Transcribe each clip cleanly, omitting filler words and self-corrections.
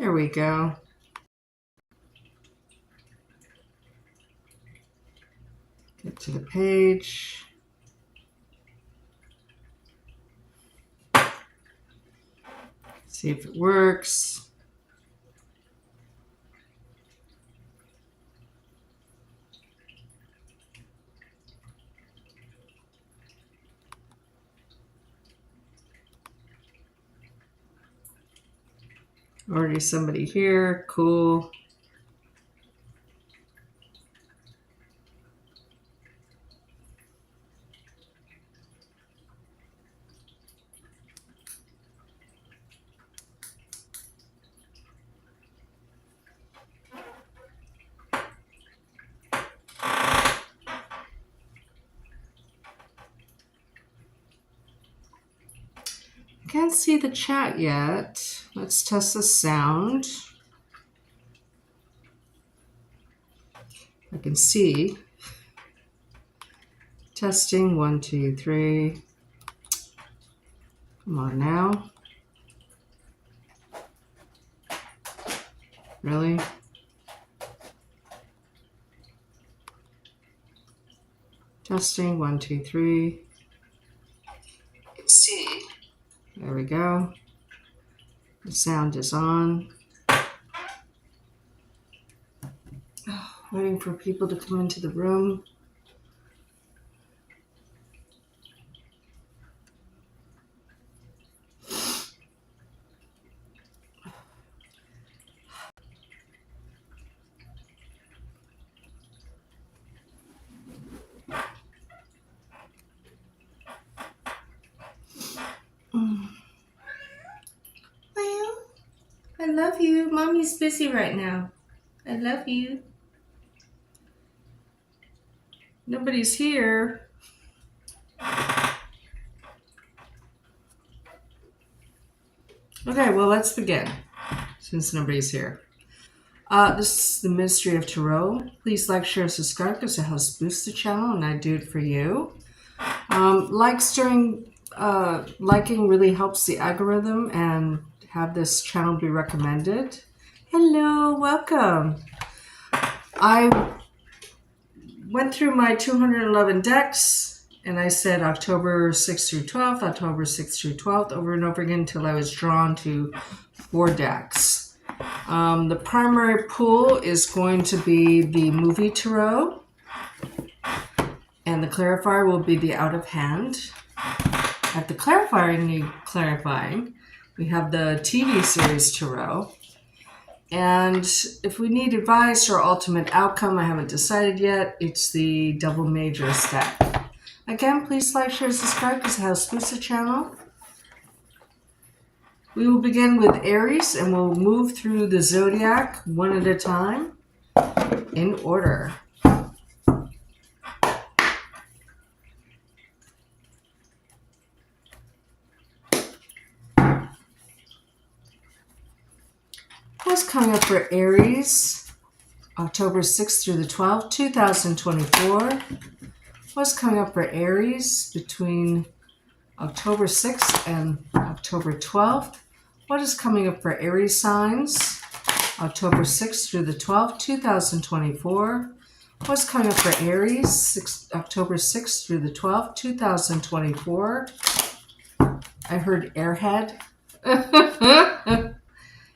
There we go. Get to the page. See if it works. Already somebody here. Cool. Can't see the chat yet. Let's test the sound. I can see. Testing 1, 2, 3. Come on now. Really? Testing 1, 2, 3. Let's see. There we go. The sound is on. Waiting for people to come into the room. Well, I love you. Mommy's busy right now. I love you. Nobody's here. Okay, well, let's begin, since nobody's here. This is the Ministry of Tarot. Please like, share, subscribe, because it helps boost the channel, and I do it for you. Liking really helps the algorithm and have this channel be recommended. Hello, welcome. I went through my 211 decks, and I said October 6th through 12th, October 6th through 12th, over and over again until I was drawn to 4 decks. The primary pool is going to be the movie tarot, and the clarifier will be the out of hand. At the clarifying, we have the TV series tarot. And if we need advice or ultimate outcome, I haven't decided yet, it's the double major stack. Again, please like, share, subscribe, because it helps boost the channel. We will begin with Aries, and we'll move through the zodiac one at a time in order. What's coming up for Aries, October 6th through the 12th, 2024. What's coming up for Aries between October 6th and October 12th? What is coming up for Aries signs, October 6th through the 12th, 2024? What's coming up for Aries, October 6th through the 12th, 2024? I heard airhead.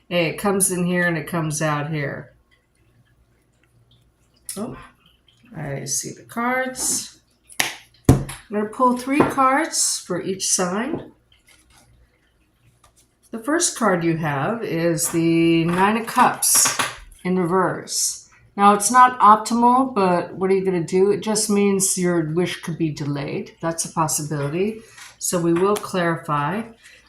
Hey, it comes in here and it comes out here. Oh, I see the cards. I'm going to pull 3 cards for each sign. The first card you have is the 9 of Cups in reverse. Now, it's not optimal, but what are you going to do? It just means your wish could be delayed. That's a possibility. So we will clarify.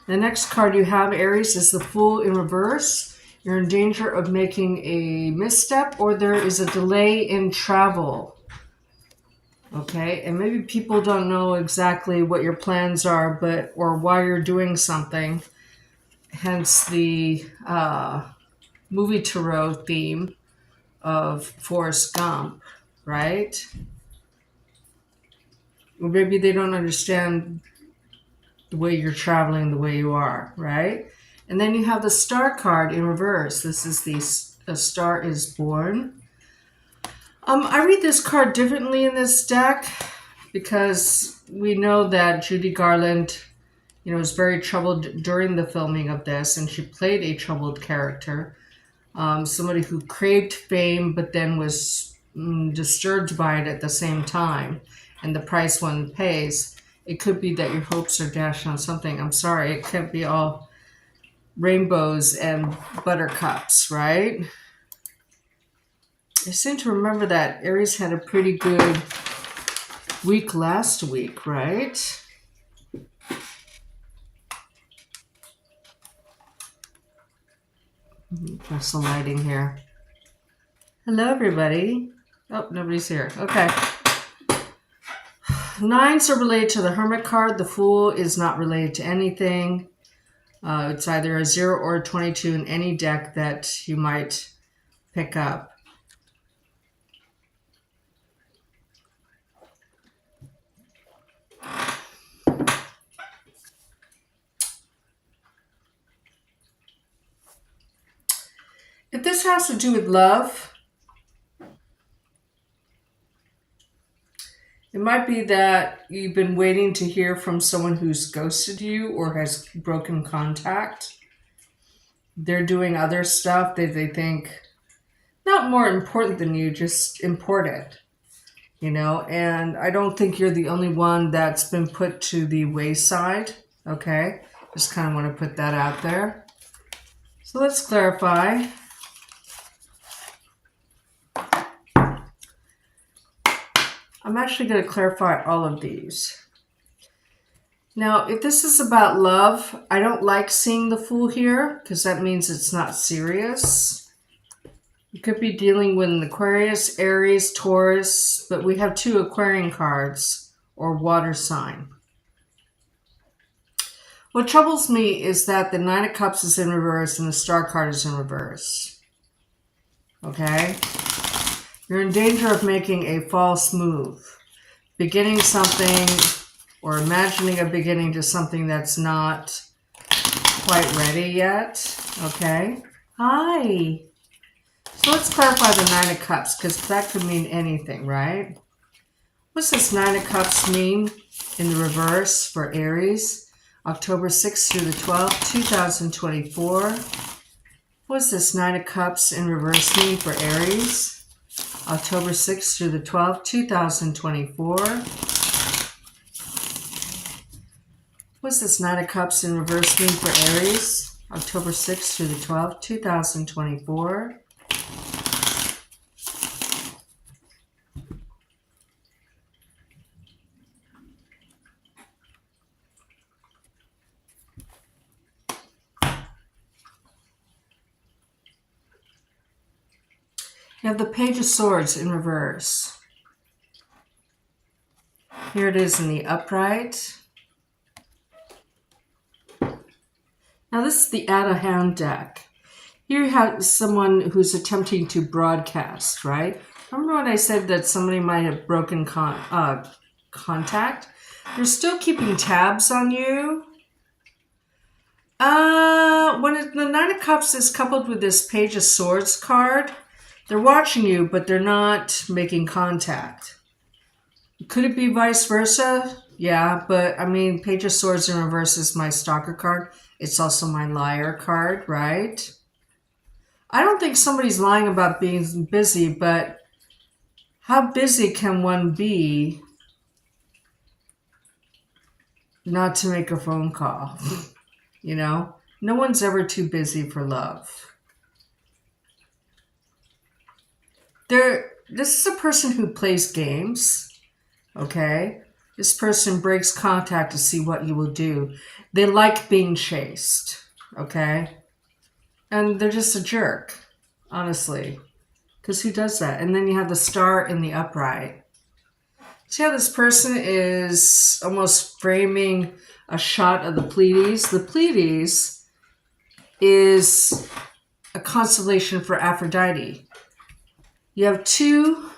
The next card you have, Aries, is the Fool in reverse. You're in danger of making a misstep, or there is a delay in travel. Okay, and maybe people don't know exactly what your plans are, or why you're doing something. Hence the movie tarot theme of Forrest Gump, right? Or maybe they don't understand the way you're traveling the way you are, right? And then you have the star card in reverse. This is the Star is Born. I read this card differently in this deck because we know that Judy Garland, was very troubled during the filming of this, and she played a troubled character. Somebody who craved fame but then was disturbed by it at the same time, and the price one pays. It could be that your hopes are dashed on something. I'm sorry, it can't be all rainbows and buttercups, right? I seem to remember that Aries had a pretty good week last week, right? There's some lighting here. Hello, everybody. Oh, nobody's here. Okay. Nines are related to the Hermit card. The Fool is not related to anything. It's either a 0 or a 22 in any deck that you might pick up. If this has to do with love, it might be that you've been waiting to hear from someone who's ghosted you or has broken contact. They're doing other stuff that they think not more important than you, just important, and I don't think you're the only one that's been put to the wayside, okay? Just kind of want to put that out there. So let's clarify. I'm actually going to clarify all of these. Now, if this is about love, I don't like seeing the Fool here because that means it's not serious. You could be dealing with an Aquarius, Aries, Taurus, but we have 2 Aquarian cards or water sign. What troubles me is that the Nine of Cups is in reverse and the Star card is in reverse. Okay? You're in danger of making a false move. Beginning something or imagining a beginning to something that's not quite ready yet. Okay? Hi! So let's clarify the Nine of Cups, because that could mean anything, right? What's this Nine of Cups mean in the reverse for Aries? October 6th through the 12th, 2024. What's this Nine of Cups in reverse mean for Aries? October 6th through the 12th, 2024. What's this Nine of Cups in reverse mean for Aries? October 6th through the 12th, 2024. You have the Page of Swords in reverse. Here it is in the upright. Now this is the out-of-hand deck. Here you have someone who's attempting to broadcast, right? Remember when I said that somebody might have broken contact? They're still keeping tabs on you. When the Nine of Cups is coupled with this Page of Swords card, they're watching you, but they're not making contact. Could it be vice versa? Yeah, but I mean, Page of Swords in reverse is my stalker card. It's also my liar card, right? I don't think somebody's lying about being busy, but how busy can one be not to make a phone call? No one's ever too busy for love. This is a person who plays games, okay? This person breaks contact to see what you will do. They like being chased, okay? And they're just a jerk, honestly. Because who does that? And then you have the Star in the upright. See how this person is almost framing a shot of the Pleiades? The Pleiades is a constellation for Aphrodite. You have 2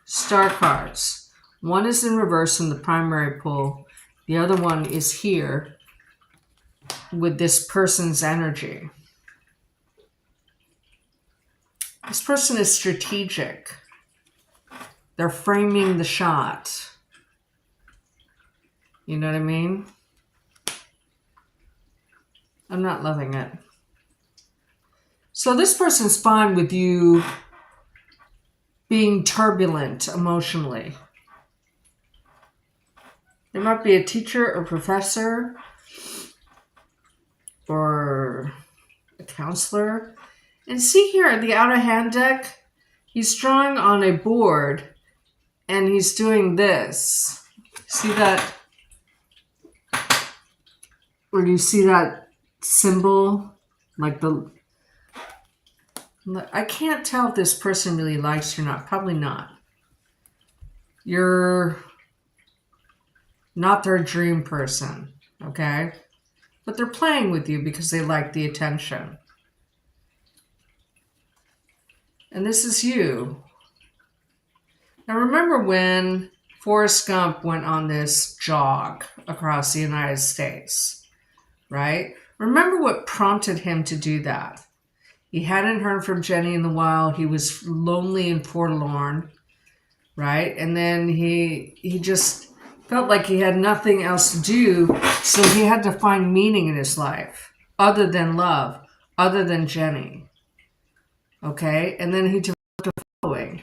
star cards. One is in reverse in the primary pull. The other one is here with this person's energy. This person is strategic. They're framing the shot. You know what I mean? I'm not loving it. So this person's fine with you being turbulent emotionally. There might be a teacher or professor or a counselor. And see here at the out of hand deck, he's drawing on a board and he's doing this. See that? Or do you see that symbol? Like I can't tell if this person really likes you or not. Probably not. You're not their dream person, okay? But they're playing with you because they like the attention. And this is you. Now remember when Forrest Gump went on this jog across the United States, right? Remember what prompted him to do that. He hadn't heard from Jenny in the wild. He was lonely and forlorn, right? And then he just felt like he had nothing else to do, so he had to find meaning in his life other than love, other than Jenny. Okay? And then he developed a following.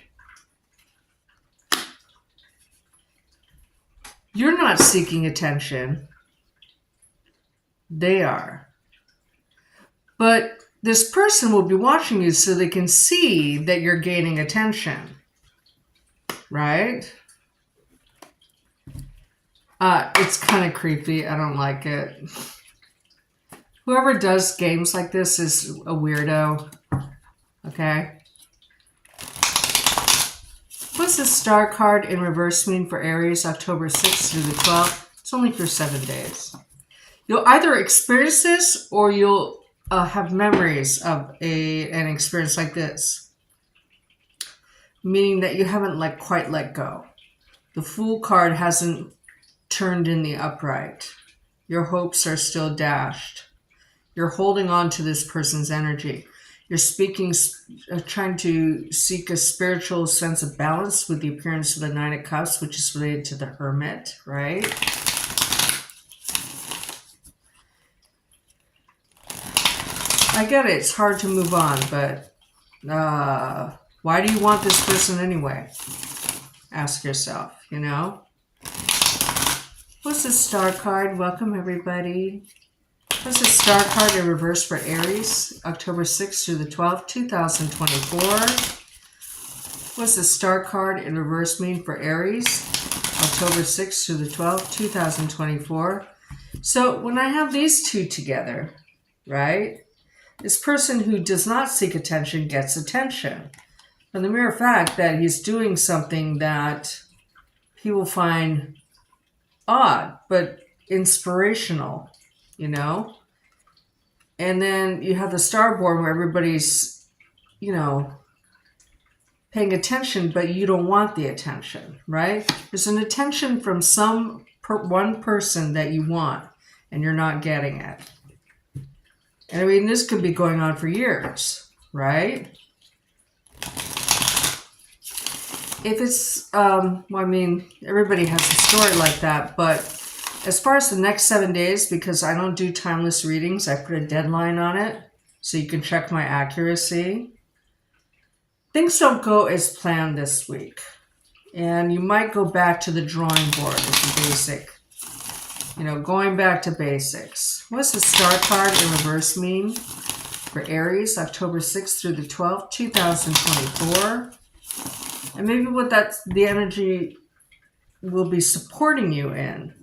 You're not seeking attention. They are. But this person will be watching you so they can see that you're gaining attention. Right? It's kind of creepy. I don't like it. Whoever does games like this is a weirdo. Okay? What's the star card in reverse mean for Aries, October 6th through the 12th? It's only for 7 days. You'll either experience this or you'll have memories of an experience like this. Meaning that you haven't quite let go. The Fool card hasn't turned in the upright. Your hopes are still dashed. You're holding on to this person's energy. You're trying to seek a spiritual sense of balance with the appearance of the Nine of Cups, which is related to the Hermit, right? I get it. It's hard to move on, but why do you want this person anyway? Ask yourself, you know? What's the star card? Welcome, everybody. What's the star card in reverse for Aries, October 6th through the 12th, 2024? What's the star card in reverse mean for Aries, October 6th through the 12th, 2024? So when I have these two together, right, this person who does not seek attention gets attention. And the mere fact that he's doing something that people find odd, but inspirational, you know? And then you have the starboard where everybody's, you know, paying attention, but you don't want the attention, right? There's an attention from one person that you want, and you're not getting it. And I mean, this could be going on for years, right? If it's, well, I mean, everybody has a story like that, but as far as the next 7 days, because I don't do timeless readings, I put a deadline on it so you can check my accuracy. Things don't go as planned this week. And you might go back to the drawing board as the basic, you know, going back to basics. What's the star card in reverse mean for Aries, October 6th through the 12th, 2024? And maybe what the energy will be supporting you in.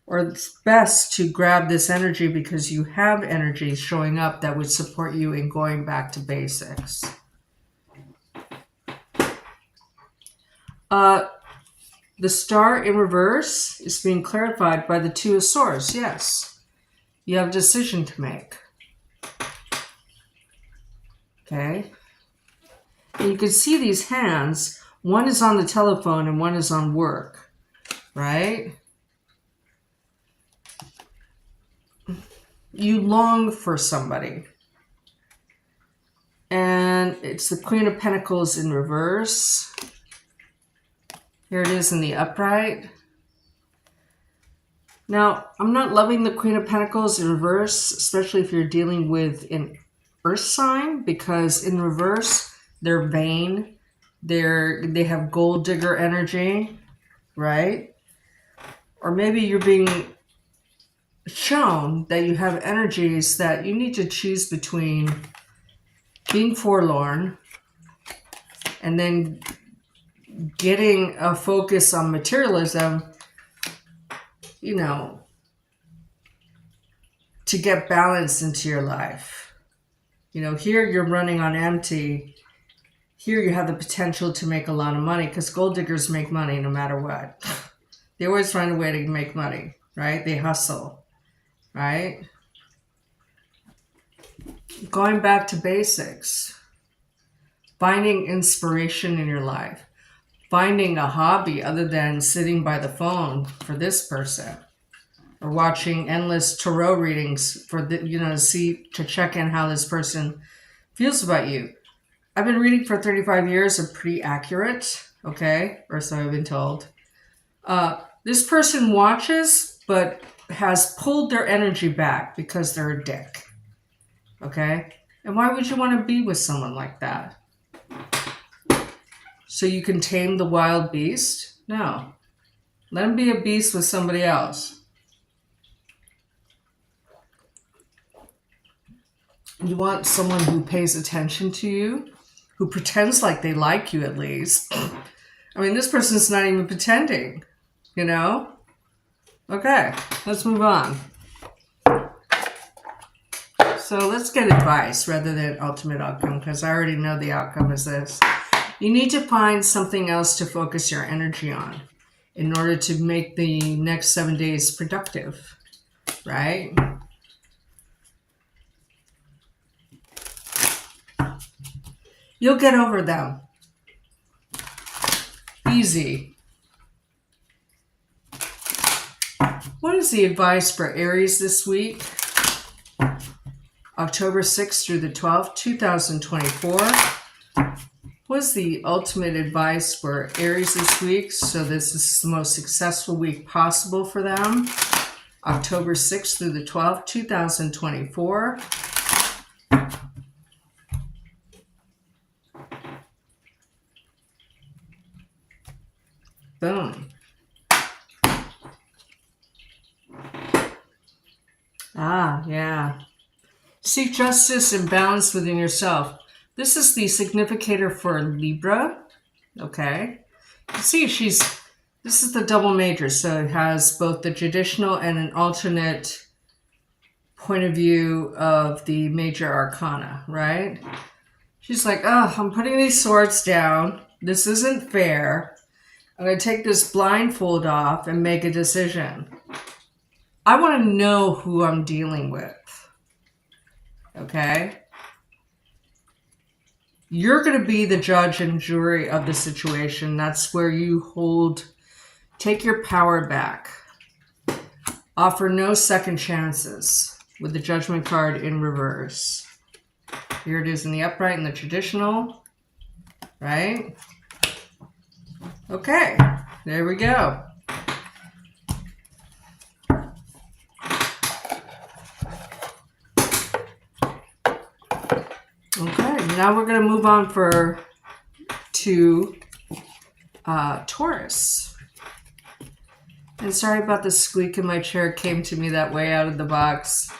Or it's best to grab this energy because you have energy showing up that would support you in going back to basics. The star in reverse is being clarified by the Two of Swords. Yes, you have a decision to make. Okay. And you can see these hands. One is on the telephone and one is on work, right? you long for somebody. And it's the Queen of Pentacles in reverse. Here it is in the upright. Now, I'm not loving the Queen of Pentacles in reverse, especially if you're dealing with an earth sign, because in reverse, they're vain. They have gold digger energy, right? Or maybe you're being shown that you have energies that you need to choose between being forlorn and then getting a focus on materialism, you know, to get balance into your life. You know, here you're running on empty. Here you have the potential to make a lot of money, because gold diggers make money no matter what. They always find a way to make money, right? They hustle, right? Going back to basics. Finding inspiration in your life. Finding a hobby other than sitting by the phone for this person. Or watching endless tarot readings for the, to check in how this person feels about you. I've been reading for 35 years. I'm pretty accurate, okay? Or so I've been told. This person watches, but has pulled their energy back because they're a dick, okay? And why would you want to be with someone like that? So you can tame the wild beast? No. Let him be a beast with somebody else. You want someone who pays attention to you, who pretends like they like you at least. I mean, this person's not even pretending, you know? Okay, let's move on. So let's get advice rather than ultimate outcome, because I already know the outcome is this. You need to find something else to focus your energy on in order to make the next 7 days productive, right? You'll get over them. Easy. What is the advice for Aries this week? October 6th through the 12th, 2024. What's the ultimate advice for Aries this week? So this is the most successful week possible for them. October 6th through the 12th, 2024. Boom. Yeah. Seek justice and balance within yourself. This is the significator for Libra. Okay. You see, this is the double major, so it has both the traditional and an alternate point of view of the major arcana, right? She's like, oh, I'm putting these swords down. This isn't fair. I'm going to take this blindfold off and make a decision. I want to know who I'm dealing with. Okay? You're going to be the judge and jury of the situation. That's where you take your power back. Offer no second chances with the Judgment card in reverse. Here it is in the upright and the traditional. Right? Okay, there we go. Okay, now we're going to move on to Taurus. And sorry about the squeak in my chair. It came to me that way out of the box.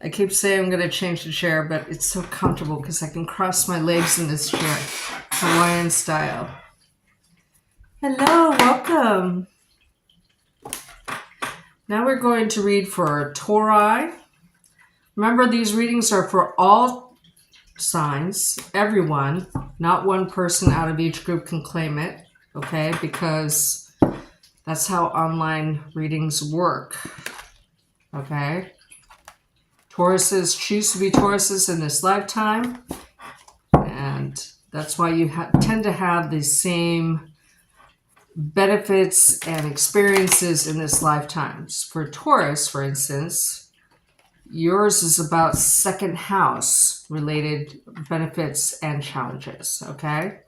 I keep saying I'm going to change the chair, but it's so comfortable because I can cross my legs in this chair, Hawaiian style. Hello, welcome. Now we're going to read for Tauri. Remember, these readings are for all signs, everyone. Not one person out of each group can claim it, okay? Because that's how online readings work, okay? Tauruses choose to be Tauruses in this lifetime, and that's why you tend to have the same benefits and experiences in this lifetime. For Taurus, for instance, Yours is about second house related benefits and challenges, okay?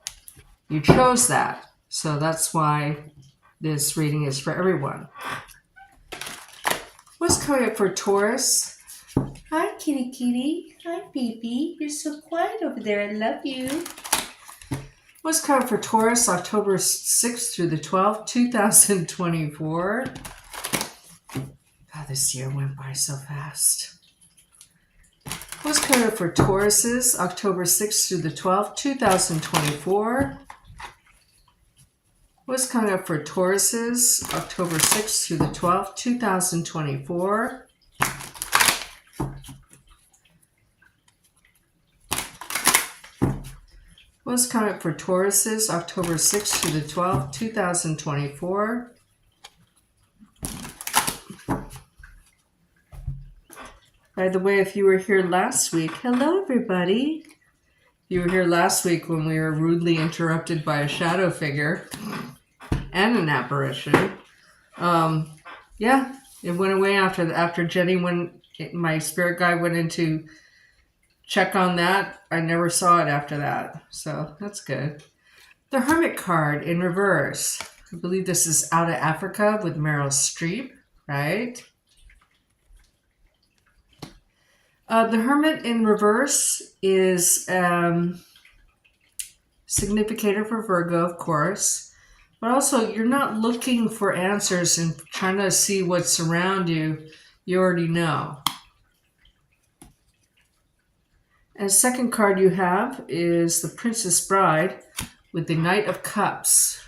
You chose that, so that's why this reading is for everyone. What's coming up for Taurus? Hi, kitty kitty. Hi, baby. You're so quiet over there. I love you. What's coming for Taurus, October 6th through the 12th, 2024. God, this year went by so fast. What's coming up for Tauruses, October 6th through the 12th, 2024. What's coming up for Tauruses, October 6th through the 12th, 2024. What's coming up for Tauruses, October 6th through the 12th, 2024. By the way, if you were here last week, hello everybody. You were here last week when we were rudely interrupted by a shadow figure and an apparition. Yeah, it went away after Jenny my spirit guide went into check on that. I never saw it after that, so that's good. The Hermit card in reverse. I believe this is Out of Africa with Meryl Streep, right? The Hermit in reverse is significator for Virgo, of course, but also you're not looking for answers and trying to see what's around you. You already know. And the second card you have is the Princess Bride with the Knight of Cups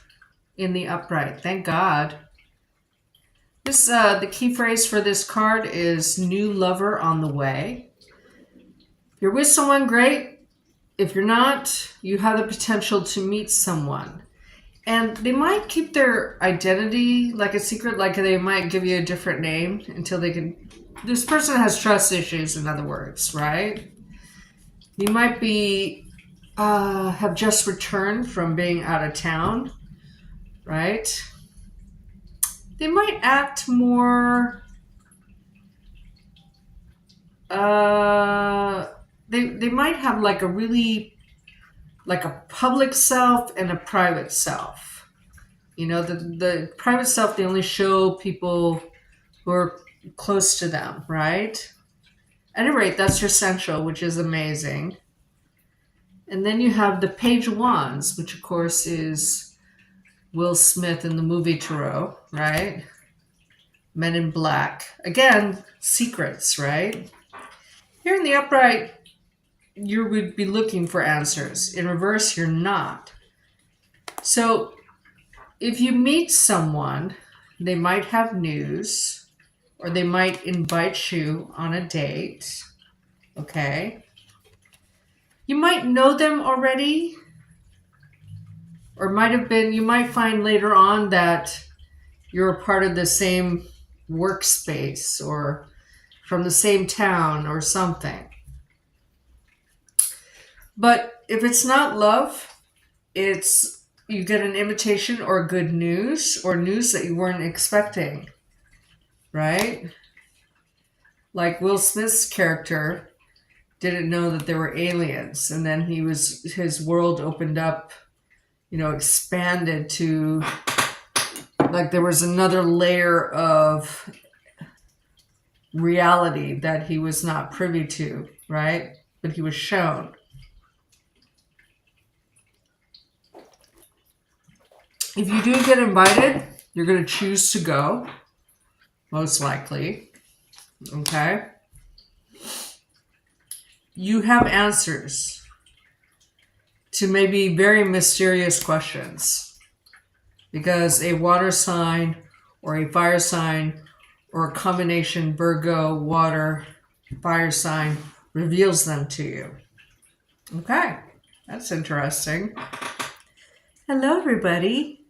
in the upright. Thank God. This the key phrase for this card is new lover on the way. If you're with someone, great. If you're not, you have the potential to meet someone. And they might keep their identity like a secret, like they might give you a different name until they can... This person has trust issues, in other words, right? You might be have just returned from being out of town, right? They might act more... They might have like a really, like a public self and a private self. You know, the private self, they only show people who are close to them, right? At any rate, that's your central, which is amazing. And then you have the Page of Wands, which of course is Will Smith in the movie Tarot, right? Men in Black. Again, secrets, right? Here in the upright, you would be looking for answers. In reverse, you're not. So if you meet someone, they might have news, or they might invite you on a date, okay? You might know them already, or you might find later on that you're a part of the same workspace or from the same town or something. But if it's not love, it's you get an invitation or good news or news that you weren't expecting, right? Like Will Smith's character didn't know that there were aliens, and then his world opened up, expanded to, like, there was another layer of reality that he was not privy to, right? But he was shown. If you do get invited, you're going to choose to go, most likely, okay? You have answers to maybe very mysterious questions, because a water sign or a fire sign or a combination Virgo, water, fire sign reveals them to you. Okay, that's interesting. Hello, everybody.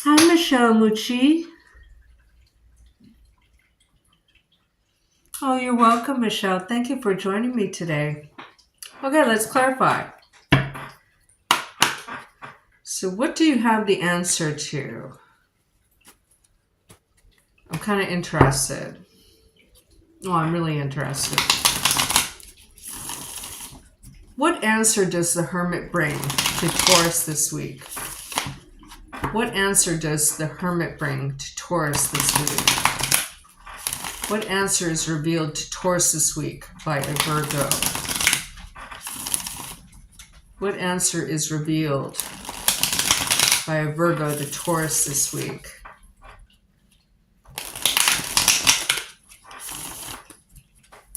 Hi, Michelle Mucci. Oh, you're welcome, Michelle. Thank you for joining me today. Okay, let's clarify. So what do you have the answer to? I'm kind of interested. Oh, I'm really interested. What answer does the Hermit bring to Taurus this week? What answer does the Hermit bring to Taurus this week? What answer is revealed to Taurus this week by a Virgo? What answer is revealed by a Virgo to Taurus this week?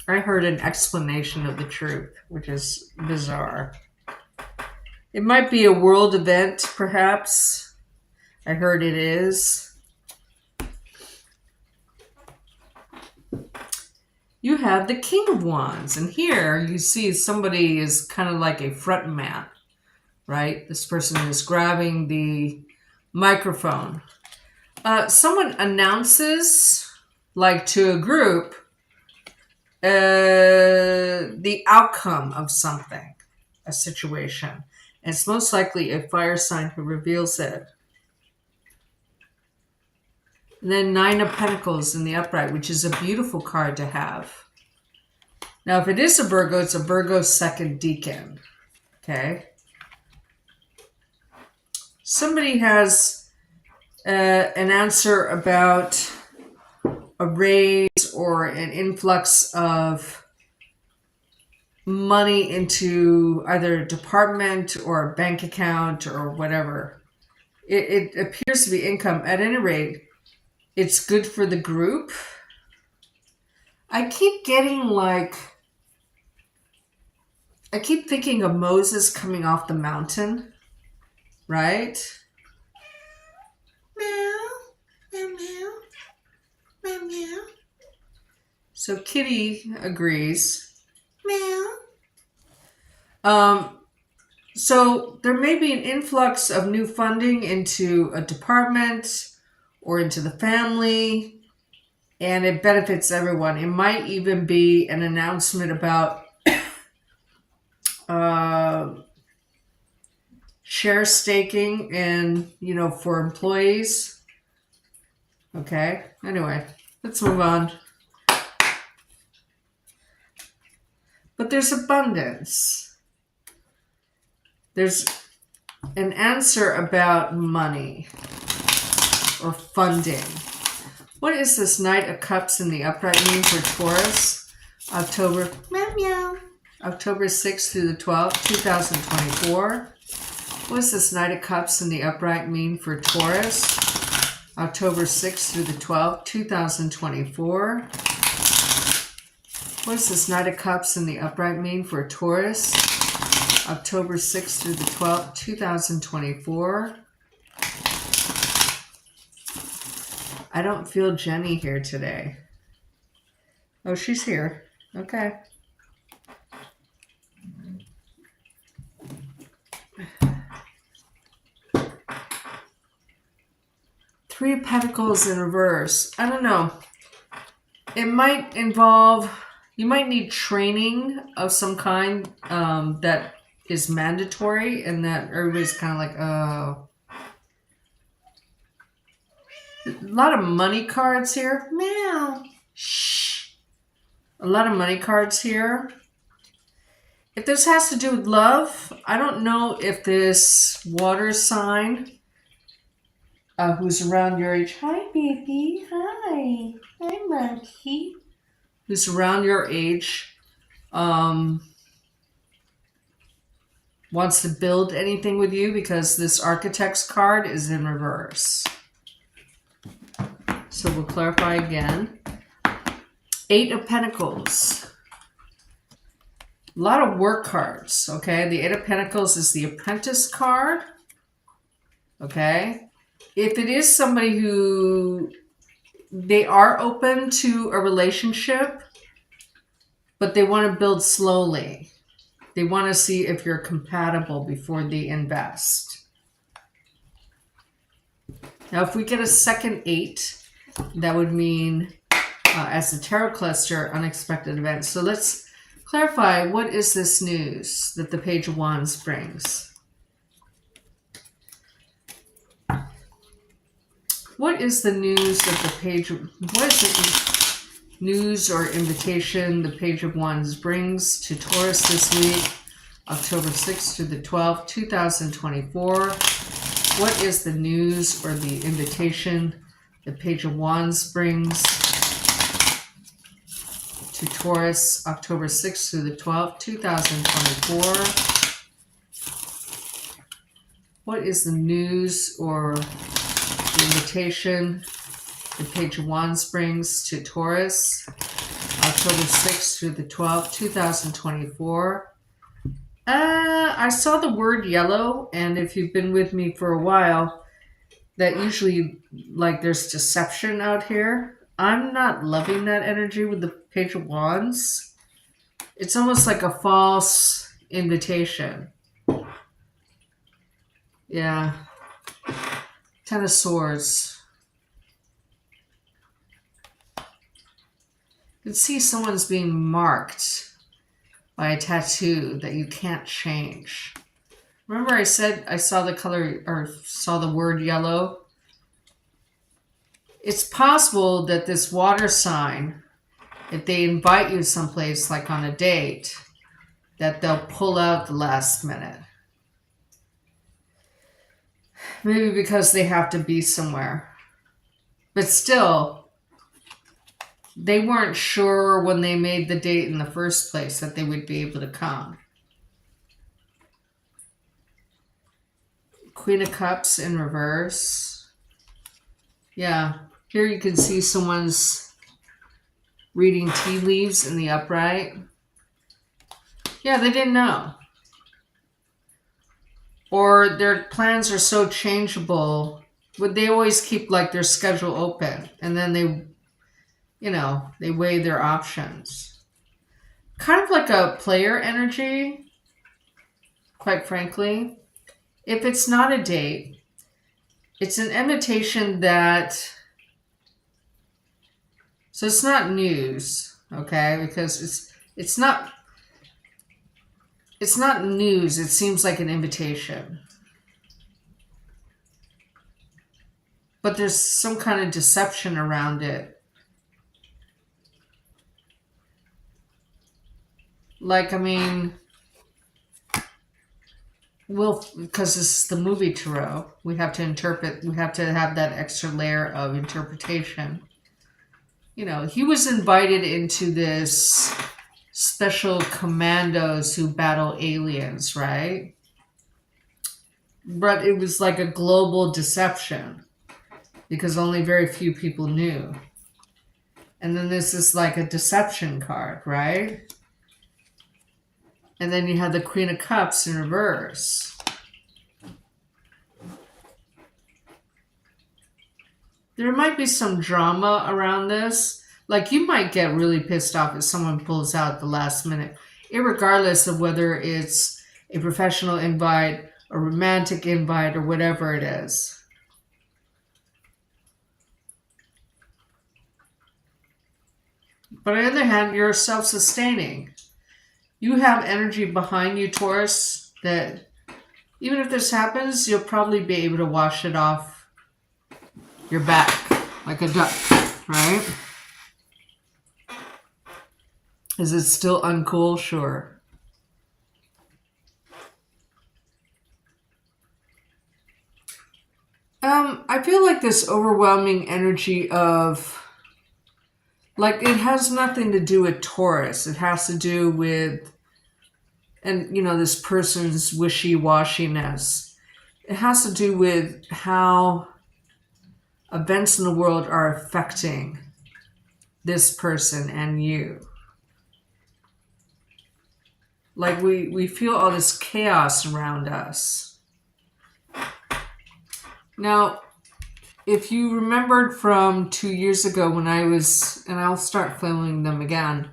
I heard an explanation of the truth, which is bizarre. It might be a world event, perhaps. I heard it is. You have the King of Wands, and here you see somebody is kind of like a front man, right? This person is grabbing the microphone. Someone announces, like to a group, the outcome of something, a situation. And it's most likely a fire sign who reveals it. And then 9 of Pentacles in the upright, which is a beautiful card to have. Now, if it is a Virgo, it's a Virgo second deacon. Okay. Somebody has an answer about a raise or an influx of money into either a department or a bank account or whatever. It appears to be income. At any rate, it's good for the group. I keep thinking of Moses coming off the mountain, right? Meow, meow, meow, meow, meow. So Kitty agrees. Meow. So there may be an influx of new funding into a department or into the family, and it benefits everyone. It might even be an announcement about share staking and, for employees. Okay. Anyway, let's move on. But there's abundance. There's an answer about money or funding. What is this Knight of Cups in the upright mean for Taurus? October 6th through the 12th, 2024. What does this Knight of Cups in the upright mean for Taurus? October 6th through the 12th, 2024. What does this Knight of Cups in the upright mean for Taurus? October 6th through the 12th, 2024. I don't feel Jenny here today. Oh, she's here. Okay. Three of Pentacles in reverse. I don't know. It might involve, you might need training of some kind that is mandatory, and that everybody's kind of like, oh. A lot of money cards here. Meow. Shh. A lot of money cards here. If this has to do with love, I don't know if this water sign who's around your age. Hi, baby. Hi. Hi, monkey. Who's around your age wants to build anything with you, because this Architect's card is in reverse. So we'll clarify again. 8 of Pentacles. A lot of work cards, okay? The 8 of Pentacles is the Apprentice card, okay? If it is somebody who, they are open to a relationship, but they want to build slowly. They want to see if you're compatible before they invest. Now, if we get a second 8, that would mean, as the tarot cluster, unexpected events. So let's clarify, what is this news that the Page of Wands brings? What is the news that the Page of... What is it? news or invitation the Page of Wands brings to Taurus this week, October 6th to the 12th, 2024. What is the news or the invitation the Page of Wands brings to Taurus, October 6th to the 12th, 2024? What is the news or the invitation the Page of Wands brings to Taurus, October 6th through the 12th, 2024? I saw the word yellow, and if you've been with me for a while, that usually, like, there's deception out here. I'm not loving that energy with the Page of Wands. It's almost like a false invitation. Yeah. Ten of Swords. You can see someone's being marked by a tattoo that you can't change. Remember I said I saw the color, or saw the word yellow? It's possible that this water sign, if they invite you someplace, like on a date, that they'll pull out the last minute. Maybe because they have to be somewhere. But still, they weren't sure when they made the date in the first place that they would be able to come. Queen of Cups in reverse. Yeah, here you can see someone's reading tea leaves in the upright. Yeah, they didn't know. Or their plans are so changeable. Would they always keep like their schedule open, and then they, they weigh their options. Kind of like a player energy, quite frankly. If it's not a date, it's an invitation that, so it's not news, okay? Because it's not news. It seems like an invitation. But there's some kind of deception around it. Like, I mean, because this is the movie tarot, we have to interpret, we have to have that extra layer of interpretation. He was invited into this special commandos who battle aliens, right? But it was like a global deception because only very few people knew. And then this is like a deception card, right? And then you have the Queen of Cups in reverse. There might be some drama around this. Like, you might get really pissed off if someone pulls out at the last minute, irregardless of whether it's a professional invite, a romantic invite, or whatever it is. But on the other hand, you're self-sustaining. You have energy behind you, Taurus, that even if this happens, you'll probably be able to wash it off your back like a duck, right? Is it still uncool? Sure. I feel like this overwhelming energy of, like, it has nothing to do with Taurus. It has to do with, and this person's wishy-washiness. It has to do with how events in the world are affecting this person and you. Like, we feel all this chaos around us. Now, if you remembered from 2 years ago when I was, and I'll start filming them again,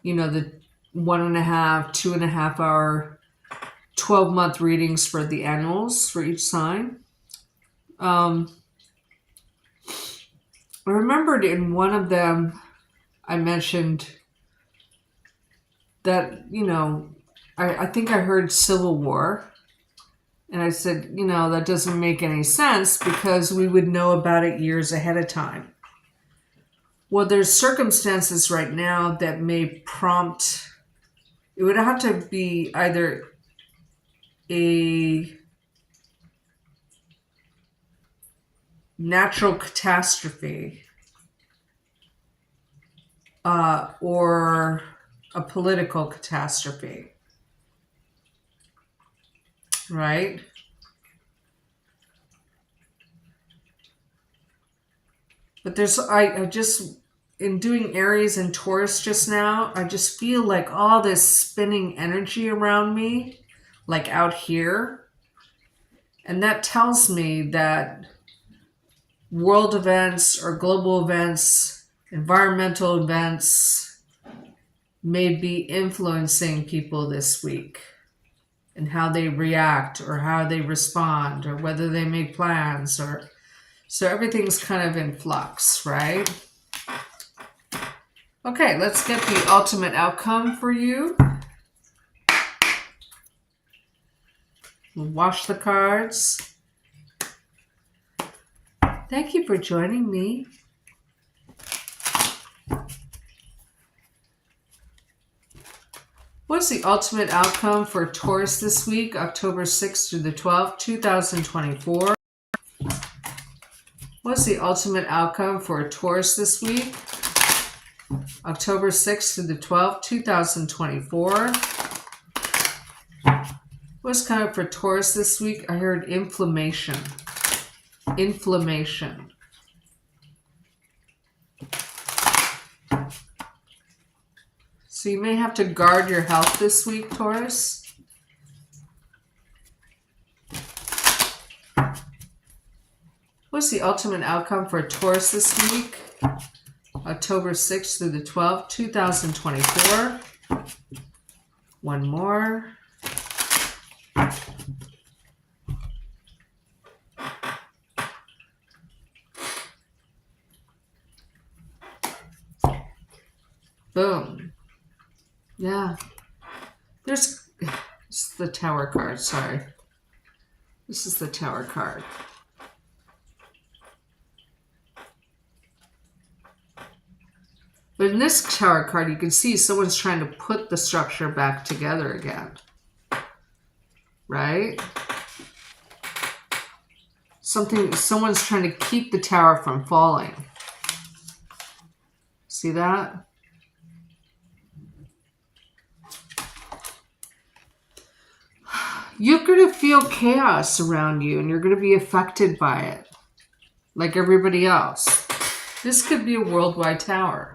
the 1.5, 2.5 hour, 12-month readings for the annuals for each sign. I remembered in one of them, I mentioned that, I think I heard Civil War. And I said, that doesn't make any sense because we would know about it years ahead of time. Well, there's circumstances right now that may prompt, it would have to be either a natural catastrophe or a political catastrophe, right? But there's, I just, in doing Aries and Taurus just now, I just feel like all this spinning energy around me, like out here. And that tells me that world events or global events, environmental events may be influencing people this week and how they react or how they respond or whether they make plans or so everything's kind of in flux, right? Okay, let's get the ultimate outcome for you. We'll wash the cards. Thank you for joining me. What's the ultimate outcome for Taurus this week, October 6th through the 12th, 2024? What's the ultimate outcome for Taurus this week, October 6th through the 12th, 2024? What's coming up for Taurus this week? I heard inflammation. Inflammation. So you may have to guard your health this week, Taurus. What's the ultimate outcome for Taurus this week? October 6th through the 12th, 2024. One more. Boom. Yeah. This is the Tower card, sorry. This is the Tower card. But in this Tower card, you can see someone's trying to put the structure back together again. Right? Someone's trying to keep the tower from falling. See that? You're going to feel chaos around you and you're going to be affected by it. Like everybody else. This could be a worldwide tower.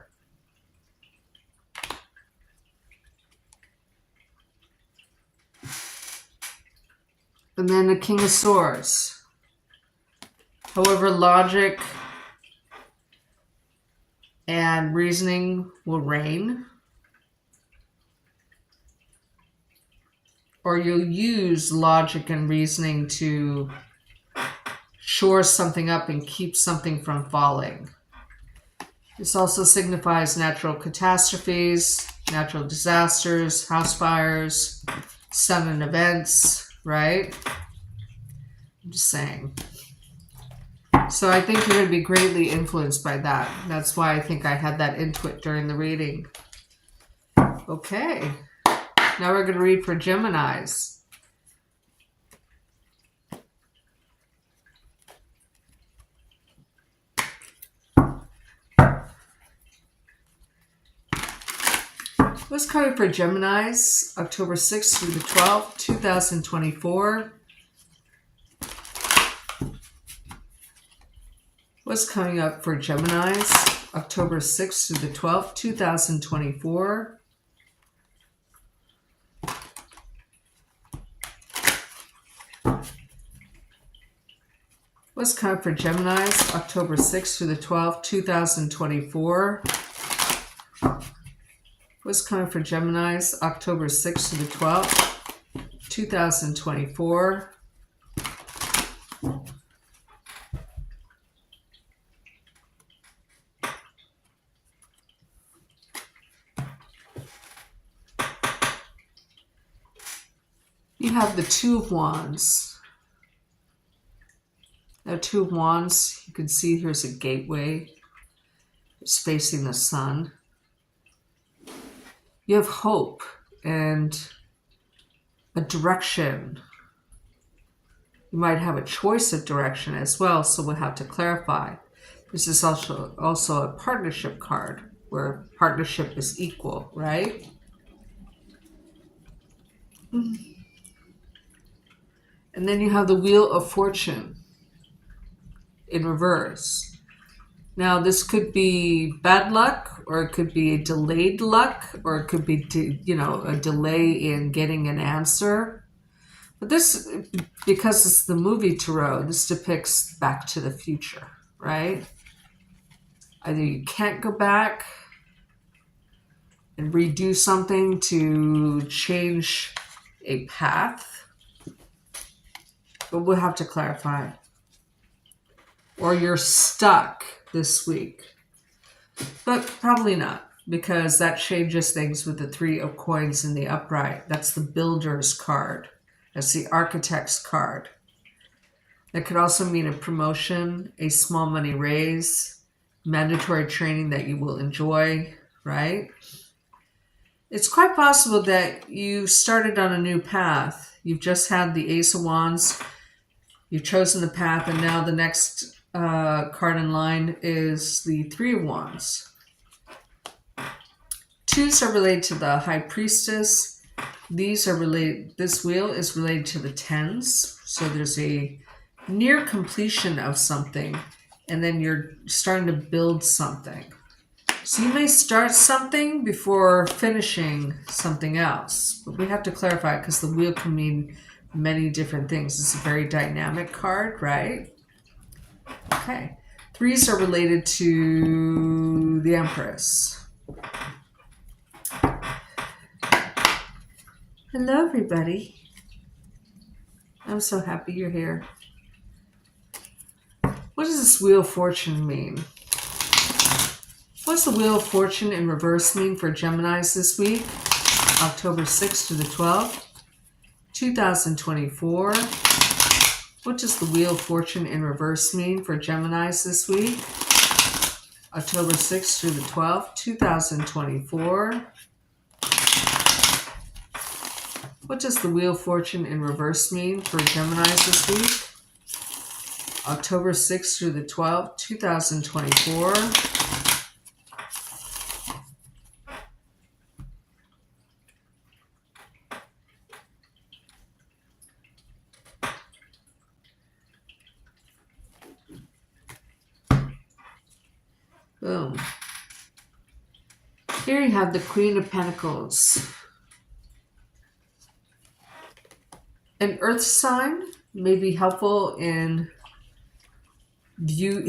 And then the King of Swords. However, logic and reasoning will reign. Or you'll use logic and reasoning to shore something up and keep something from falling. This also signifies natural catastrophes, natural disasters, house fires, sudden events, right? I'm just saying. So I think you're going to be greatly influenced by that. That's why I think I had that input during the reading. Okay. Now we're going to read for Geminis. What's coming for Geminis, October 6th through the 12th, 2024? What's coming up for Geminis, October 6th through the 12th, 2024? What's coming for Geminis, October 6th through the 12th, 2024? What's coming for Geminis, October 6th to the 12th, 2024? You have the Two of Wands. Now, Two of Wands, you can see here's a gateway. is facing the sun. You have hope and a direction. You might have a choice of direction as well, so we'll have to clarify. This is also a partnership card, where partnership is equal, right? And then you have the Wheel of Fortune in reverse. Now, this could be bad luck, or it could be a delayed luck, or it could be, a delay in getting an answer. But this, because it's the movie tarot, this depicts back to the future, right? Either you can't go back and redo something to change a path, but we'll have to clarify. Or you're stuck this week. But probably not, because that changes things with the 3 of coins in the upright. That's the builder's card. That's the architect's card. That could also mean a promotion, a small money raise, mandatory training that you will enjoy, right? It's quite possible that you started on a new path. You've just had the Ace of Wands. You've chosen the path, and now the next card in line is the 3 of Wands. 2s are related to the High Priestess. These are related. This wheel is related to the 10s. So there's a near completion of something, and then you're starting to build something. So you may start something before finishing something else, but we have to clarify it because the wheel can mean many different things. It's a very dynamic card, right? Okay. 3s are related to the Empress. Hello, everybody. I'm so happy you're here. What does this Wheel of Fortune mean? What's the Wheel of Fortune in reverse mean for Geminis this week? October 6th to the 12th, 2024. What does the Wheel of Fortune in reverse mean for Geminis this week? October 6th through the 12th, 2024. What does the Wheel of Fortune in reverse mean for Geminis this week? October 6th through the 12th, 2024. Boom. Here you have the Queen of Pentacles. An earth sign may be helpful in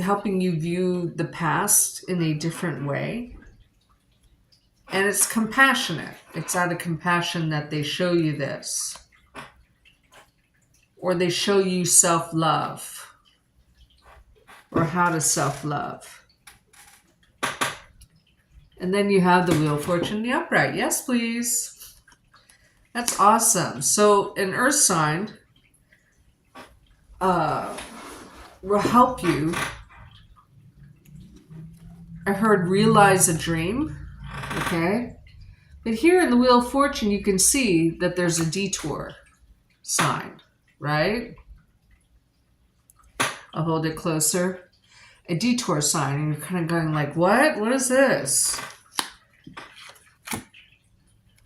helping you view the past in a different way. And it's compassionate. It's out of compassion that they show you this. Or they show you self-love. Or how to self-love. And then you have the Wheel of Fortune in the upright. Yes, please. That's awesome. So an earth sign will help you. I heard realize a dream. Okay. But here in the Wheel of Fortune, you can see that there's a detour sign, right? I'll hold it closer. A detour sign. And you're kind of going like, what? What is this?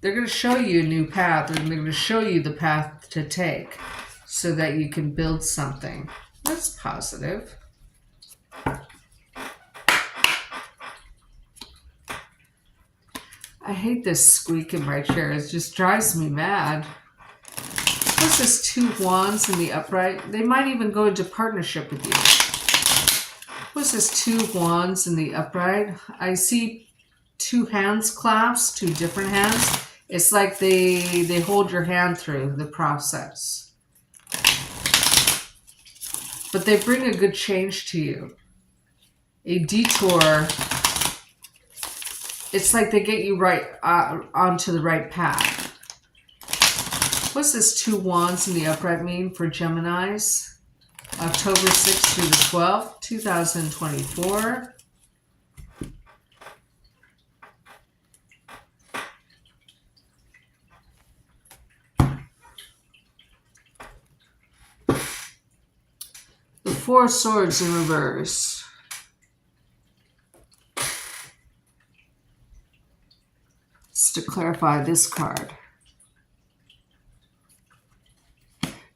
They're going to show you a new path, and they're going to show you the path to take so that you can build something. That's positive. I hate this squeak in my chair. It just drives me mad. What's this 2 of Wands in the upright? They might even go into partnership with you. What's this 2 of Wands in the upright? I see 2 hands clasped, 2 different hands. It's like they hold your hand through the process. But they bring a good change to you. A detour, it's like they get you right onto the right path. What's this 2 Wands in the upright mean for Geminis? October 6th through the 12th, 2024. The Four Swords in reverse. Just to clarify this card.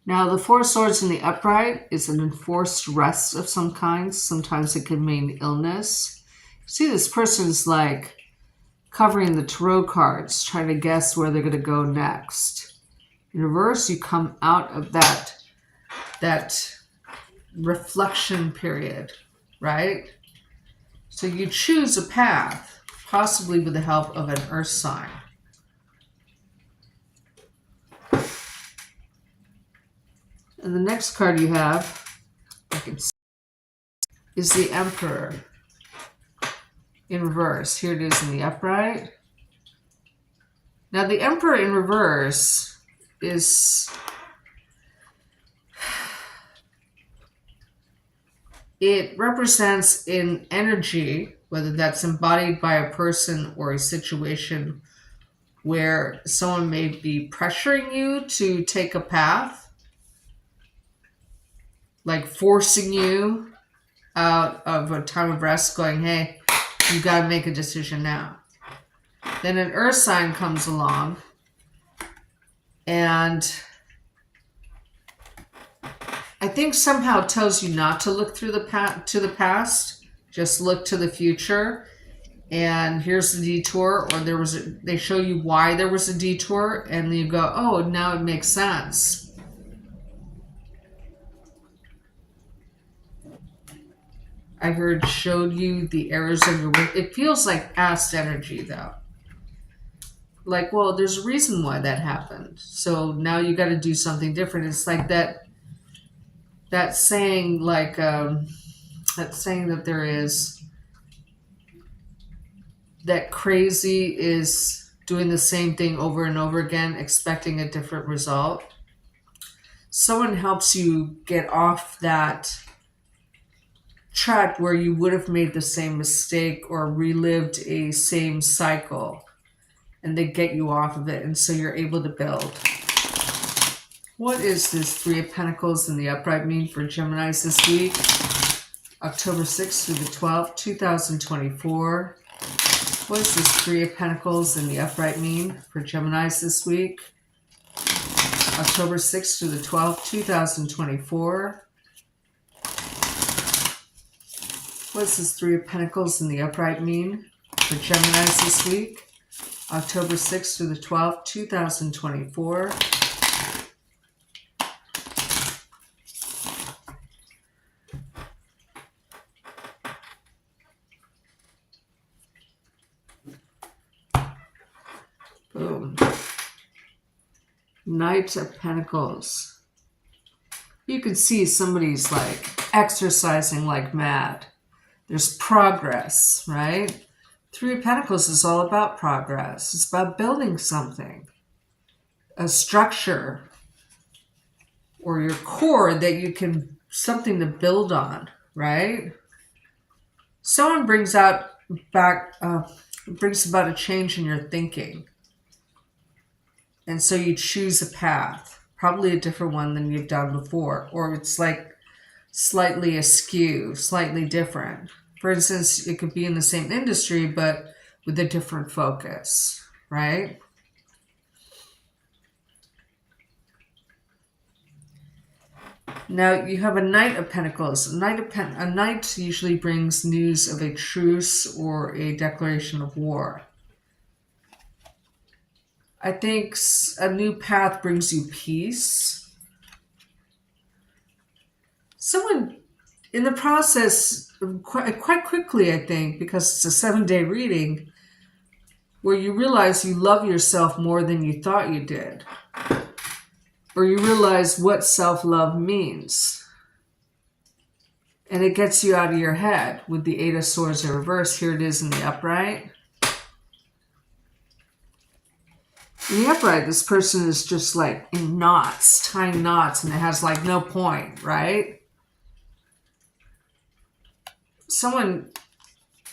Now, the Four Swords in the upright is an enforced rest of some kind. Sometimes it can mean illness. See, this person's like covering the tarot cards, trying to guess where they're going to go next. In reverse, you come out of that reflection period, right? So you choose a path, possibly with the help of an earth sign. And the next card you have is the Emperor in reverse. Here it is in the upright. Now the Emperor in reverse is, it represents in energy, whether that's embodied by a person or a situation where someone may be pressuring you to take a path, like forcing you out of a time of rest, going, hey, you got to make a decision now. Then an earth sign comes along and I think somehow tells you not to look through to the past, just look to the future. And here's the detour, or they show you why there was a detour, and you go, oh, now it makes sense. I heard showed you the errors of your work. It feels like past energy, though. Like, well, there's a reason why that happened. So now you got to do something different. It's like that saying, like that saying that there is, that crazy is doing the same thing over and over again, expecting a different result. Someone helps you get off that track where you would have made the same mistake or relived a same cycle, and they get you off of it, and so you're able to build. What is this Three of Pentacles in the upright mean for Geminis this week? October 6th through the 12th, 2024. What does this Three of Pentacles in the upright mean for Geminis this week? October 6th through the 12th, 2024. What does this Three of Pentacles in the upright mean for Geminis this week? October 6th through the 12th, 2024. Boom. Knight of Pentacles. You can see somebody's like exercising like mad. There's progress, right? Three of Pentacles is all about progress. It's about building something, a structure, or your core that you can, something to build on, right? Someone brings about a change in your thinking. And so you choose a path, probably a different one than you've done before, or it's like slightly askew, slightly different. For instance, it could be in the same industry, but with a different focus, right? Now you have a Knight of Pentacles. A knight usually brings news of a truce or a declaration of war. I think a new path brings you peace. Someone in the process, quite quickly, I think, because it's a 7-day reading, where you realize you love yourself more than you thought you did. Or you realize what self-love means. And it gets you out of your head with the Eight of Swords in reverse. Here it is in the upright. In the upright, this person is just like in knots, tying knots, and it has like no point, right? Someone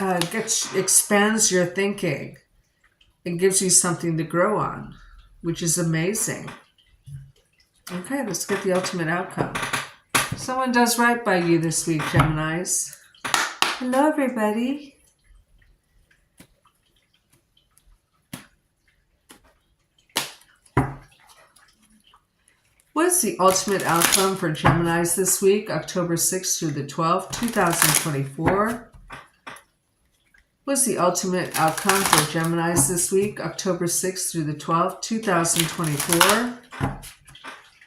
expands your thinking and gives you something to grow on, which is amazing. Okay, let's get the ultimate outcome. Someone does right by you this week, Geminis. Hello, everybody. What is the ultimate outcome for Geminis this week, October 6th through the 12th, 2024? What's the ultimate outcome for Geminis this week, October 6th through the 12th, 2024?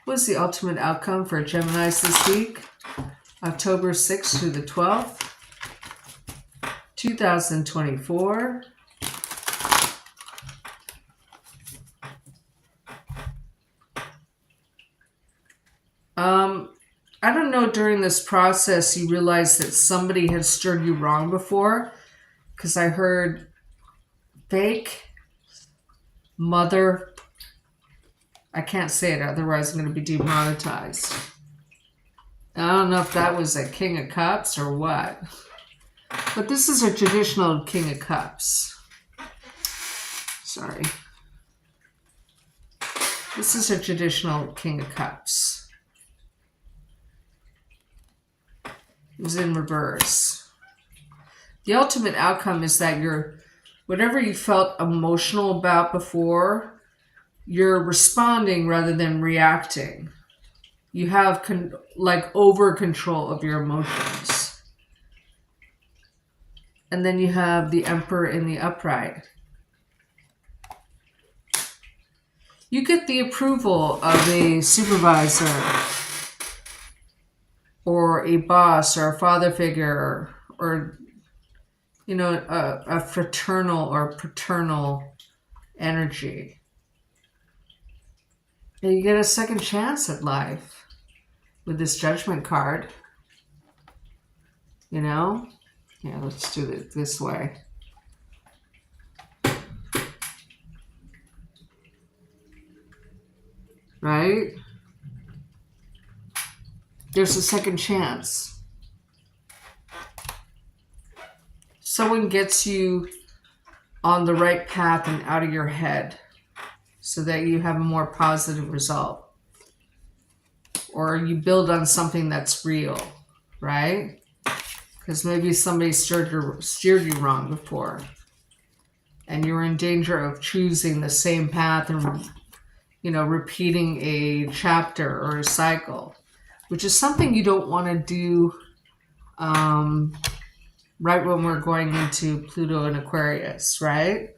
What's the ultimate outcome for Geminis this week, October 6th through the 12th, 2024? I don't know, during this process you realized that somebody had stirred you wrong before, because I heard fake, mother, I can't say it, otherwise I'm going to be demonetized. I don't know if that was a King of Cups or what, but this is a traditional King of Cups. Sorry. This is a traditional King of Cups. It was in reverse. The ultimate outcome is that whatever you felt emotional about before, you're responding rather than reacting. You have over control of your emotions. And then you have the Emperor in the upright. You get the approval of a supervisor or a boss or a father figure or, a fraternal or paternal energy. And you get a second chance at life with this Judgment card. Yeah, let's do it this way. Right? There's a second chance. Someone gets you on the right path and out of your head so that you have a more positive result. Or you build on something that's real, right? Because maybe somebody steered you wrong before. And you were in danger of choosing the same path and, repeating a chapter or a cycle, which is something you don't want to do right when we're going into Pluto and Aquarius, right?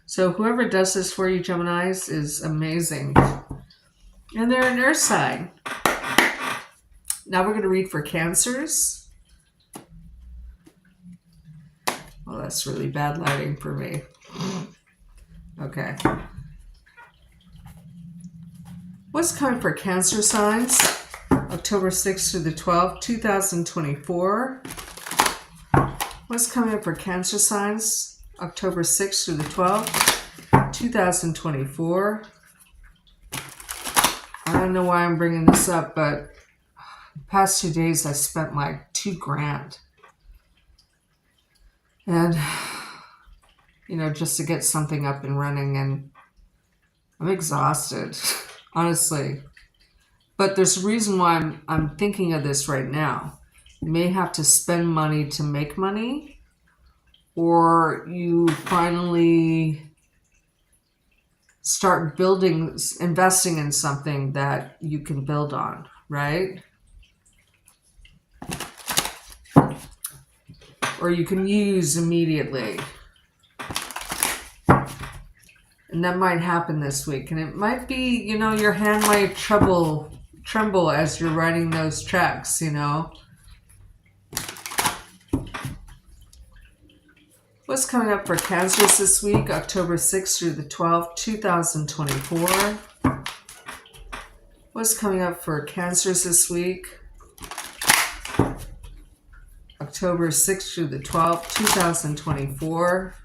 So whoever does this for you, Geminis, is amazing. And they're an earth sign. Now we're going to read for Cancers. Well, that's really bad lighting for me. Okay. What's coming for Cancer signs? October 6th through the 12th, 2024. What's coming up for Cancer signs? October 6th through the 12th, 2024. I don't know why I'm bringing this up, but the past 2 days I spent like $2,000. And, just to get something up and running, and I'm exhausted, honestly. But there's a reason why I'm thinking of this right now. You may have to spend money to make money, or you finally start investing in something that you can build on, right? Or you can use immediately. And that might happen this week. And it might be, your hand might tremble as you're writing those checks, What's coming up for Cancers this week, October 6th through the 12th, 2024? What's coming up for Cancers this week, October 6th through the 12th, 2024?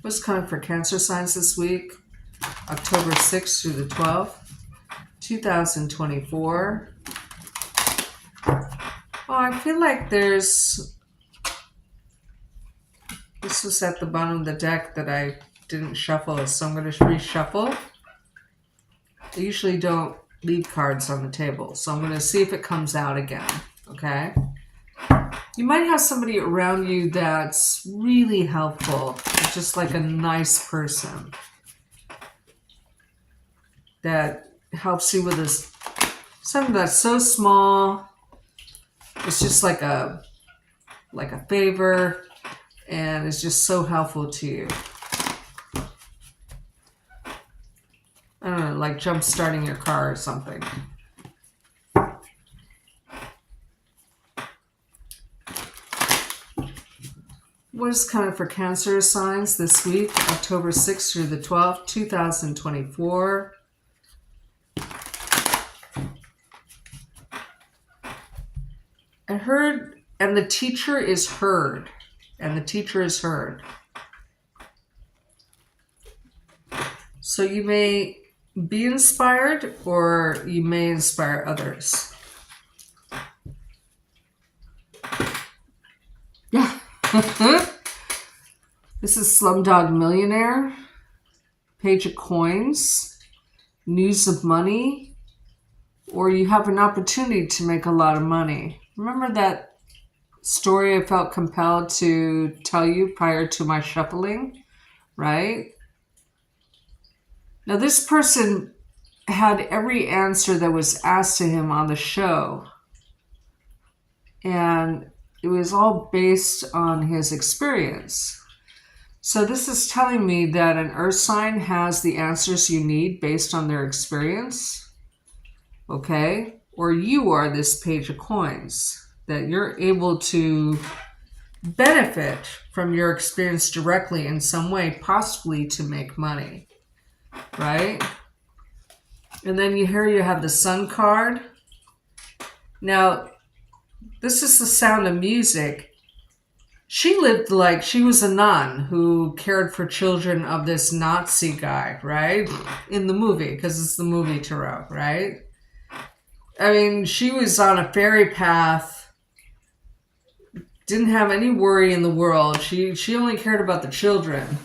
What's coming for Cancer signs this week, October 6th through the 12th, 2024? Oh, I feel like this was at the bottom of the deck that I didn't shuffle, so I'm going to reshuffle. I usually don't leave cards on the table. So I'm going to see if it comes out again. Okay. You might have somebody around you that's really helpful, just like a nice person that helps you with this, something that's so small. It's just like a favor, and it's just so helpful to you. I don't know, like jump starting your car or something. What is coming for Cancer signs this week, October 6th through the 12th, 2024? I heard, and the teacher is heard. And the teacher is heard. So you may be inspired, or you may inspire others. Yeah. This is Slumdog Millionaire, Page of Coins, News of Money, or you have an opportunity to make a lot of money. Remember that story I felt compelled to tell you prior to my shuffling, right? Now this person had every answer that was asked to him on the show, and it was all based on his experience. So this is telling me that an earth sign has the answers you need based on their experience, okay? Or you are this Page of Coins, that you're able to benefit from your experience directly in some way, possibly to make money, right? And then you have the Sun card. Now, this is the Sound of Music. She lived like she was a nun who cared for children of this Nazi guy, right? In the movie, because it's the movie tarot, right? I mean, she was on a fairy path, didn't have any worry in the world. She only cared about the children,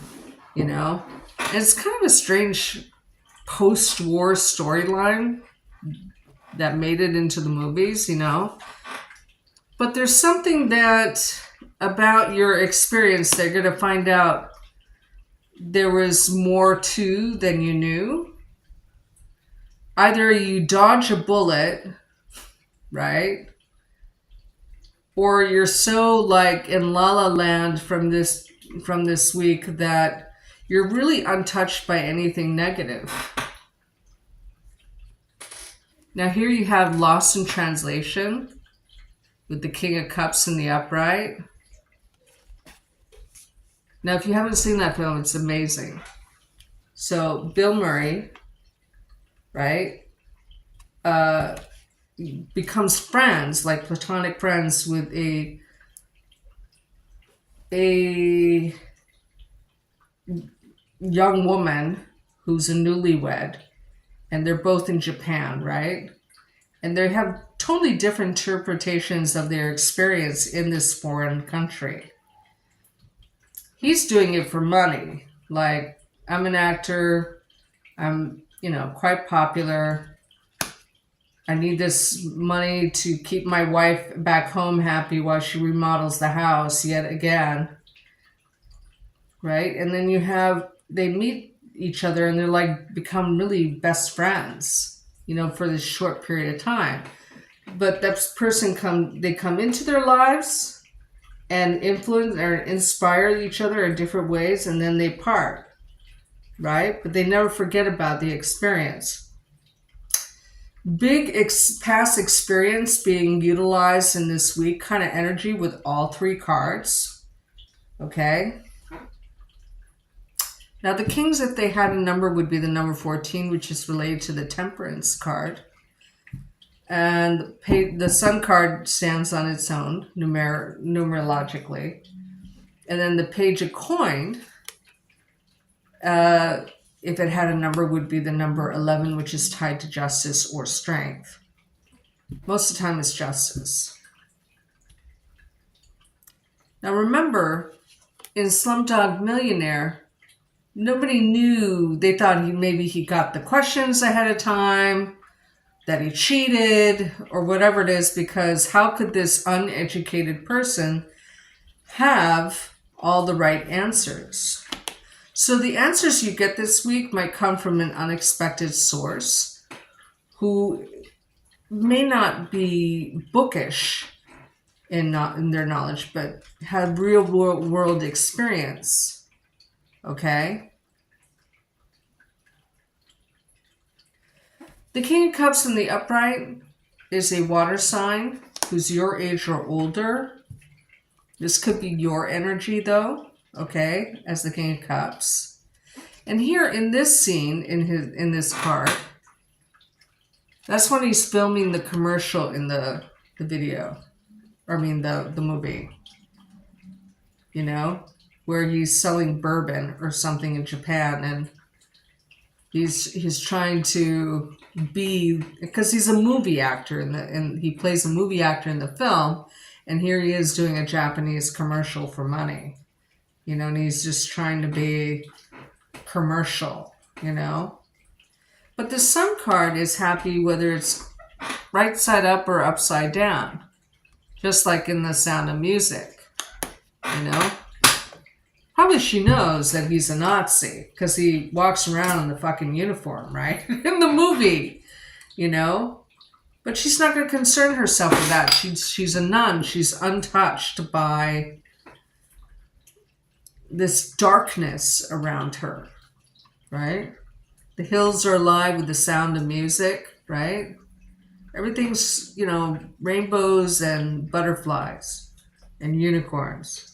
you know? And it's kind of a strange post-war storyline that made it into the movies, you know? But there's something that about your experience they're going to find out there was more to than you knew. Either you dodge a bullet, right? Or you're so like in La La Land from this week that you're really untouched by anything negative. Now here you have Lost in Translation with the King of Cups in the upright. Now, if you haven't seen that film, it's amazing. So, Bill Murray, right, becomes friends, like platonic friends, with a young woman who's a newlywed, and they're both in Japan, right? And they have totally different interpretations of their experience in this foreign country. He's doing it for money. Like, I'm an actor. I'm, quite popular. I need this money to keep my wife back home happy while she remodels the house yet again. Right? And then they meet each other and they're like become really best friends, for this short period of time. But that person come into their lives and influence or inspire each other in different ways, and then they part, right? But they never forget about the experience. Big past experience being utilized in this week kind of energy with all three cards, okay? Now the kings, if they had a number, would be the number 14, which is related to the Temperance card. And the Sun card stands on its own, numerologically. And then the Page of Coin, if it had a number, would be the number 11, which is tied to justice or strength. Most of the time it's justice. Now remember, in Slumdog Millionaire, nobody knew. They thought maybe he got the questions ahead of time, that he cheated, or whatever it is, because how could this uneducated person have all the right answers? So the answers you get this week might come from an unexpected source who may not be bookish in their knowledge, but have real world experience. Okay? The King of Cups in the upright is a water sign who's your age or older. This could be your energy though, okay, as the King of Cups. And here in this scene, in this card, that's when he's filming the commercial in the video. I mean the movie. You know, where he's selling bourbon or something in Japan, and he's trying to be, because he's a movie actor and he plays a movie actor in the film, and here he is doing a Japanese commercial for money, you know, and he's just trying to be commercial, you know. But the Sun card is happy whether it's right side up or upside down, just like in The Sound of Music, you know. Probably she knows that he's a Nazi because he walks around in the fucking uniform, right? In the movie, you know. But she's not going to concern herself with that. She's a nun. She's untouched by this darkness around her, right? The hills are alive with the sound of music, right? Everything's, you know, rainbows and butterflies and unicorns.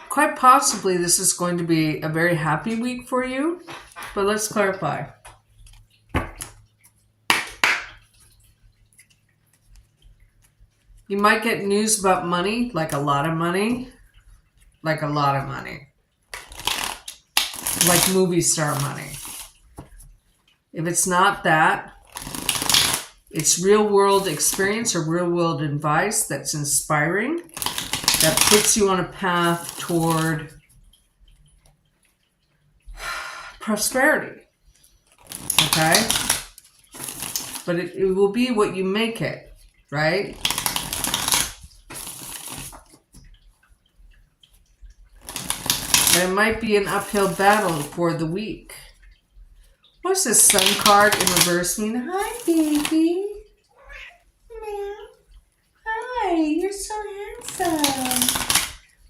Quite possibly this is going to be a very happy week for you, but let's clarify. You might get news about money, like a lot of money, like movie star money. If it's not that, it's real world experience or real world advice that's inspiring, that puts you on a path toward prosperity, okay? But it will be what you make it, right? And it might be an uphill battle for the week. What's this Sun card in reverse mean? Hi, baby. Meow. Hi, you're so handsome.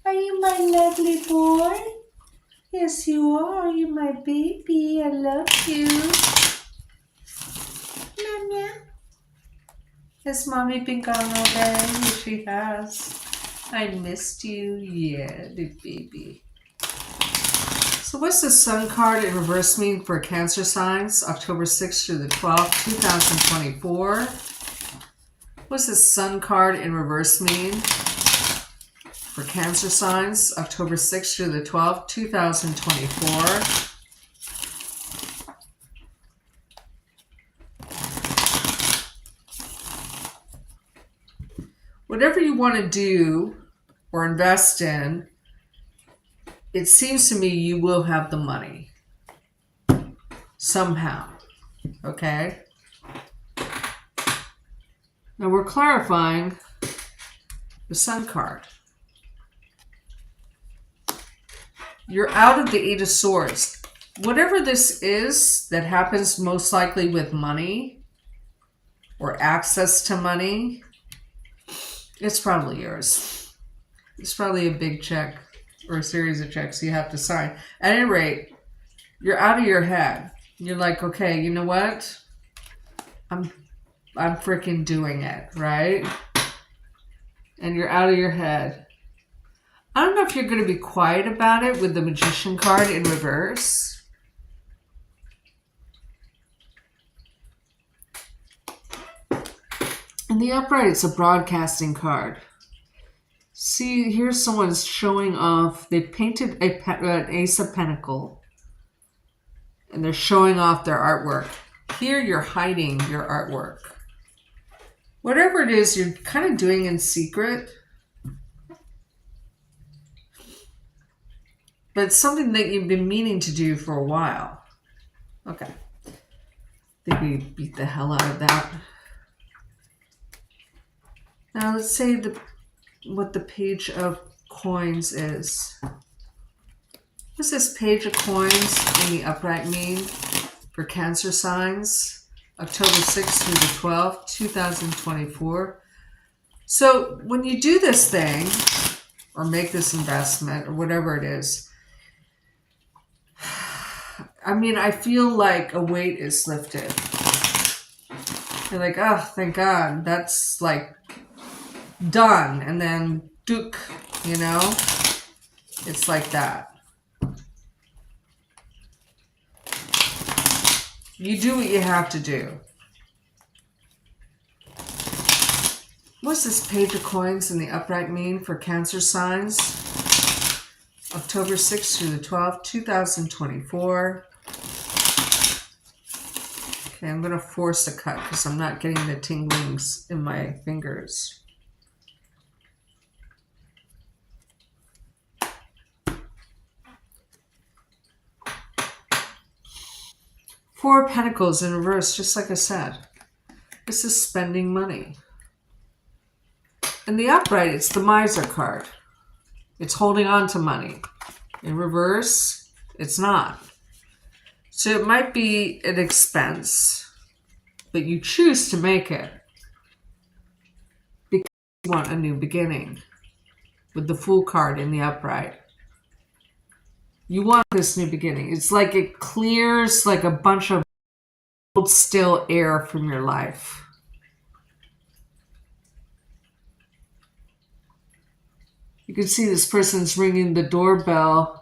Are you my lovely boy? Yes, you are. You're my baby. I love you. Meow. Has mommy been gone all day? Yes, she has. I missed you. Yeah, the baby. So what's the Sun card in reverse mean for Cancer signs, October 6th through the 12th, 2024? What's the Sun card in reverse mean for Cancer signs, October 6th through the 12th, 2024? Whatever you want to do or invest in, it seems to me you will have the money somehow, okay? Now we're clarifying the Sun card. You're out of the Eight of Swords. Whatever this is that happens most likely with money or access to money, it's probably yours. It's probably a big check or a series of checks you have to sign. At any rate, you're out of your head. You're like, okay, you know what? I'm freaking doing it, right? And you're out of your head. I don't know if you're going to be quiet about it with the Magician card in reverse. In the upright, it's a broadcasting card. See, here's someone's showing off. They painted an Ace of Pentacles. And they're showing off their artwork. Here, you're hiding your artwork. Whatever it is you're kind of doing in secret, but it's something that you've been meaning to do for a while. Okay. I think we beat the hell out of that. Now let's say what the page of coins is. What's this page of coins in the upright mean for Cancer signs? October 6th through the 12th, 2024. So when you do this thing, or make this investment, or whatever it is, I mean, I feel like a weight is lifted. You're like, oh, thank God, that's like done. And then, duk, you know? It's like that. You do what you have to do. What's this page of coins in the upright mean for Cancer signs? October 6th through the 12th, 2024. Okay, I'm going to force a cut because I'm not getting the tinglings in my fingers. Four of Pentacles in reverse, just like I said. This is spending money. In the upright, it's the Miser card. It's holding on to money. In reverse, it's not. So it might be an expense, but you choose to make it because you want a new beginning. With the Fool card in the upright. You want this new beginning. It's like it clears like a bunch of old still air from your life. You can see this person's ringing the doorbell.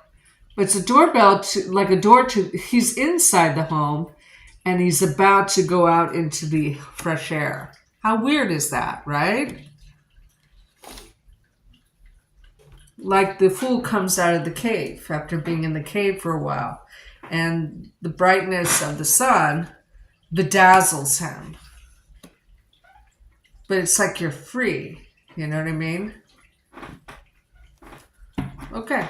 But it's a doorbell to, like a door to, he's inside the home and he's about to go out into the fresh air. How weird is that, right? Like the Fool comes out of the cave after being in the cave for a while. And the brightness of the sun bedazzles him. But it's like you're free. You know what I mean? Okay.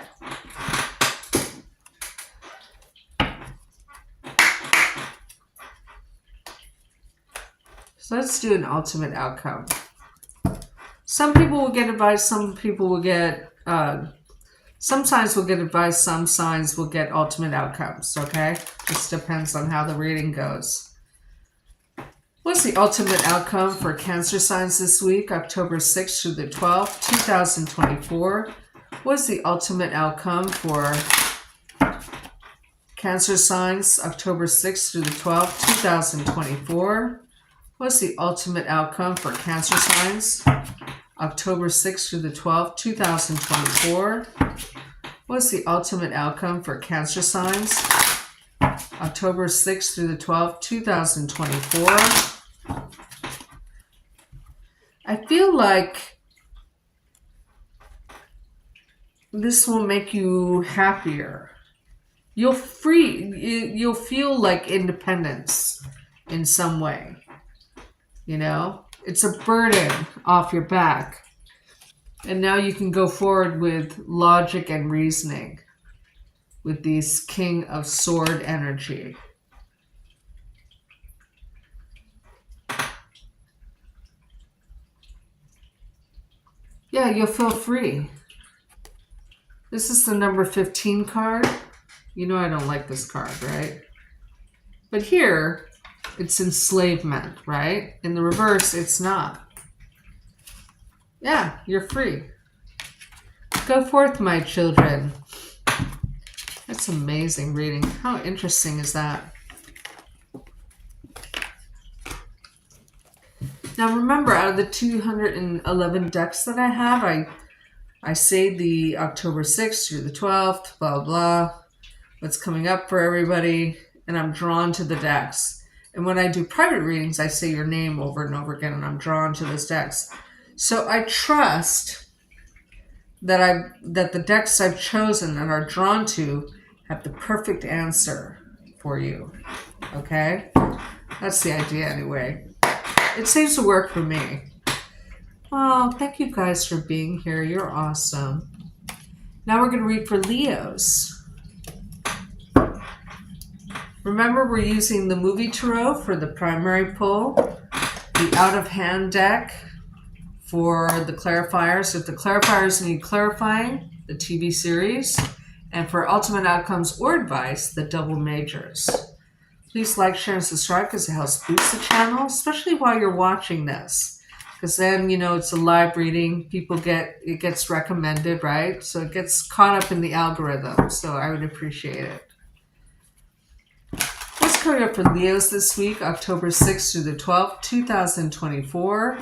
So let's do an ultimate outcome. Some people will get advice, some people will get, some signs will get advice, some signs will get ultimate outcomes, okay? Just depends on how the reading goes. What's the ultimate outcome for Cancer signs this week, October 6th through the 12th, 2024? What's the ultimate outcome for Cancer signs, October 6th through the 12th, 2024? What's the ultimate outcome for Cancer signs, October 6th through the 12th, 2024? What's the ultimate outcome for Cancer signs, October 6th through the 12th, 2024? I feel like this will make you happier. You'll feel like independence in some way. You know, it's a burden off your back. And now you can go forward with logic and reasoning with this King of Sword energy. Yeah, you'll feel free. This is the number 15 card. You know I don't like this card, right? But here, it's enslavement, right? In the reverse, it's not. Yeah, you're free. Go forth, my children. That's amazing reading. How interesting is that? Now remember, out of the 211 decks that I have, I say the October 6th through the 12th, blah, blah, what's coming up for everybody, and I'm drawn to the decks. And when I do private readings, I say your name over and over again, and I'm drawn to those decks. So I trust that the decks I've chosen and are drawn to have the perfect answer for you. Okay? That's the idea anyway. It seems to work for me. Oh, thank you guys for being here. You're awesome. Now we're going to read for Leos. Remember, we're using the movie tarot for the primary pull, the out-of-hand deck for the clarifiers. If the clarifiers need clarifying, the TV series, and for ultimate outcomes or advice, the double majors. Please like, share, and subscribe because it helps boost the channel, especially while you're watching this. Because then, it's a live reading. It gets recommended, right? So it gets caught up in the algorithm. So I would appreciate it. What's coming up for Leos this week, October 6th through the 12th, 2024?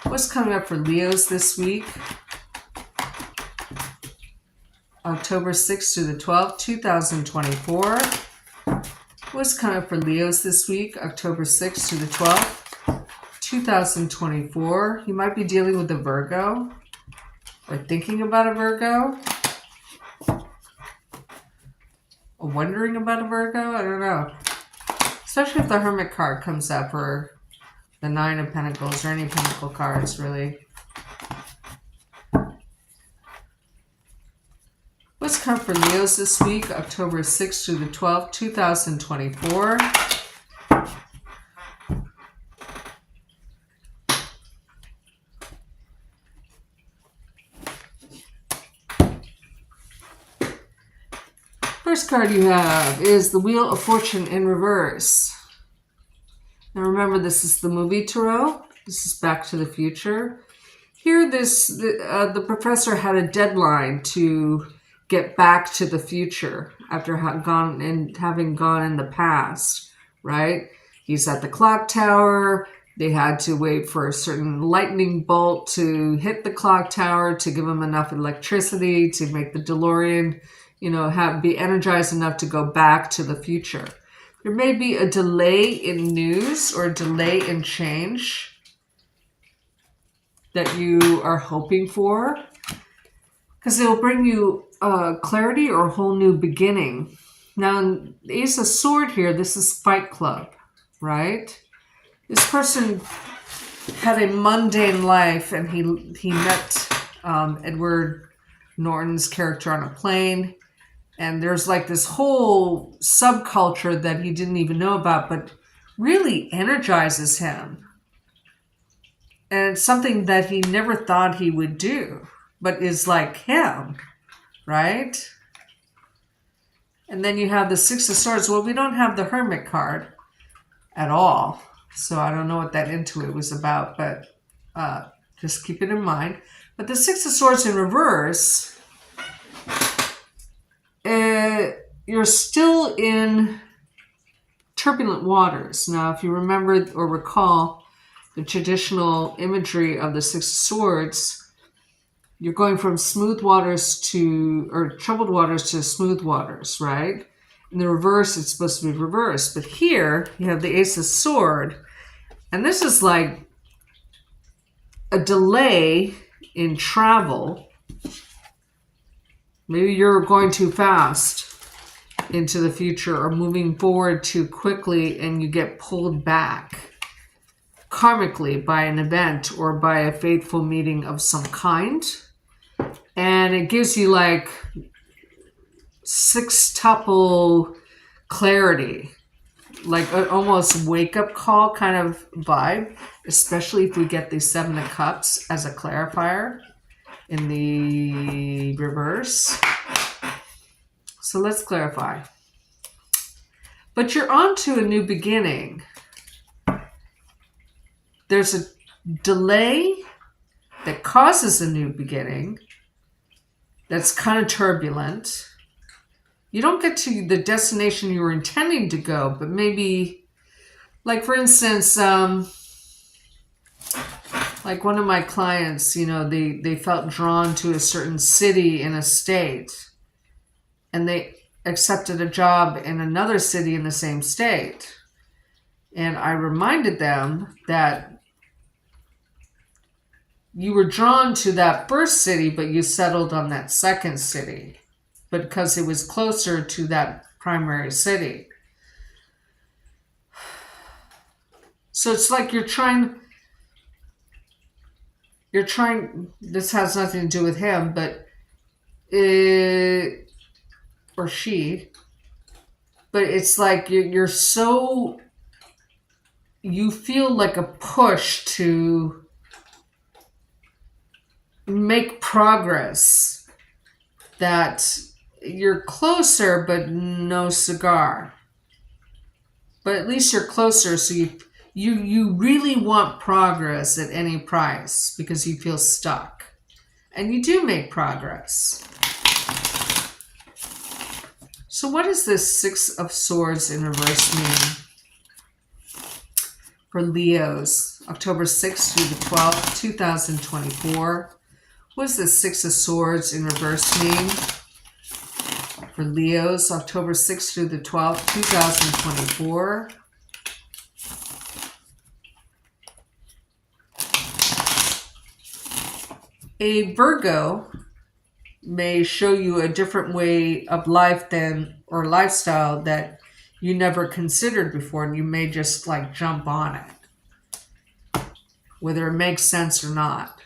What's coming up for Leos this week, October 6th through the 12th, 2024? What's coming up for Leos this week, October 6th to the 12th, 2024? You might be dealing with a Virgo or thinking about a Virgo or wondering about a Virgo. I don't know. Especially if the Hermit card comes up or the Nine of Pentacles or any Pentacle cards, really. What's coming for Leos this week, October 6th through the 12th, 2024? First card you have is the Wheel of Fortune in reverse. Now remember, this is the movie tarot. This is Back to the Future. Here, the professor had a deadline to get back to the future after having gone in the past, right? He's at the clock tower. They had to wait for a certain lightning bolt to hit the clock tower to give him enough electricity to make the DeLorean, be energized enough to go back to the future. There may be a delay in news or a delay in change that you are hoping for, because it will bring you clarity or a whole new beginning. Now, the Ace of Swords here, this is Fight Club, right? This person had a mundane life, and he met Edward Norton's character on a plane, and there's like this whole subculture that he didn't even know about, but really energizes him. And it's something that he never thought he would do, but is like him, right? And then you have the Six of Swords. Well, we don't have the Hermit card at all, so I don't know what that intuit was about, but just keep it in mind. But the Six of Swords in reverse, you're still in turbulent waters. Now, if you remember or recall the traditional imagery of the Six of Swords, you're going from troubled waters to smooth waters, right? In the reverse, it's supposed to be reversed. But here, you have the Ace of Swords, and this is like a delay in travel. Maybe you're going too fast into the future or moving forward too quickly, and you get pulled back karmically by an event or by a fateful meeting of some kind. And it gives you like sextuple clarity, like an almost wake-up call kind of vibe, especially if we get the Seven of Cups as a clarifier in the reverse. So let's clarify. But you're on to a new beginning. There's a delay that causes a new beginning that's kind of turbulent. You don't get to the destination you were intending to go, but maybe, like for instance, like one of my clients, they felt drawn to a certain city in a state, and they accepted a job in another city in the same state. And I reminded them that you were drawn to that first city, but you settled on that second city, but because it was closer to that primary city. So it's like you're trying, this has nothing to do with him, but or she, but it's like you're so, you feel like a push to make progress, that you're closer, but no cigar. But at least you're closer, so you really want progress at any price because you feel stuck. And you do make progress. So what does this Six of Swords in reverse mean for Leos, October 6th through the 12th, 2024? What does the Six of Swords in reverse mean for Leos, October 6th through the 12th, 2024? A Virgo may show you a different way of life or lifestyle that you never considered before, and you may just like jump on it, whether it makes sense or not.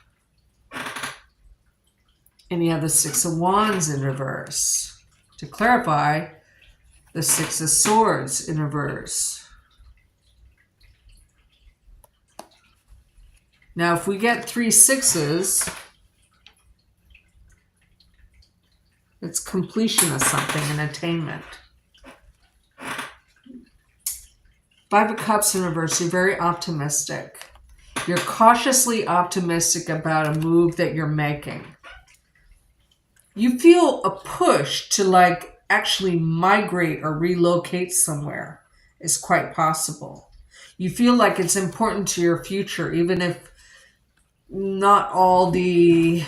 And you have the Six of Wands in reverse. To clarify, the Six of Swords in reverse. Now, if we get 3 sixes, it's completion of something, an attainment. Five of Cups in reverse, you're very optimistic. You're cautiously optimistic about a move that you're making. You feel a push to like actually migrate or relocate somewhere is quite possible. You feel like it's important to your future, even if not all the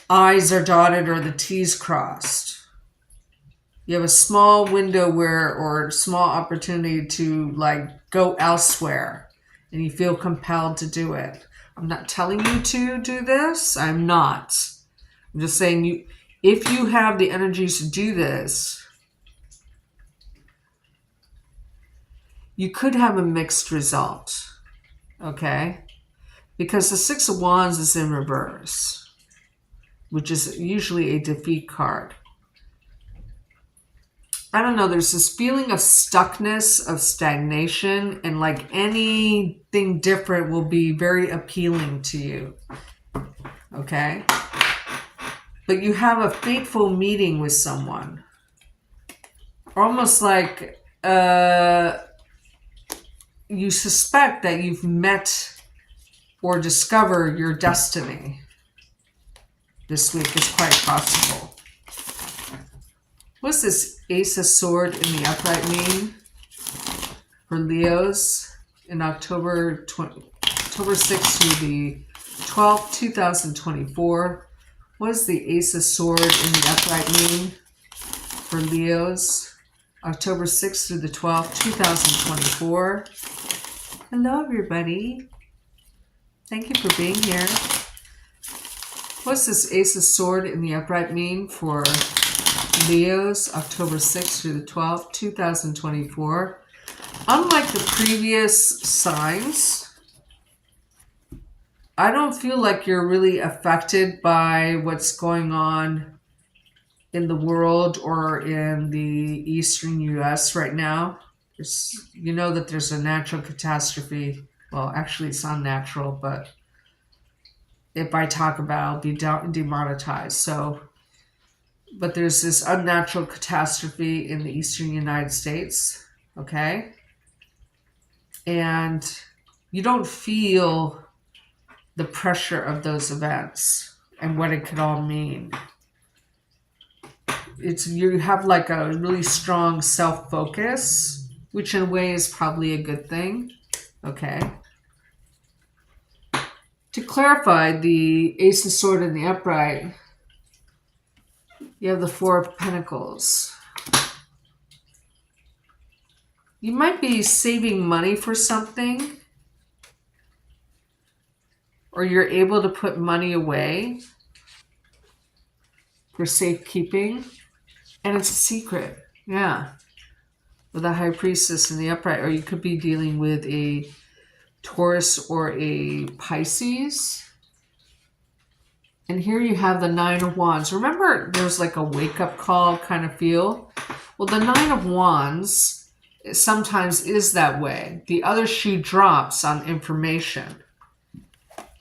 I's are dotted or the T's crossed. You have a small window or small opportunity to like go elsewhere, and you feel compelled to do it. I'm not telling you to do this. I'm not. I'm just saying, if you have the energies to do this, you could have a mixed result, okay? Because the Six of Wands is in reverse, which is usually a defeat card. I don't know, there's this feeling of stuckness, of stagnation, and like anything different will be very appealing to you, okay? But you have a fateful meeting with someone. Almost like you suspect that you've met or discovered your destiny. This week is quite possible. What's this Ace of Swords in the upright mean for Leos in October 6th through the 12th, 2024? What does the Ace of Swords in the upright mean for Leos, October 6th through the 12th, 2024? Hello, everybody. Thank you for being here. What's this Ace of Swords in the upright mean for Leos, October 6th through the 12th, 2024? Unlike the previous signs, I don't feel like you're really affected by what's going on in the world or in the eastern U.S. right now. You know that there's a natural catastrophe. Well, actually, it's unnatural, but if I talk about it, I'll be demonetized. So, but there's this unnatural catastrophe in the eastern United States, okay? And you don't feel the pressure of those events and what it could all mean. You have like a really strong self-focus, which in a way is probably a good thing, okay? To clarify, the Ace of Swords in the upright, you have the Four of Pentacles. You might be saving money for something, or you're able to put money away for safekeeping, and it's a secret, yeah. With a High Priestess in the upright, or you could be dealing with a Taurus or a Pisces, And here you have the Nine of Wands. Remember, there's like a wake-up call kind of feel? Well, the Nine of Wands sometimes is that way. The other shoe drops on information.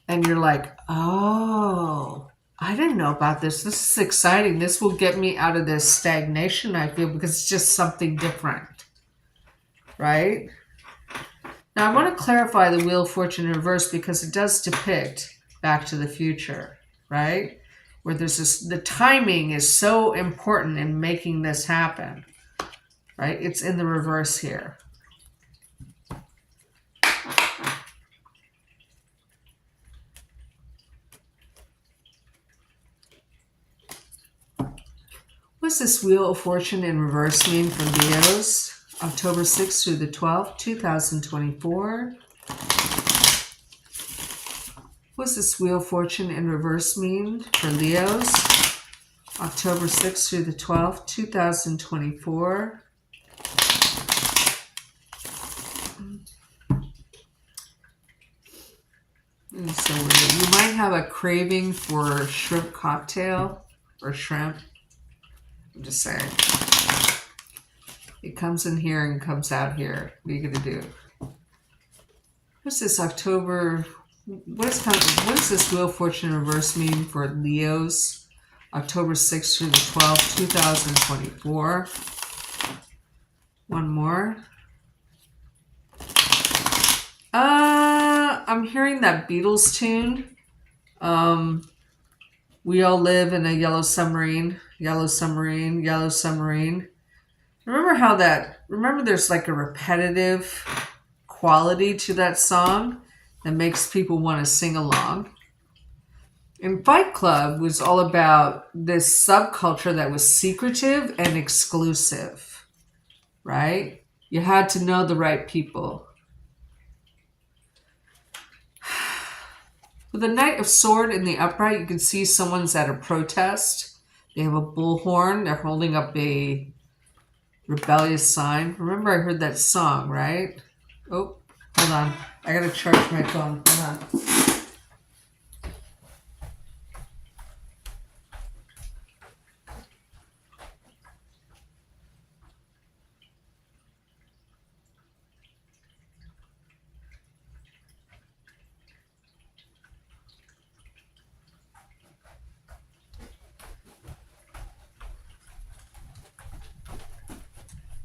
And you're like, oh, I didn't know about this. This is exciting. This will get me out of this stagnation, I feel, because it's just something different. Right? Now, I want to clarify the Wheel of Fortune in reverse because it does depict Back to the Future, right? Where there's this, the timing is so important in making this happen, right? It's in the reverse here. What's this Wheel of Fortune in reverse mean for Leos? October 6th through the 12th, 2024. What's this Wheel of Fortune in reverse mean for Leos? October 6th through the 12th, 2024. It's so weird. You might have a craving for shrimp cocktail or shrimp. I'm just saying. It comes in here and comes out here. What are you going to do? What's this October? What does this Wheel of Fortune in reverse mean for Leos? October 6th through the 12th, 2024. One more. I'm hearing that Beatles tune. We all live in a yellow submarine, yellow submarine, yellow submarine. Remember there's like a repetitive quality to that song that makes people want to sing along. And Fight Club was all about this subculture that was secretive and exclusive, right? You had to know the right people. With the Knight of Sword in the upright, you can see someone's at a protest. They have a bullhorn. They're holding up a rebellious sign. Remember, I heard that song, right? Oh, hold on. I gotta charge my phone. Hold on.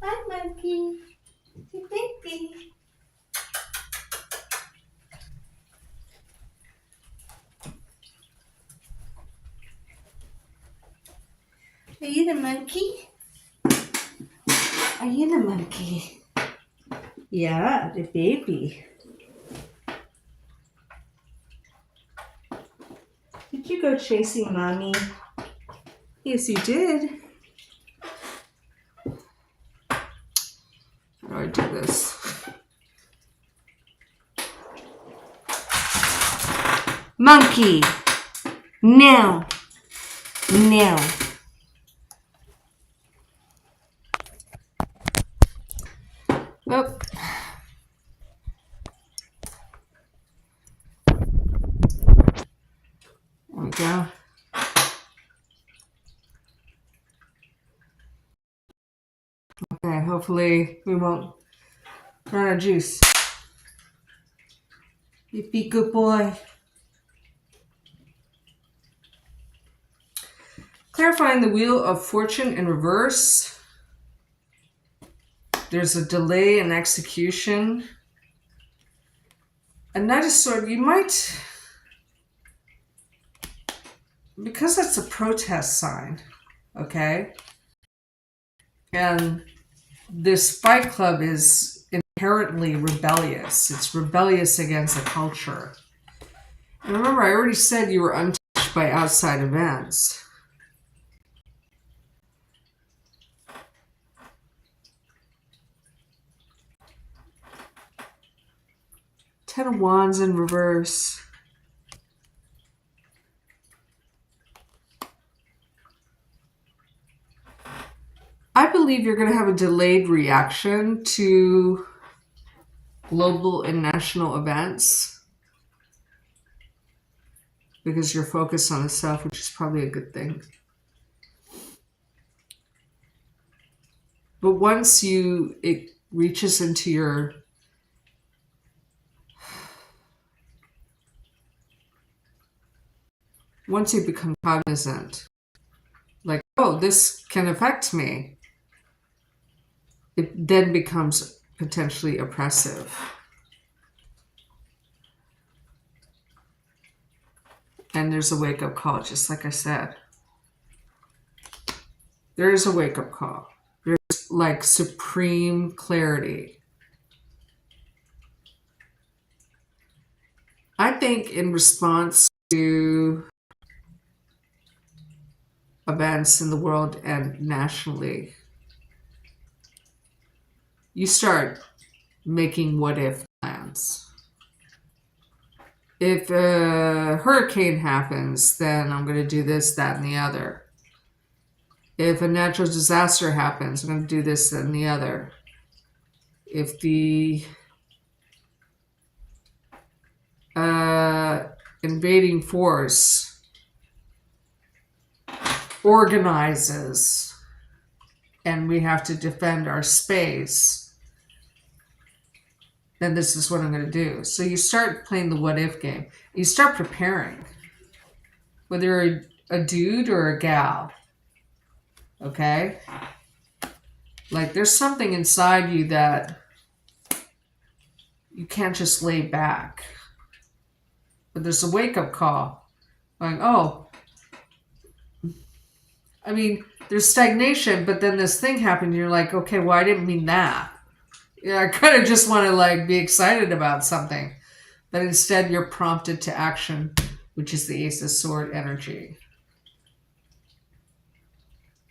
Hi, monkey. It's a baby. Are you the monkey? Are you the monkey? Yeah, the baby. Did you go chasing mommy? Yes, you did. How do I do this? Monkey! No! No! Oh. There we go. Okay, hopefully we won't run out of juice. You be good boy. Clarifying the Wheel of Fortune in reverse. There's a delay in execution. A Knight of Sword, you might, because that's a protest sign, okay? And this Fight Club is inherently rebellious. It's rebellious against the culture. And remember, I already said you were untouched by outside events. Ten of Wands in reverse. I believe you're going to have a delayed reaction to global and national events. because you're focused on the self, which is probably a good thing. But once it reaches into your once you become cognizant, like, oh, this can affect me, it then becomes potentially oppressive. And there's a wake-up call, just like I said. There is a wake-up call. There's like supreme clarity. I think in response to events in the world and nationally, you start making what-if plans. If a hurricane happens, then I'm going to do this, that, and the other. If a natural disaster happens, I'm going to do this, that, and the other. If the invading force organizes and we have to defend our space, then this is what I'm going to do. So you start playing the what-if game. You start preparing. Whether you're a dude or a gal. Okay? Like there's something inside you that you can't just lay back. But there's a wake-up call. Going, oh. I mean, there's stagnation, but then this thing happened and you're like, okay, well, I didn't mean that. Yeah, I kind of just want to like be excited about something. But instead you're prompted to action, which is the Ace of Sword energy.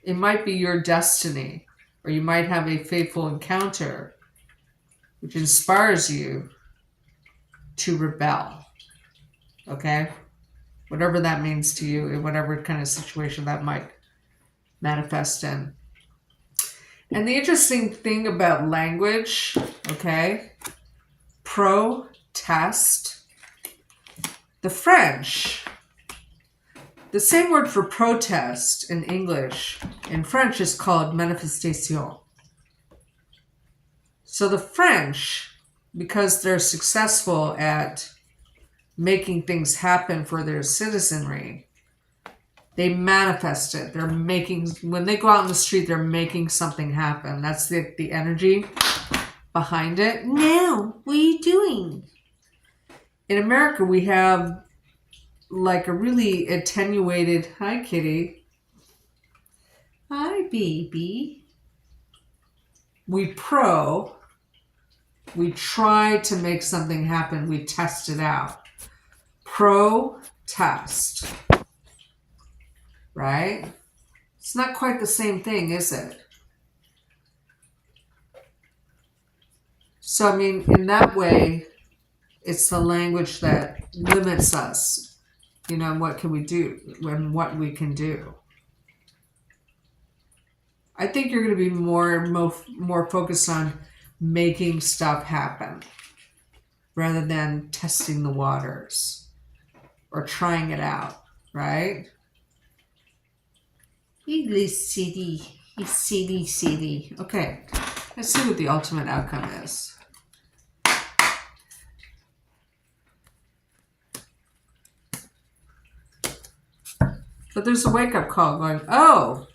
It might be your destiny, or you might have a fateful encounter, which inspires you to rebel. Okay? Whatever that means to you, in whatever kind of situation that might manifest in. And the interesting thing about language, okay, protest, the French, the same word for protest in English, in French is called manifestation. So the French, because they're successful at making things happen for their citizenry, they manifest it. They're making, when they go out in the street, they're making something happen. That's the energy behind it. Now, what are you doing? In America, we have like a really attenuated, hi kitty. Hi baby. We try to make something happen. We test it out. Protest. Right? It's not quite the same thing, is it? So, I mean, in that way, it's the language that limits us, you know, what can we do and what we can do. I think you're going to be more focused on making stuff happen rather than testing the waters or trying it out, right? You silly. Okay, let's see what the ultimate outcome is. But there's a wake-up call going, oh,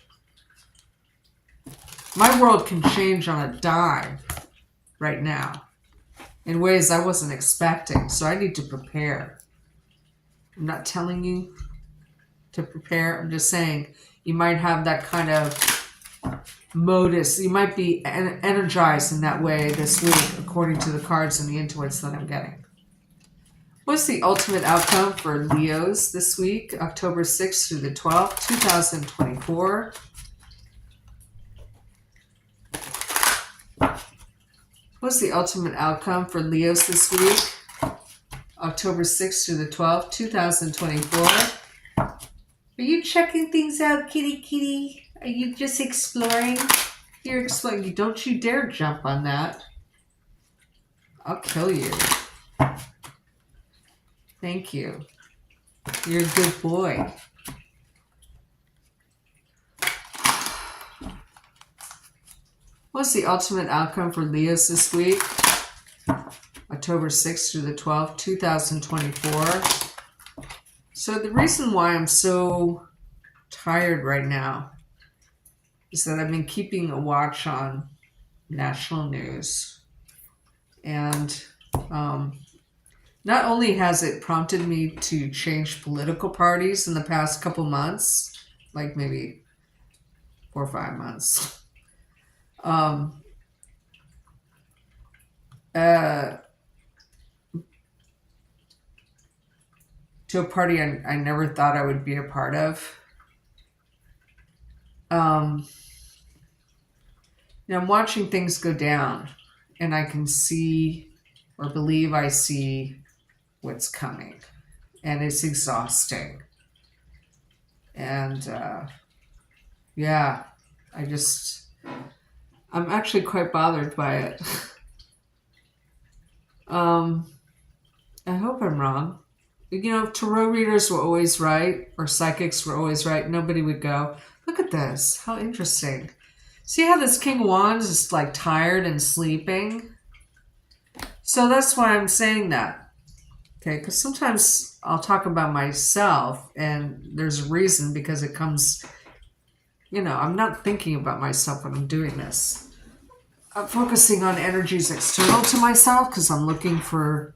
my world can change on a dime right now in ways I wasn't expecting, so I need to prepare. I'm not telling you to prepare. I'm just saying you might have that kind of modus. You might be energized in that way this week, according to the cards and the intuits that I'm getting. What's the ultimate outcome for Leos this week, October 6th through the 12th, 2024? What's the ultimate outcome for Leos this week, October 6th through the 12th, 2024? Are you checking things out, kitty? Are you just exploring? You're exploring. Don't you dare jump on that. I'll kill you. Thank you. You're a good boy. What's the ultimate outcome for Leos this week? October 6th through the 12th, 2024. So the reason why I'm so tired right now is that I've been keeping a watch on national news. And not only has it prompted me to change political parties in the past couple months, like maybe 4 or 5 months, to a party I never thought I would be a part of. I'm watching things go down, and I can see or believe I see what's coming, and it's exhausting. And I'm actually quite bothered by it. I hope I'm wrong. If tarot readers were always right, or psychics were always right, nobody would go, look at this, how interesting. See how this King of Wands is like tired and sleeping? So that's why I'm saying that. Okay, because sometimes I'll talk about myself, and there's a reason, because it comes, I'm not thinking about myself when I'm doing this. I'm focusing on energies external to myself, because I'm looking for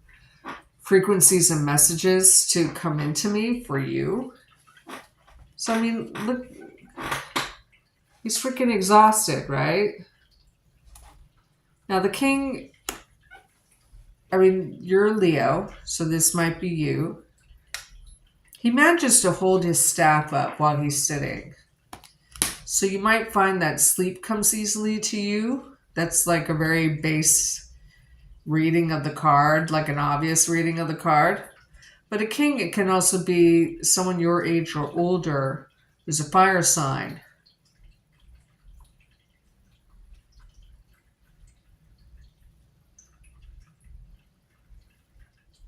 frequencies and messages to come into me for you. So, look, he's freaking exhausted, right? Now, the king, you're Leo, so this might be you. He manages to hold his staff up while he's sitting. So you might find that sleep comes easily to you. That's like a very base reading of the card, like an obvious reading of the card. But a king, it can also be someone your age or older who's a fire sign.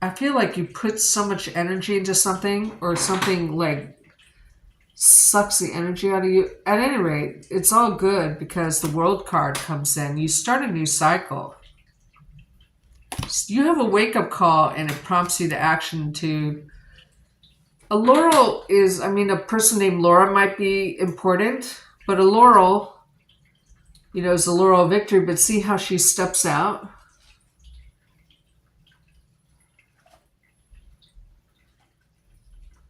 I feel like you put so much energy into something, or something like sucks the energy out of you. At any rate, it's all good because the World card comes in. You start a new cycle. You have a wake-up call, and it prompts you to action. A laurel is, a person named Laura might be important, but a laurel, is a laurel of victory, but see how she steps out?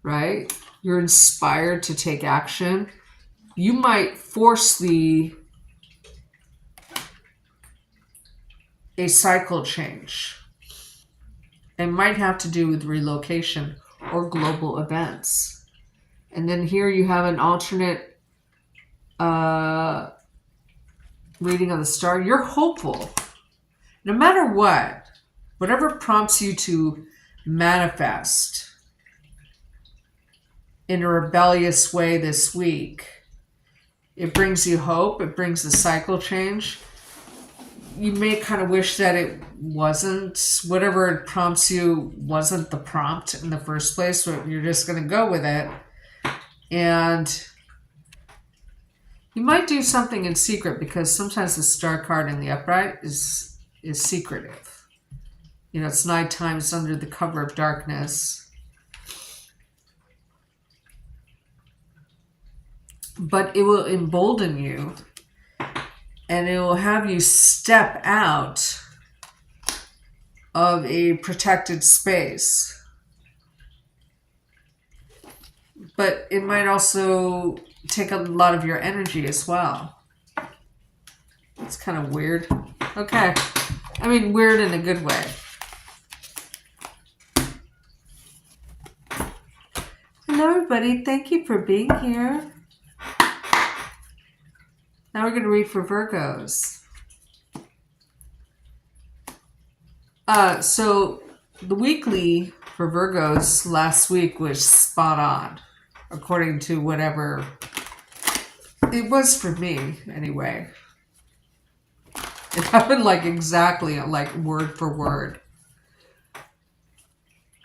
Right? You're inspired to take action. You might force a cycle change. It might have to do with relocation or global events. And then here you have an alternate reading of the star. You're hopeful. No matter what, whatever prompts you to manifest in a rebellious way this week, it brings you hope. It brings the cycle change. You may kind of wish that it wasn't, whatever it prompts you wasn't the prompt in the first place, but you're just going to go with it. And you might do something in secret, because sometimes the star card in the upright is secretive. It's nighttime, it's under the cover of darkness. But it will embolden you, and it will have you step out of a protected space. But it might also take a lot of your energy as well. It's kind of weird. Okay. Weird in a good way. Hello, everybody. Thank you for being here. Now we're going to read for Virgos. So the weekly for Virgos last week was spot on, according to whatever it was for me, anyway. It happened exactly word for word.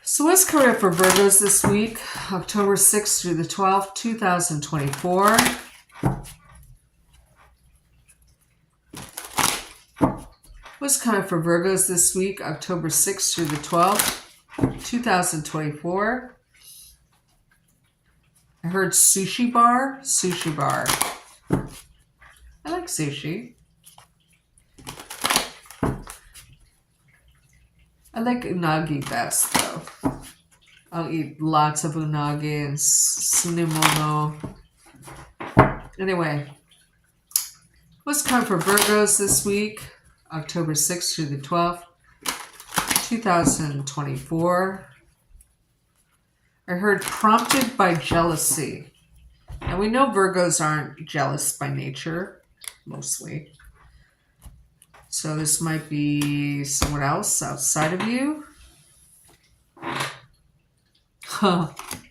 So what's coming up for Virgos this week, October 6th through the 12th, 2024? What's coming up for Virgos this week, October 6th through the 12th, 2024? I heard sushi bar. Sushi bar. I like sushi. I like unagi best, though. I'll eat lots of unagi and sunimono. Anyway, what's coming for Virgos this week, October 6th through the 12th, 2024? I heard prompted by jealousy. And we know Virgos aren't jealous by nature, mostly. So this might be someone else outside of you.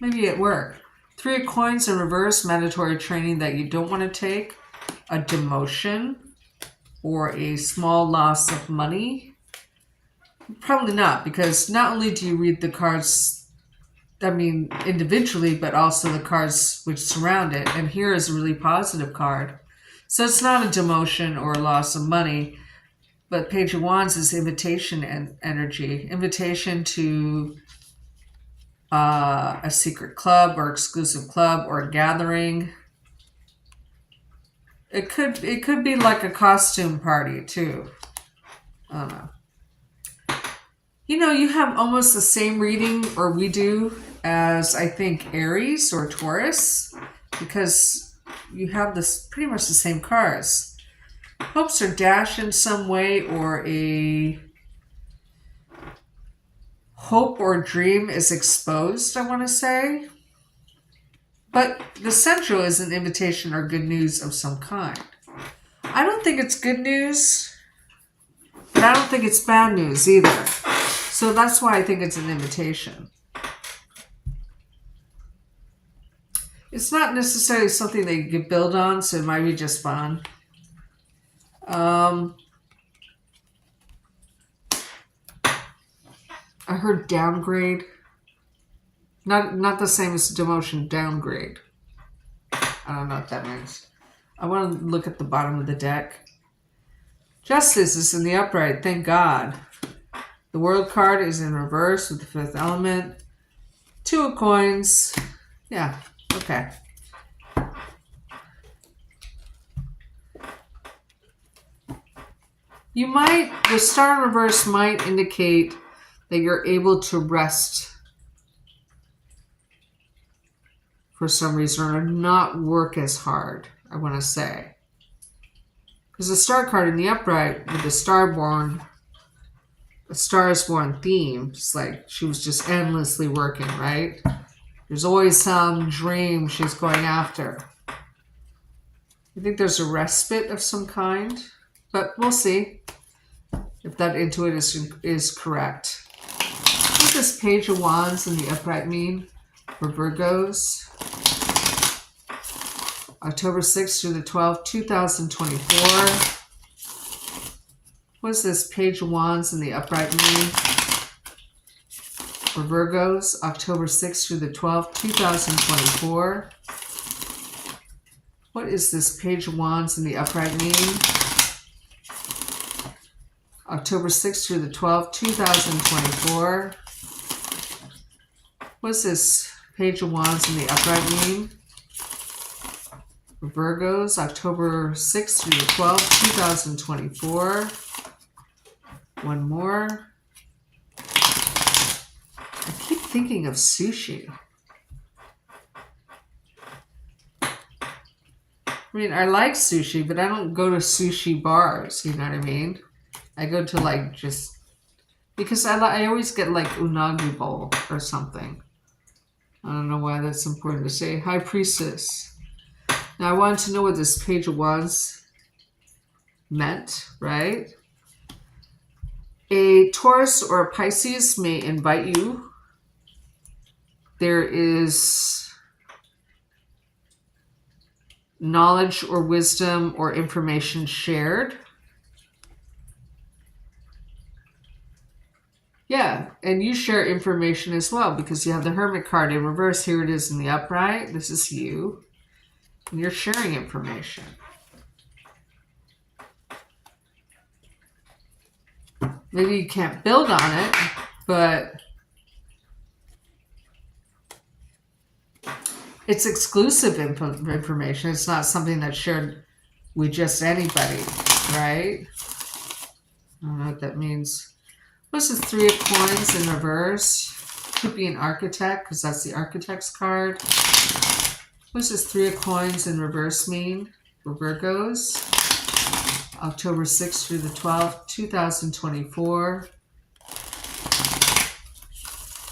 Maybe at work. 3 of coins in reverse, mandatory training that you don't want to take. A demotion or a small loss of money. Probably not, because not only do you read the cards, individually, but also the cards which surround it. And here is a really positive card. So it's not a demotion or a loss of money, but Page of Wands is invitation and energy. Invitation to a secret club or exclusive club or a gathering. It could be like a costume party too. I don't know. You know, you have almost the same reading, or we do, as I think Aries or Taurus, because you have this pretty much the same cards. Hopes are dashed in some way, or a hope or dream is exposed, I want to say. But the central is an invitation or good news of some kind. I don't think it's good news, but I don't think it's bad news either. So that's why I think it's an invitation. It's not necessarily something that you could build on, so it might be just fun. I heard downgrade. Not the same as demotion, downgrade. I don't know what that means. I want to look at the bottom of the deck. Justice is in the upright, thank God. The World card is in reverse with the 5th element. 2 of coins. Yeah, okay. The star in reverse might indicate that you're able to rest for some reason or not work as hard, I want to say. Because the star card in the upright with the star-born, a Star is Born theme, it's like she was just endlessly working, right? There's always some dream she's going after. I think there's a respite of some kind, but we'll see if that intuition is correct. What does this Page of Wands in the upright mean for Virgos? October 6th through the 12th, 2024. What does this Page of Wands in the upright mean for Virgos? October 6th through the 12th, 2024. What is this Page of Wands in the upright mean? October 6th through the 12th, 2024. What does this Page of Wands in the upright mean for Virgos? October 6th through the 12th, 2024. One more. I keep thinking of sushi. I mean, I like sushi, but I don't go to sushi bars, you know what I mean? I go to like just, because I always get like unagi bowl or something. I don't know why that's important to say. High Priestess. Now I wanted to know what this Page of Wands meant, right? A Taurus or a Pisces may invite you. There is knowledge or wisdom or information shared. Yeah, and you share information as well because you have the Hermit card in reverse. Here it is in the upright. This is you. And you're sharing information. Maybe you can't build on it, but it's exclusive information. It's not something that's shared with just anybody, right? I don't know what that means. What's the Three of Coins in reverse? Could be an architect because that's the architect's card. What's this Three of Coins in reverse mean for Virgos? October 6th through the 12th, 2024.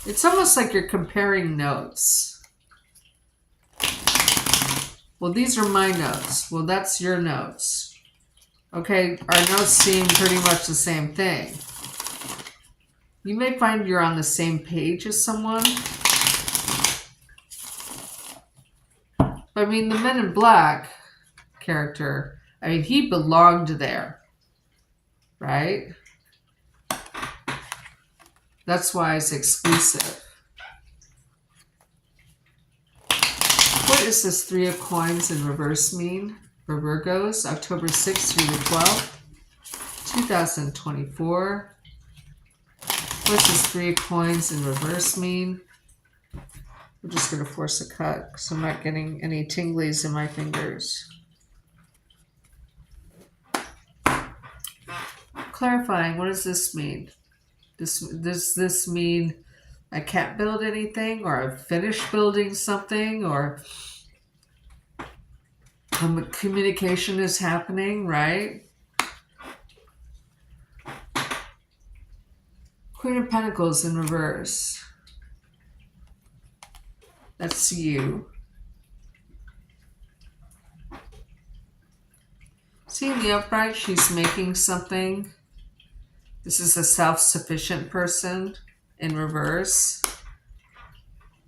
It's almost like you're comparing notes. Well, these are my notes. Well, that's your notes. Okay, our notes seem pretty much the same thing. You may find you're on the same page as someone. But I mean, the Men in Black character, I mean, he belonged there, right? That's why it's exclusive. What does this Three of Coins in reverse mean for Virgos? October 6th through the 12th, 2024. What's this Three of Coins in reverse mean? I'm just going to force a cut because I'm not getting any tinglies in my fingers. Clarifying, what does this mean? Does this mean I can't build anything, or I've finished building something, or communication is happening, right? Queen of Pentacles in reverse. That's you. See, in the upright, she's making something. This is a self-sufficient person in reverse.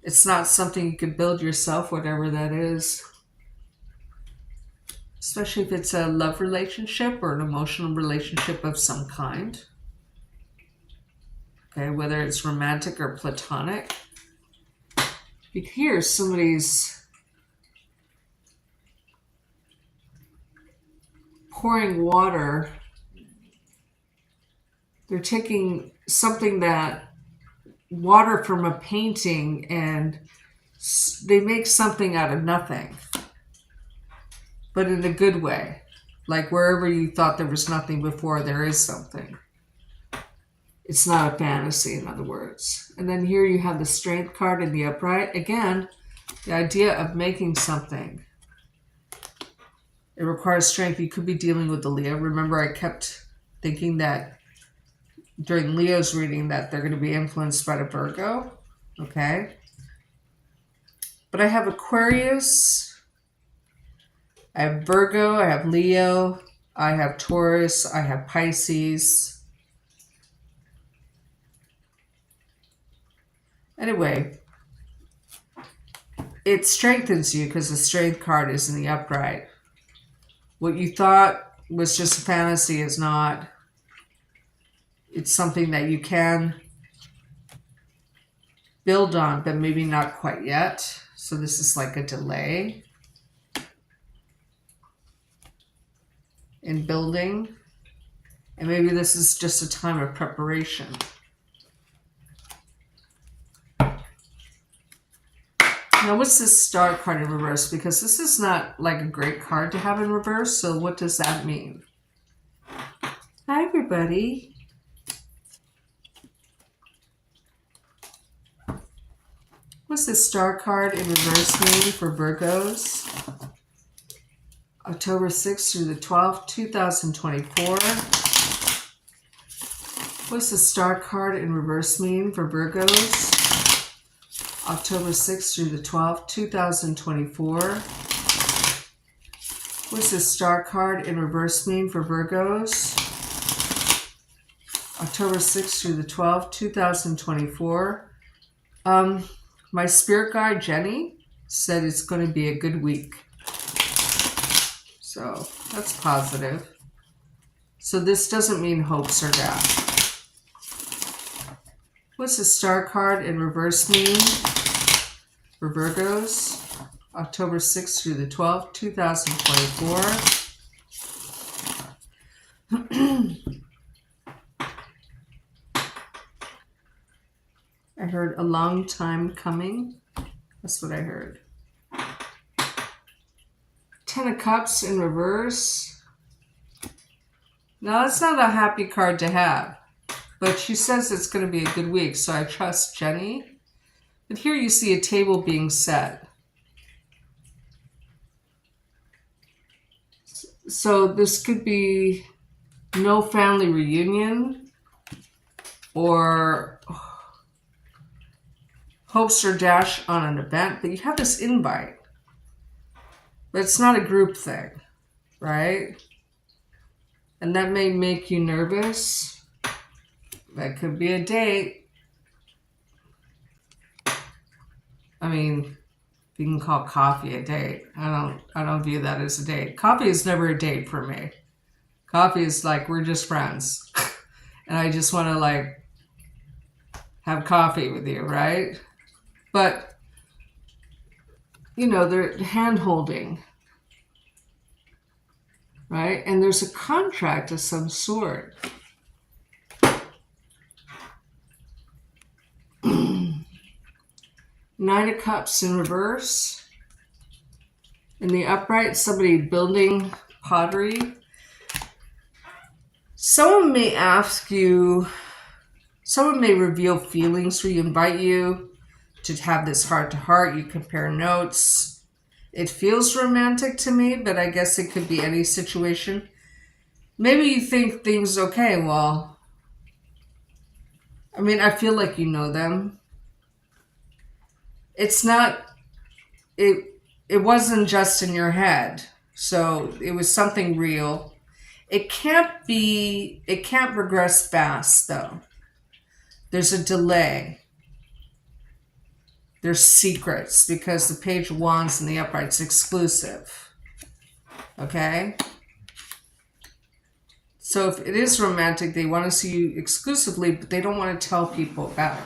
It's not something you could build yourself, whatever that is. Especially if it's a love relationship or an emotional relationship of some kind. Okay, whether it's romantic or platonic. Here, somebody's pouring water. They're taking something that water from a painting and they make something out of nothing, but in a good way. Like wherever you thought there was nothing before, there is something. It's not a fantasy, in other words. And then here you have the Strength card in the upright. Again, the idea of making something. It requires strength. You could be dealing with the Leo. Remember, I kept thinking that during Leo's reading that they're going to be influenced by the Virgo. Okay. But I have Aquarius. I have Virgo. I have Leo. I have Taurus. I have Pisces. Anyway, it strengthens you because the Strength card is in the upright. What you thought was just a fantasy is not. It's something that you can build on, but maybe not quite yet. So this is like a delay in building. And maybe this is just a time of preparation. Now, what's this Star card in reverse? Because this is not like a great card to have in reverse. So what does that mean? Hi, everybody. What's this Star card in reverse mean for Virgos? October 6th through the 12th, 2024. What's the Star card in reverse mean for Virgos? October 6th through the 12th, 2024. What's the Star card in reverse mean for Virgos? October 6th through the 12th, 2024. My spirit guide, Jenny, said it's going to be a good week. So that's positive. So this doesn't mean hopes are down. What's the star card in reverse mean? For Virgos, October 6th through the 12th, 2024. I heard a long time coming. That's what I heard. 10 of Cups in reverse. Now, that's not a happy card to have. But she says it's going to be a good week, so I trust Jenny. But here you see a table being set. So this could be no family reunion or hopes or dash on an event, but you have this invite. But it's not a group thing, right? And that may make you nervous. That could be a date. I mean, you can call coffee a date. I don't view that as a date. Coffee is never a date for me. Coffee is like, we're just friends. And I just want to like have coffee with you, right? But, you know, they're hand holding, right? And there's a contract of some sort. Nine of Cups in reverse. In the upright, somebody building pottery. Someone may ask you, someone may reveal feelings for you, invite you to have this heart-to-heart. You compare notes. It feels romantic to me, but I guess it could be any situation. Maybe you think things, okay, well, I mean, I feel like you know them. It's not, it wasn't just in your head. So it was something real. It can't progress fast though. There's a delay. There's secrets because the Page of Wands in the upright's exclusive. Okay? So if it is romantic, they want to see you exclusively, but they don't want to tell people about it.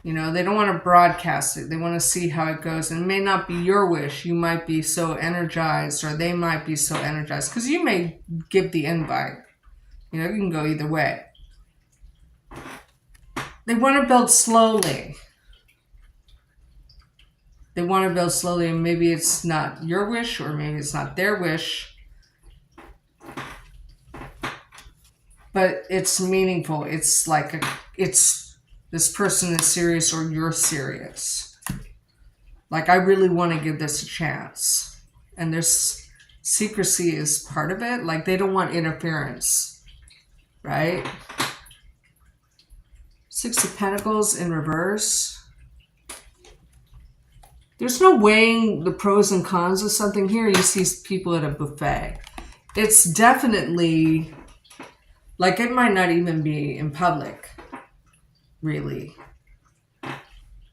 You know, they don't want to broadcast it. They want to see how it goes. And it may not be your wish. You might be so energized, or they might be so energized. Because you may give the invite. You know, you can go either way. They want to build slowly. They want to build slowly, and maybe it's not your wish, or maybe it's not their wish. But it's meaningful. It's like this person is serious or you're serious. Like, I really want to give this a chance. And there's secrecy is part of it. Like, they don't want interference, right? Six of Pentacles in reverse. There's no weighing the pros and cons of something here. You see people at a buffet. It's definitely, like, it might not even be in public. Really,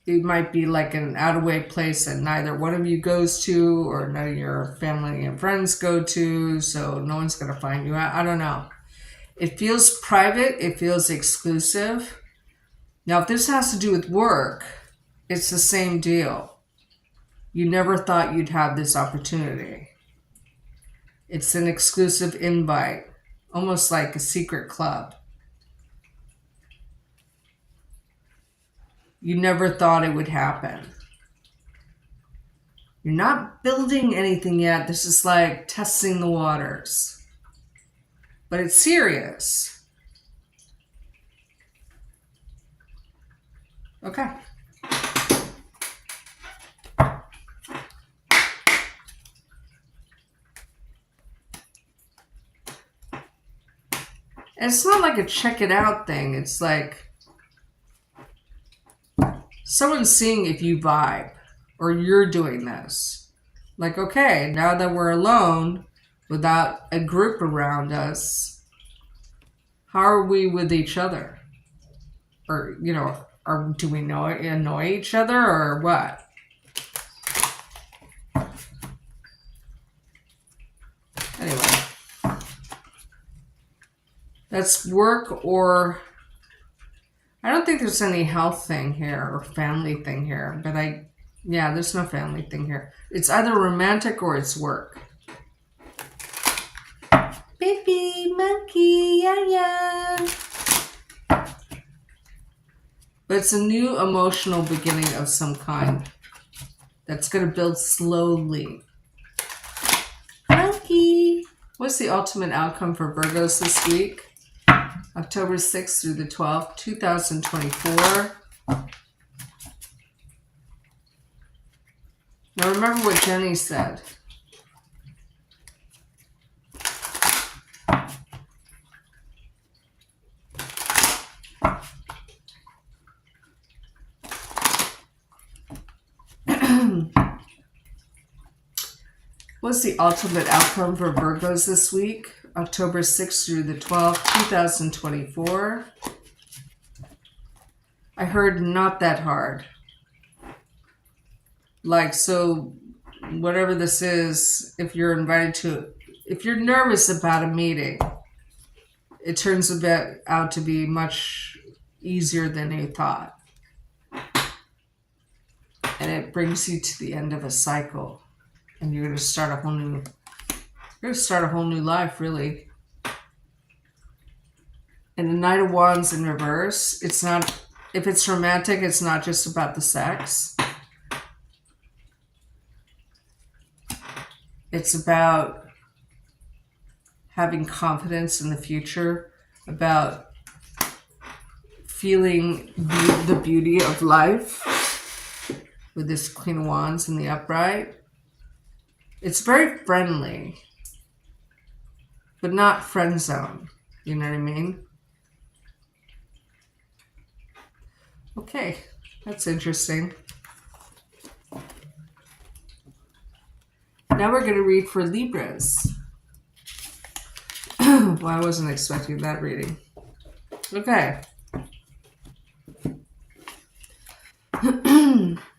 it might be like an out-of-way place that neither one of you goes to, or none of your family and friends go to, so no one's going to find you out. I don't know. It feels private. It feels exclusive. Now, if this has to do with work, it's the same deal. You never thought you'd have this opportunity. It's an exclusive invite, almost like a secret club. You never thought it would happen. You're not building anything yet. This is like testing the waters. But it's serious. Okay. And it's not like a check it out thing. It's like someone's seeing if you vibe or you're doing this. Like, okay, now that we're alone without a group around us, how are we with each other? Or, you know, do we annoy each other or what? Anyway, that's work or I don't think there's any health thing here or family thing here, but yeah, there's no family thing here. It's either romantic or it's work. Baby monkey, yeah. But it's a new emotional beginning of some kind that's going to build slowly. Monkey. What's the ultimate outcome for Virgos this week? October 6th through the 12th, 2024. Now remember what Jenny said. What's the ultimate outcome for Virgos this week? October 6th through the 12th, 2024. I heard not that hard. Like, so whatever this is, if you're nervous about a meeting, it turns out to be much easier than you thought. And it brings you to the end of a cycle. And you're going to start a whole new life, really. And the Knight of Wands in reverse, it's not, if it's romantic, it's not just about the sex. It's about having confidence in the future, about feeling the beauty of life with this Queen of Wands in the upright. It's very friendly, but not friend zone. You know what I mean? Okay, that's interesting. Now we're going to read for Libras. Well, I wasn't expecting that reading. Okay.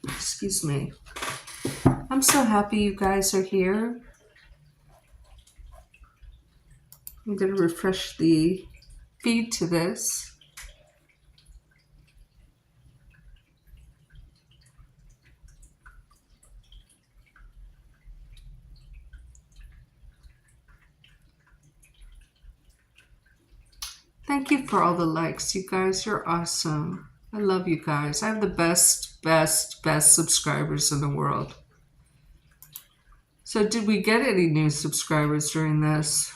Excuse me. I'm so happy you guys are here. I'm going to refresh the feed to this. Thank you for all the likes. You guys, you're awesome. I love you guys. I have the best subscribers in the world. So did we get any new subscribers during this?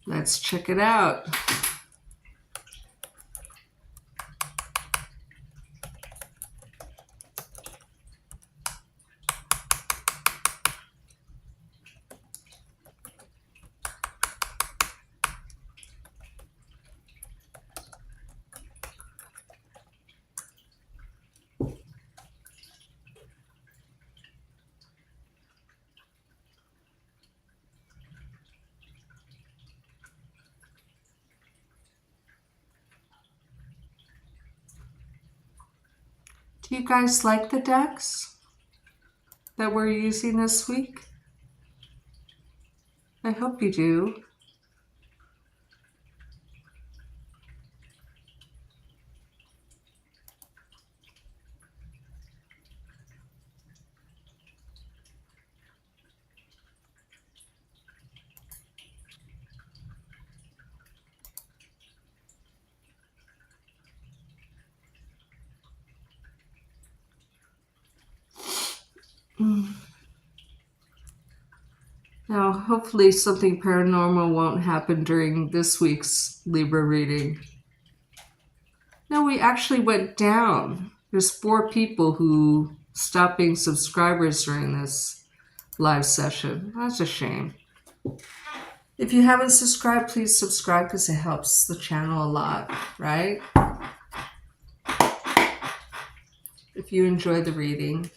Let's check it out. Do you guys like the decks that we're using this week? I hope you do. Now, hopefully something paranormal won't happen during this week's Libra reading. No, we actually went down. There's 4 people who stopped being subscribers during this live session. That's a shame. If you haven't subscribed, please subscribe because it helps the channel a lot, right? If you enjoy the reading.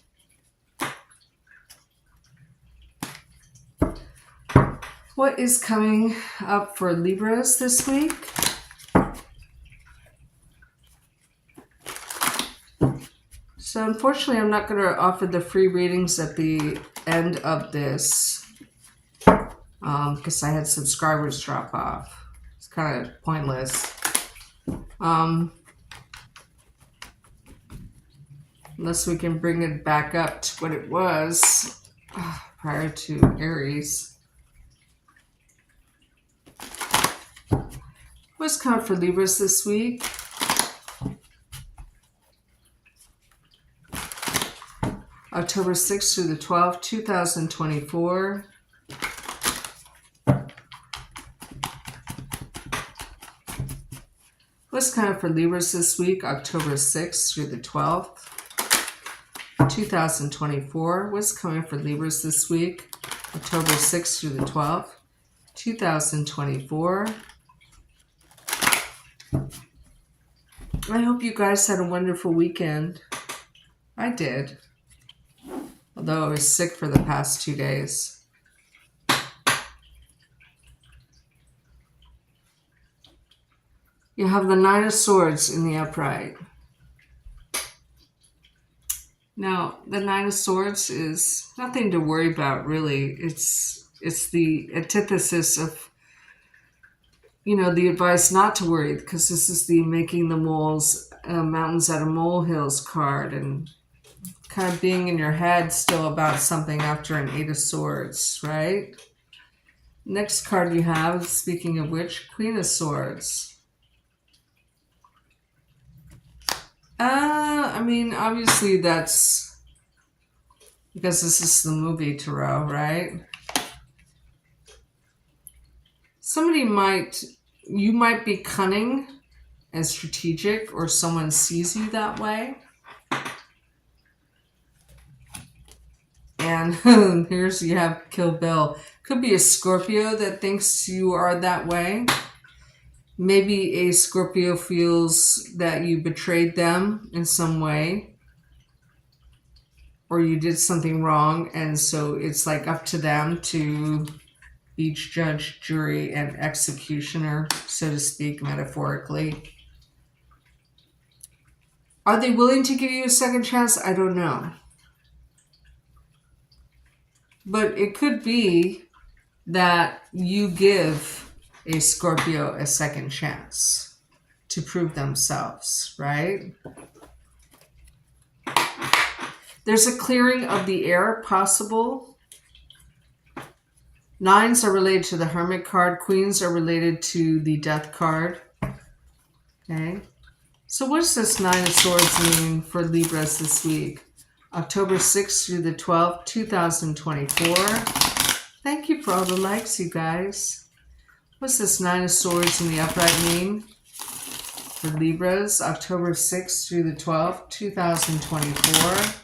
What is coming up for Libras this week? So unfortunately, I'm not going to offer the free readings at the end of this because I had subscribers drop off. It's kind of pointless. unless we can bring it back up to what it was prior to Aries. What's coming for Libras this week? October 6th through the 12th, 2024. What's coming for Libras this week? October 6th through the 12th, 2024. What's coming for Libras this week? October 6th through the 12th, 2024. I hope you guys had a wonderful weekend. I did. Although I was sick for the past 2 days. You have the Nine of Swords in the upright. Now, the Nine of Swords is nothing to worry about, really. It's the antithesis of, the advice not to worry, because this is the making the mountains out of molehills card, and kind of being in your head still about something after an Eight of Swords, right? Next card you have, speaking of which, Queen of Swords. Obviously that's because this is the movie Tarot, right? You might be cunning and strategic, or someone sees you that way. And here's, you have Kill Bill. Could be a Scorpio that thinks you are that way. Maybe a Scorpio feels that you betrayed them in some way, or you did something wrong, and so it's like up to them to be judge, jury, and executioner, so to speak, metaphorically. Are they willing to give you a second chance? I don't know. But it could be that you give a Scorpio a second chance to prove themselves, right? There's a clearing of the air possible. Nines are related to the Hermit card. Queens are related to the Death card. Okay. So what does this Nine of Swords mean for Libras this week? October 6th through the 12th, 2024. Thank you for all the likes, you guys. What's this Nine of Swords in the upright mean for Libras? October 6th through the 12th, 2024.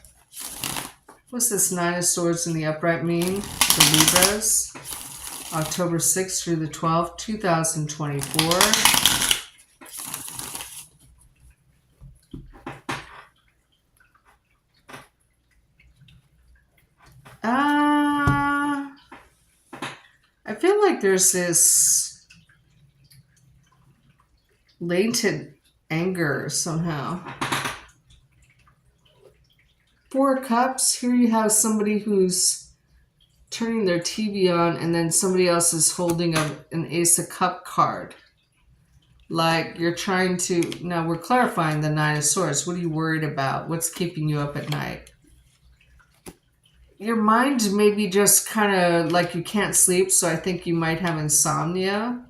What's this Nine of Swords in the upright mean for Libras? October 6th through the 12th, 2024. I feel like there's this latent anger somehow. Four of Cups. Here you have somebody who's turning their TV on, and then somebody else is holding an Ace of Cup card. Like you're trying to... Now we're clarifying the Nine of Swords. What are you worried about? What's keeping you up at night? Your mind may be just kind of like you can't sleep, so I think you might have insomnia.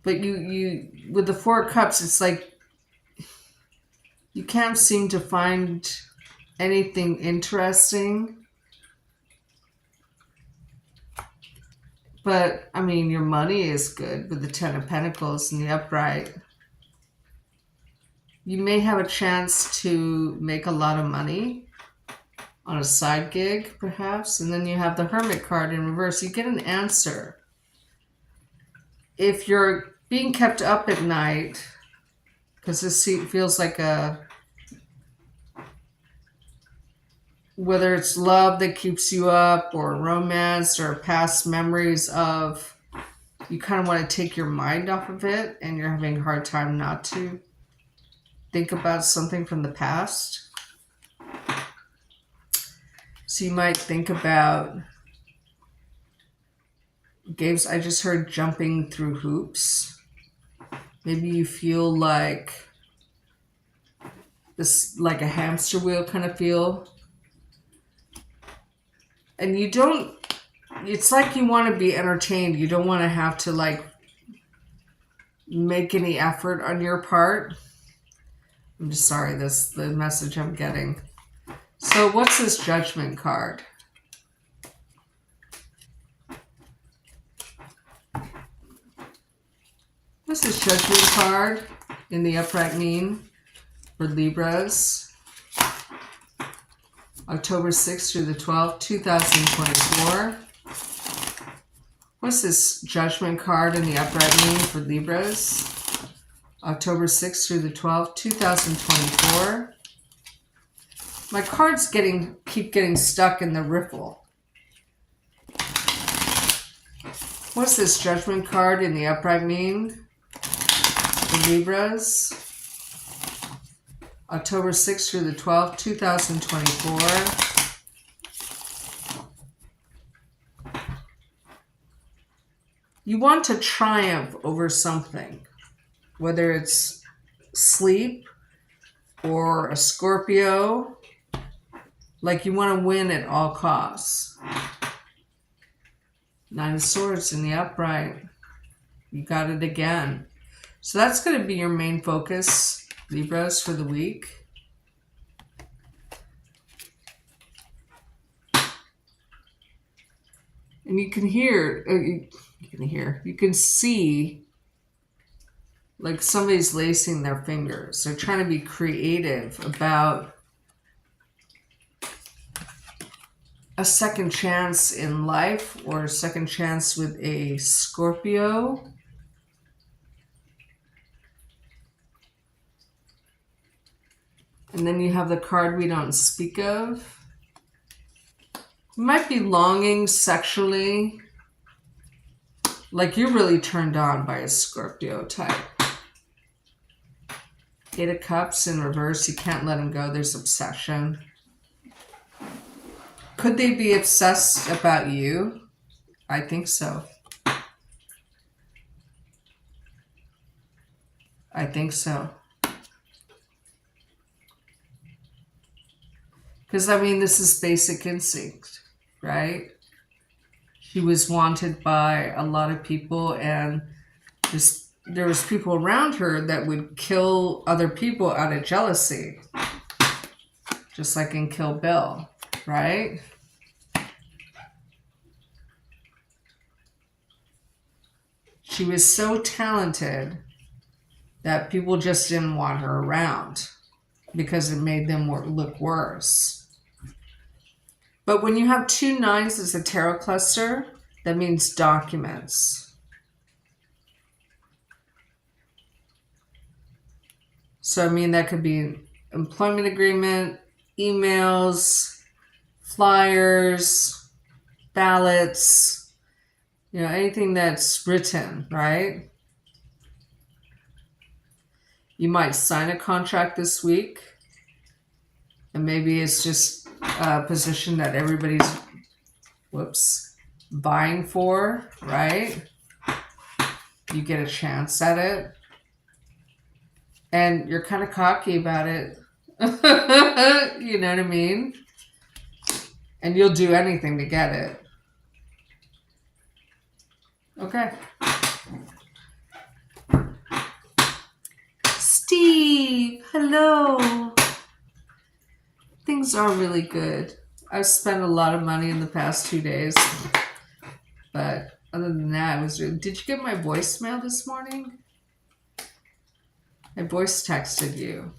But you with the Four of Cups, it's like you can't seem to find anything interesting. But, your money is good with the Ten of Pentacles in the upright. You may have a chance to make a lot of money on a side gig, perhaps. And then you have the Hermit card in reverse. You get an answer. If you're being kept up at night, because this feels like whether it's love that keeps you up, or romance, or past memories of, you kind of want to take your mind off of it, and you're having a hard time not to think about something from the past. So you might think about games. I just heard jumping through hoops. Maybe you feel like this, like a hamster wheel kind of feel. And you don't, it's like you want to be entertained. You don't want to have to like make any effort on your part. I'm just sorry, this the message I'm getting. So what's this Judgment card? What's this Judgment card in the upright mean for Libras? October 6th through the 12th, 2024. What's this Judgment card in the upright mean for Libras? October 6th through the 12th, 2024. My cards keep getting stuck in the riffle. What's this Judgment card in the upright mean for Libras? October 6th through the 12th, 2024. You want to triumph over something, whether it's sleep or a Scorpio, like you want to win at all costs. Nine of Swords in the upright. You got it again. So that's going to be your main focus, Libras, for the week. And you can hear, you can see like somebody's lacing their fingers. They're trying to be creative about a second chance in life or a second chance with a Scorpio. And then you have the card we don't speak of. You might be longing sexually, like you're really turned on by a Scorpio type. Eight of Cups in reverse. You can't let them go. There's obsession. Could they be obsessed about you? I think so. I think so. Because, I mean, this is basic instinct, right? She was wanted by a lot of people, and there was people around her that would kill other people out of jealousy. Just like in Kill Bill, right? She was so talented that people just didn't want her around because it made them look worse. But when you have 2 9s as a tarot cluster, that means documents. So, I mean, that could be employment agreement, emails, flyers, ballots, you know, anything that's written, right? You might sign a contract this week, and maybe it's just a position that everybody's, vying for, right? You get a chance at it, and you're kind of cocky about it. You know what I mean? And you'll do anything to get it. Okay. Steve, hello. Things are really good. I've spent a lot of money in the past 2 days. But other than that, did you get my voicemail this morning? I voice texted you.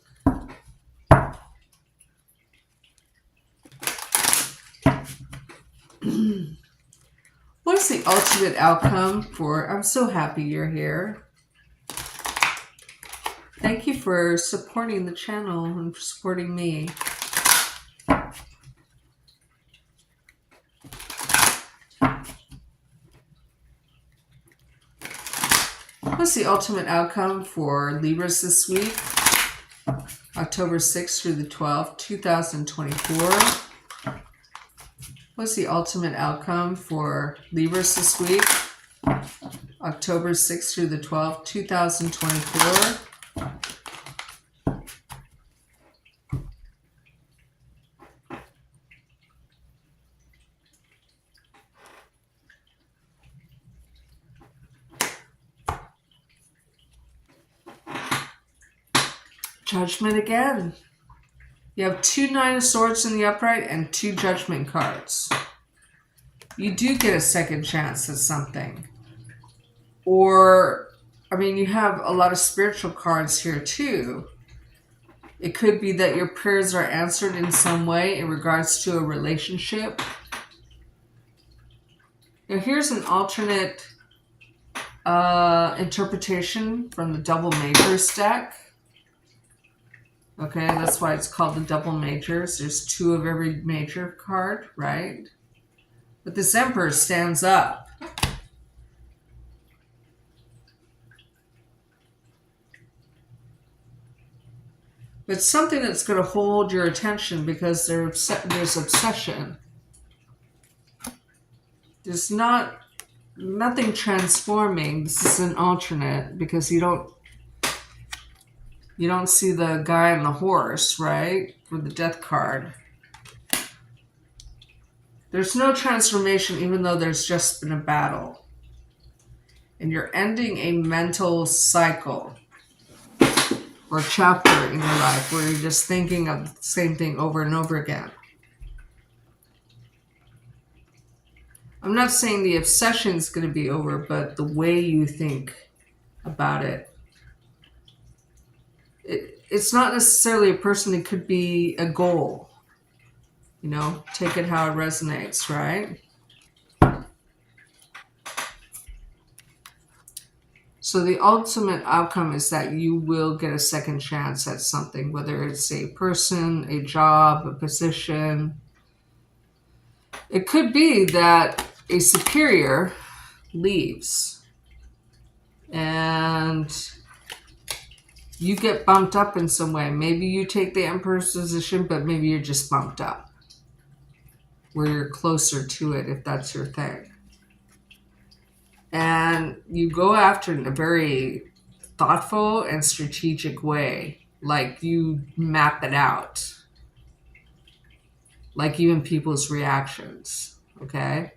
What is the ultimate outcome for... I'm so happy you're here. Thank you for supporting the channel and for supporting me. What's the ultimate outcome for Libras this week? October 6th through the 12th, 2024. What's the ultimate outcome for Libras this week? October 6th through the 12th, 2024. Judgment again. You have 2 Nine of Swords in the upright and 2 Judgment cards. You do get a second chance at something. Or, I mean, you have a lot of spiritual cards here too. It could be that your prayers are answered in some way in regards to a relationship. Now here's an alternate interpretation from the Double Majors deck. Okay, that's why it's called the Double Majors. There's 2 of every major card, right? But this Emperor stands up. It's something that's going to hold your attention because there's obsession. There's nothing transforming. This is an alternate because you don't see the guy on the horse, right? For the Death card. There's no transformation even though there's just been a battle. And you're ending a mental cycle or chapter in your life where you're just thinking of the same thing over and over again. I'm not saying the obsession is going to be over, but the way you think about it. It's not necessarily a person. It could be a goal. You know, take it how it resonates, right? So the ultimate outcome is that you will get a second chance at something, whether it's a person, a job, a position. It could be that a superior leaves and you get bumped up in some way. Maybe you take the Emperor's position, but maybe you're just bumped up where you're closer to it if that's your thing. And you go after it in a very thoughtful and strategic way. Like you map it out. Like even people's reactions. Okay?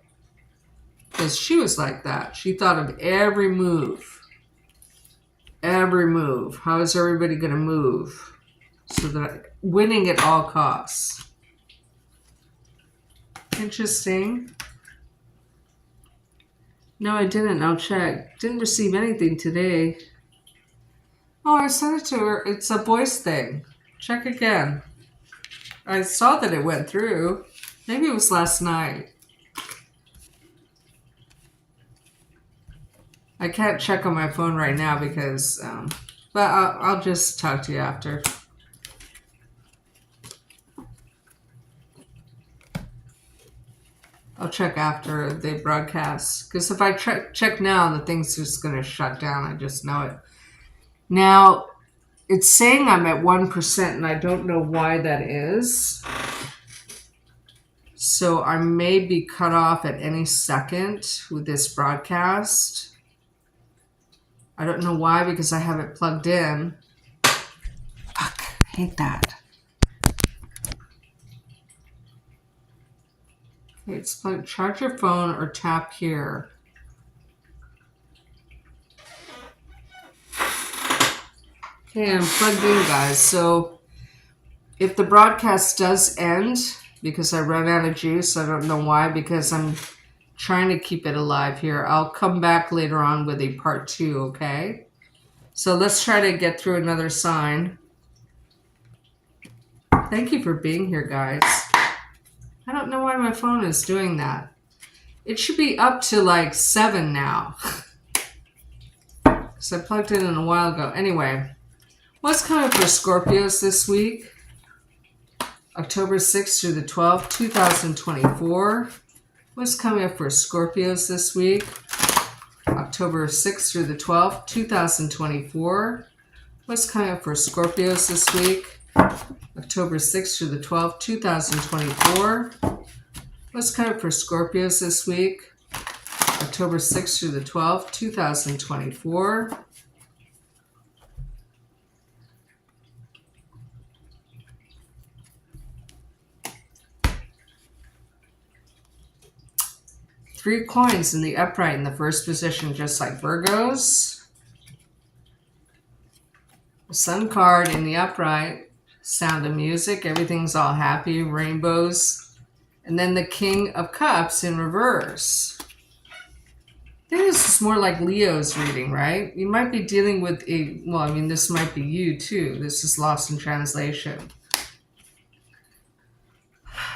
Because she was like that. She thought of every move. Every move. How is everybody going to move? So that winning at all costs. Interesting. No, I didn't. I'll check. Didn't receive anything today. Oh, I sent it to her. It's a voice thing. Check again. I saw that it went through. Maybe it was last night. I can't check on my phone right now because, but I'll just talk to you after. I'll check after they broadcast. Because if I check now, the thing's just going to shut down. I just know it. Now, it's saying I'm at 1%, and I don't know why that is. So I may be cut off at any second with this broadcast. I don't know why, because I have it plugged in. Fuck, I hate that. Okay, it's plugged. Charge your phone or tap here. Okay, I'm plugged in, guys. So if the broadcast does end, because I ran out of juice, I don't know why, because I'm trying to keep it alive here. I'll come back later on with a part 2, okay? So let's try to get through another sign. Thank you for being here, guys. I don't know why my phone is doing that. It should be up to like 7 now. Because I plugged it in a while ago. Anyway, what's coming for Scorpios this week? October 6th through the 12th, 2024. What's coming up for Scorpios this week? October 6th through the 12th, 2024. What's coming up for Scorpios this week? October 6th through the 12th, 2024. What's coming up for Scorpios this week? October 6th through the 12th, 2024. Three coins in the upright in the first position, just like Virgos. The Sun card in the upright, Sound of Music, everything's all happy, rainbows. And then the King of Cups in reverse. I think this is more like Leo's reading, right? You might be dealing with this might be you too. This is lost in translation.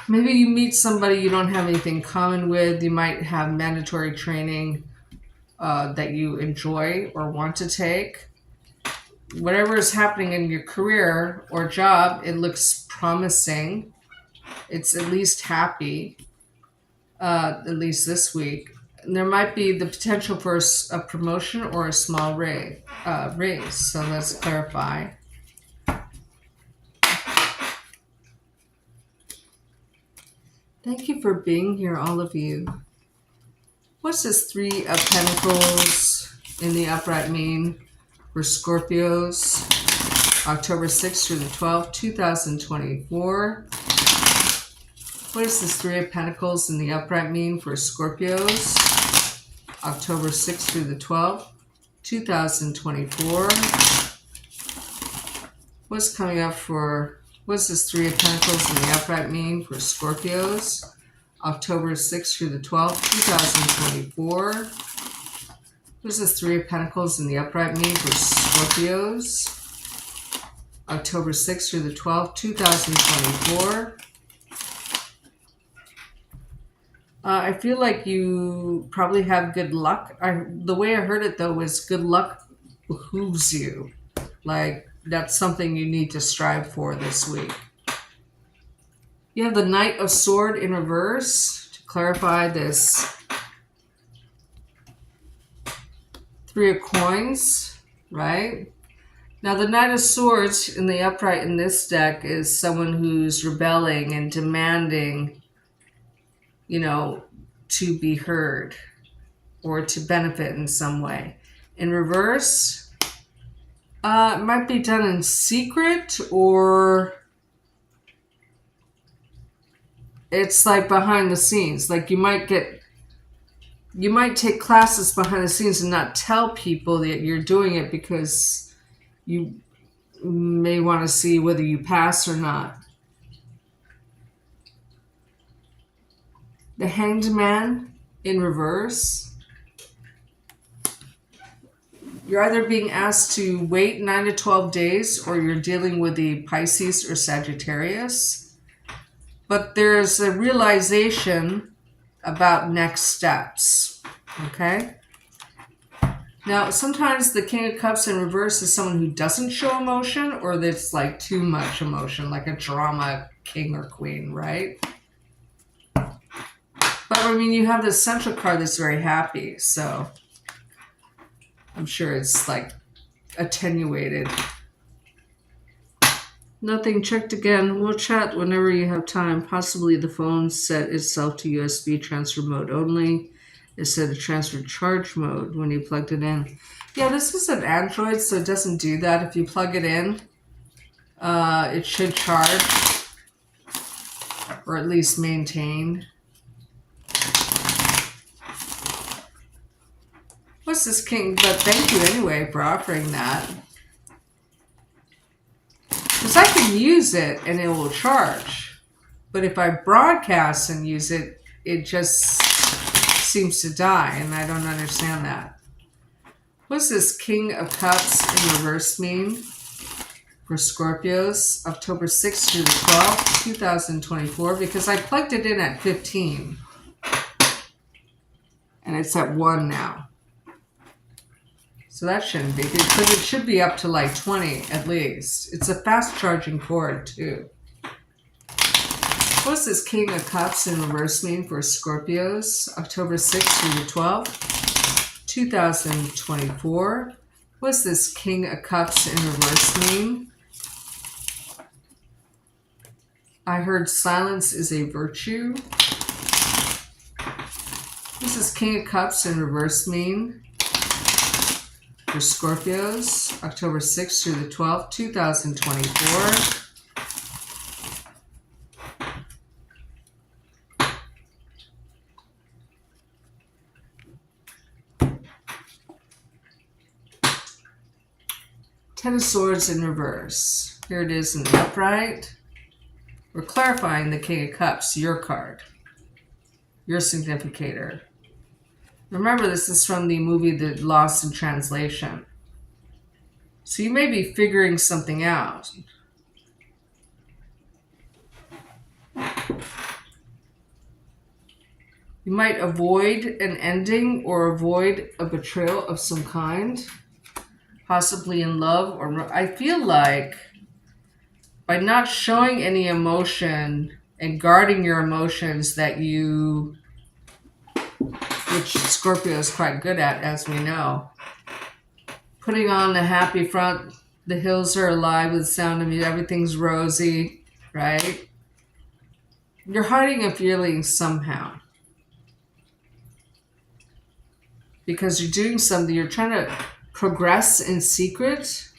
Maybe you meet somebody you don't have anything in common with. You might have mandatory training that you enjoy or want to take. Whatever is happening in your career or job, it looks promising. It's at least happy, at least this week. And there might be the potential for a promotion or a small raise. So let's clarify. Thank you for being here, all of you. What's this Three of Pentacles in the upright mean for Scorpios? October 6th through the 12th, 2024. What does this Three of Pentacles in the upright mean for Scorpios? October 6th through the 12th, 2024. What's coming up for... What's this Three of Pentacles in the upright mean for Scorpios? October 6th through the 12th, 2024. What's this Three of Pentacles in the upright mean for Scorpios? October 6th through the 12th, 2024. I feel like you probably have good luck. The way I heard it, though, was good luck behooves you. Like, that's something you need to strive for this week. You have the Knight of Swords in reverse to clarify this Three of Coins, right? Now, the Knight of Swords in the upright in this deck is someone who's rebelling and demanding, to be heard or to benefit in some way. In reverse, it might be done in secret, or it's like behind the scenes. Like you might take classes behind the scenes and not tell people that you're doing it because you may want to see whether you pass or not. The Hanged Man in reverse. You're either being asked to wait 9 to 12 days or you're dealing with the Pisces or Sagittarius. But there's a realization about next steps, okay? Now, sometimes the King of Cups in reverse is someone who doesn't show emotion or that's like too much emotion, like a drama king or queen, right? But, you have this Central card that's very happy, so I'm sure it's like attenuated. Nothing checked again. We'll chat whenever you have time. Possibly the phone set itself to USB transfer mode only instead of transfer charge mode when you plugged it in. Yeah, this is an Android, so it doesn't do that. If you plug it in, it should charge or at least maintain. What's this King? But thank you anyway for offering that. Because I can use it and it will charge. But if I broadcast and use it, it just seems to die. And I don't understand that. What's this King of Cups in reverse mean for Scorpios? October 6th through the 12th, 2024. Because I plugged it in at 15. And it's at 1 now. So that shouldn't be good, because it should be up to like 20 at least. It's a fast charging cord too. What's this King of Cups in reverse mean for Scorpios? October 6th through the 12th, 2024. What's this King of Cups in reverse mean? I heard silence is a virtue. This is King of Cups in reverse mean for Scorpios, October 6th through the 12th, 2024. Ten of Swords in reverse. Here it is in the upright. We're clarifying the King of Cups, your card, your significator. Remember, this is from the movie The Lost in Translation. So you may be figuring something out. You might avoid an ending or avoid a betrayal of some kind, possibly in love. Or I feel like by not showing any emotion and guarding your emotions that you, which Scorpio is quite good at, as we know, putting on the happy front, the hills are alive with the sound of music, everything's rosy, right? You're hiding a feeling somehow. Because you're doing something, you're trying to progress in secret.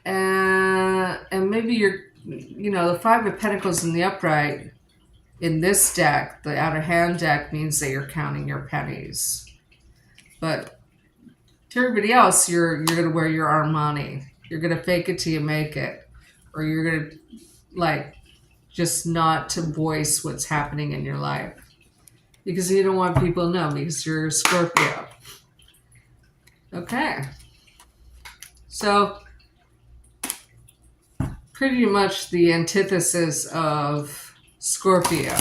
And maybe you're, the Five of Pentacles in the upright in this deck, the out of hand deck, means that you're counting your pennies. But to everybody else, you're going to wear your Armani. You're going to fake it till you make it. Or you're going to, just not to voice what's happening in your life. Because you don't want people to know, because you're a Scorpio. Okay. So, pretty much the antithesis of Scorpio.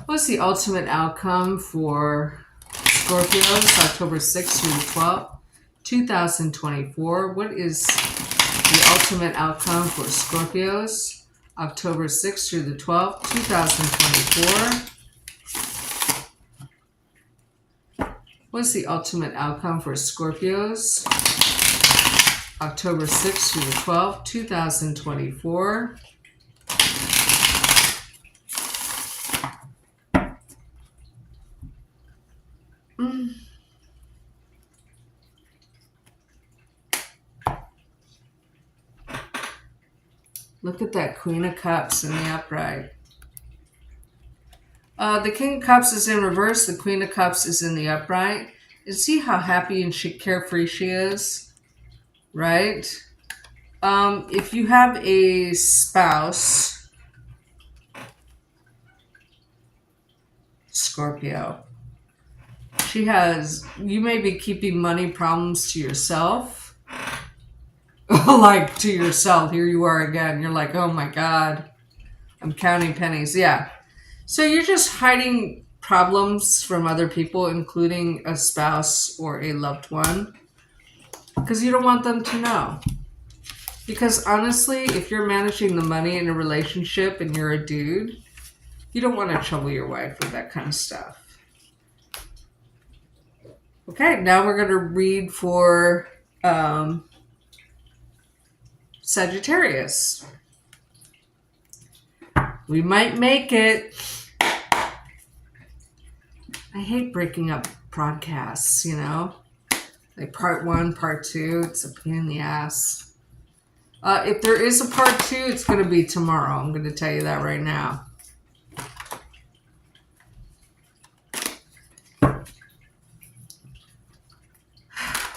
What's the ultimate outcome for Scorpios, October 6th through the 12th, 2024? What is the ultimate outcome for Scorpios, October 6th through the 12th, 2024? What's the ultimate outcome for Scorpios, October 6th through the 12th, 2024? Look at that Queen of Cups in the upright. The King of Cups is in reverse. The Queen of Cups is in the upright. And see how happy and carefree she is? Right? If you have a spouse, Scorpio, you may be keeping money problems to yourself. Like to yourself. Here you are again. You're like, oh my God, I'm counting pennies. Yeah. So you're just hiding problems from other people, including a spouse or a loved one, because you don't want them to know. Because honestly, if you're managing the money in a relationship and you're a dude, you don't want to trouble your wife with that kind of stuff. Okay, now we're going to read for Sagittarius. We might make it. I hate breaking up broadcasts, like part 1, part 2. It's a pain in the ass. If there is a part 2, it's going to be tomorrow. I'm going to tell you that right now.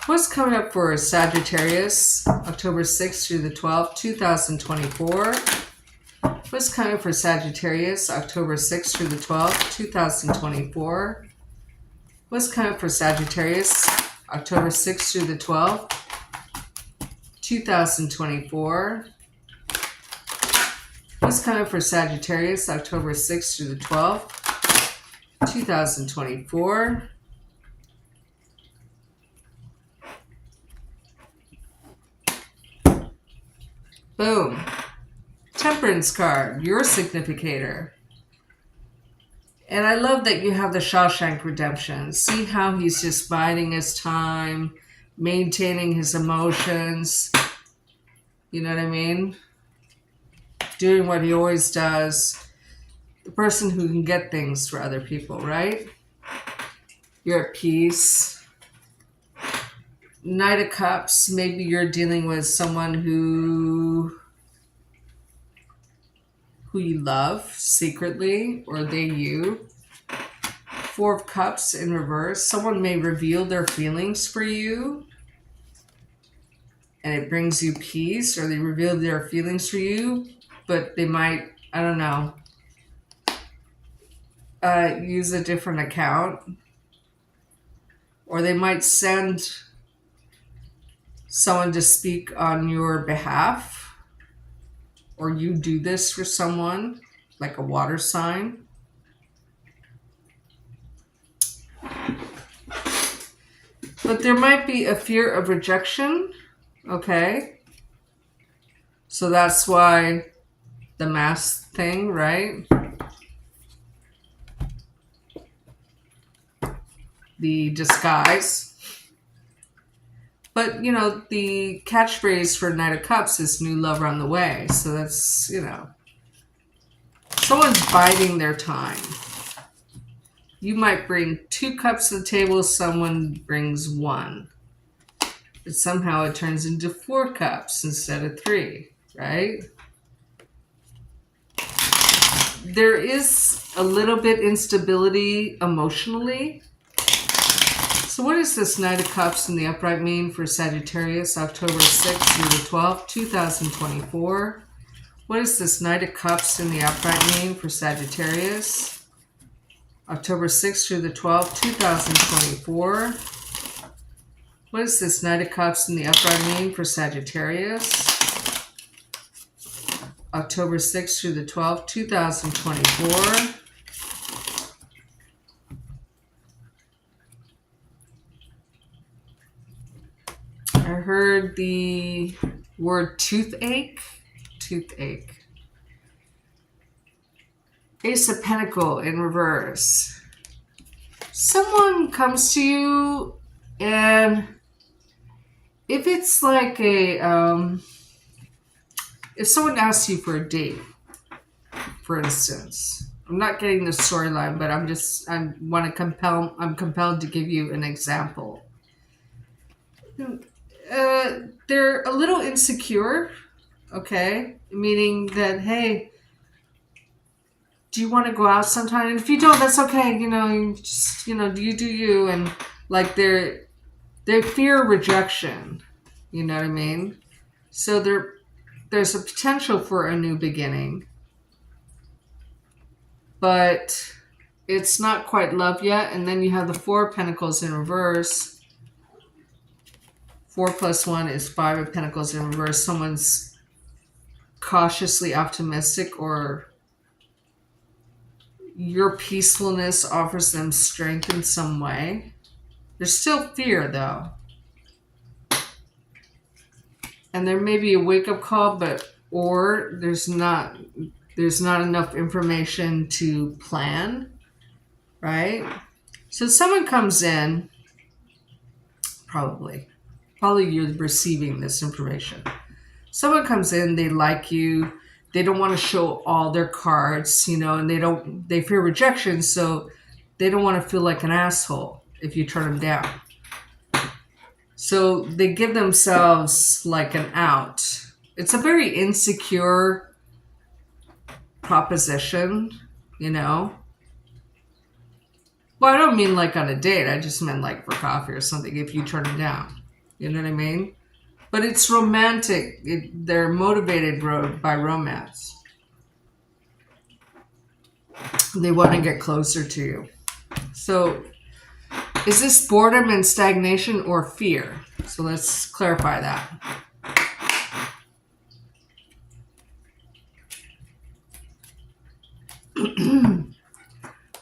What's coming up for Sagittarius, October 6th through the 12th, 2024? What's coming for Sagittarius, October 6th through the 12th, 2024? What's coming for Sagittarius, October 6th through the 12th, 2024? What's coming for Sagittarius, October 6th through the 12th, 2024? Boom. Temperance card, your significator. And I love that you have the Shawshank Redemption. See how he's just biding his time, maintaining his emotions. You know what I mean? Doing what he always does. the person who can get things for other people, right? You're at peace. Knight of Cups, maybe you're dealing with someone who you love secretly, or they you. Four of Cups in reverse. Someone may reveal their feelings for you and it brings you peace, or they reveal their feelings for you, but they might, I don't know, use a different account, or they might send someone to speak on your behalf, or you do this for someone, like a water sign. But there might be a fear of rejection, okay? So that's why the mask thing, right? The disguise. But, you know, the catchphrase for Knight of Cups is new lover on the way. So that's, you know, someone's biding their time. You might bring 2 cups to the table, someone brings 1. But somehow it turns into 4 cups instead of 3, right? There is a little bit instability emotionally. So what does this Knight of Cups in the upright mean for Sagittarius, October 6th through the 12th, 2024? What does this Knight of Cups in the upright mean for Sagittarius, October 6th through the 12th, 2024? What does this Knight of Cups in the upright mean for Sagittarius, October 6th through the 12th, 2024? I heard the word toothache. Toothache. Ace of Pentacle in reverse. Someone comes to you, and if it's like a, if someone asks you for a date, for instance, I'm not getting the storyline, but I'm compelled to give you an example. They're a little insecure, okay? Meaning that, hey, do you want to go out sometime? And if you don't, that's okay. You know, you just, you know, you do you. And like they fear rejection. You know what I mean? So there's a potential for a new beginning, but it's not quite love yet. And then you have the 4 of Pentacles in reverse. 4 plus 1 is 5 of Pentacles in reverse. Someone's cautiously optimistic, or your peacefulness offers them strength in some way. There's still fear, though. And there may be a wake-up call, or there's not enough information to plan, right? So someone comes in, probably you're receiving this information. Someone comes in, they like you, they don't want to show all their cards, you know, and they fear rejection, so they don't want to feel like an asshole if you turn them down. So they give themselves like an out. It's a very insecure proposition, you know. Well, I don't mean like on a date. I just meant like for coffee or something if you turn them down. You know what I mean? But it's romantic. They're motivated by romance. They want to get closer to you. So is this boredom and stagnation or fear? So let's clarify that.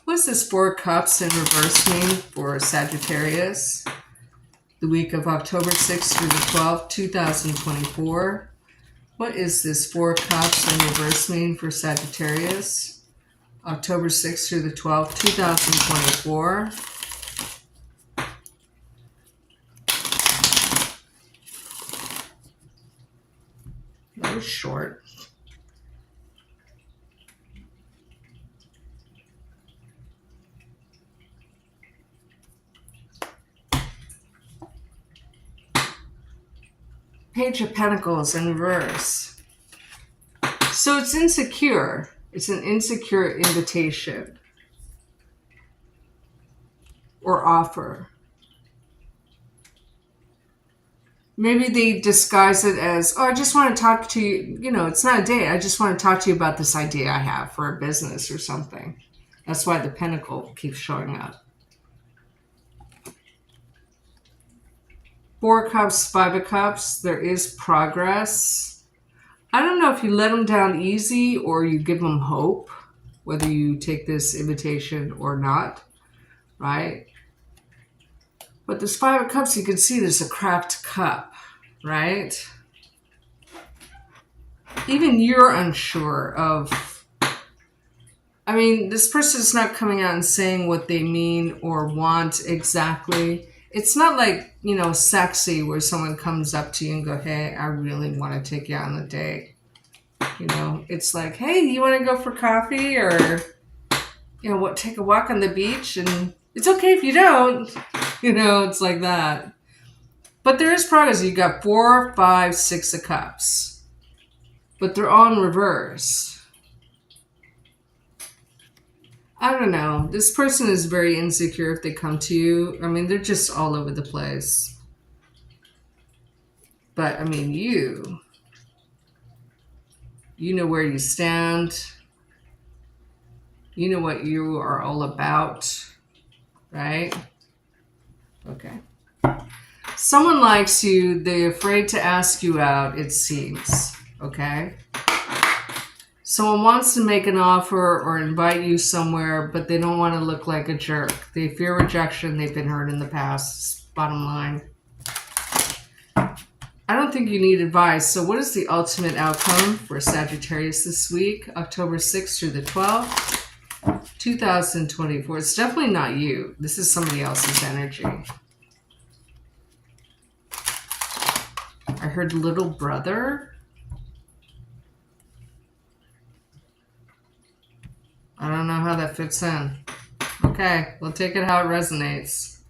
What does this 4 of Cups in reverse mean for Sagittarius? The week of October 6th through the 12th, 2024. What is this 4 of Cups in reverse mean for Sagittarius? October 6th through the 12th, 2024. That was short. Page of Pentacles in reverse. So it's insecure. It's an insecure invitation or offer. Maybe they disguise it as, oh, I just want to talk to you. You know, it's not a date. I just want to talk to you about this idea I have for a business or something. That's why the pentacle keeps showing up. 4 of Cups, 5 of Cups. There is progress. I don't know if you let them down easy or you give them hope, whether you take this invitation or not, right? But this 5 of Cups, you can see there's a cracked cup, right? Even you're unsure of, I mean, this person's not coming out and saying what they mean or want exactly. It's not like, you know, sexy where someone comes up to you and go, hey, I really want to take you on a date. You know, it's like, hey, you want to go for coffee or, you know, what, take a walk on the beach? And it's okay if you don't. You know, it's like that. But there is progress. You got 4, 5, 6 of Cups. But they're all in reverse. I don't know. This person is very insecure if they come to you. I mean, they're just all over the place. But, I mean, you know where you stand. You know what you are all about, right? Okay. Someone likes you. They're afraid to ask you out, it seems. Okay? Someone wants to make an offer or invite you somewhere, but they don't want to look like a jerk. They fear rejection. They've been hurt in the past. Bottom line. I don't think you need advice. So what is the ultimate outcome for Sagittarius this week? October 6th through the 12th, 2024. It's definitely not you. This is somebody else's energy. I heard little brother. I don't know how that fits in. Okay, we'll take it how it resonates.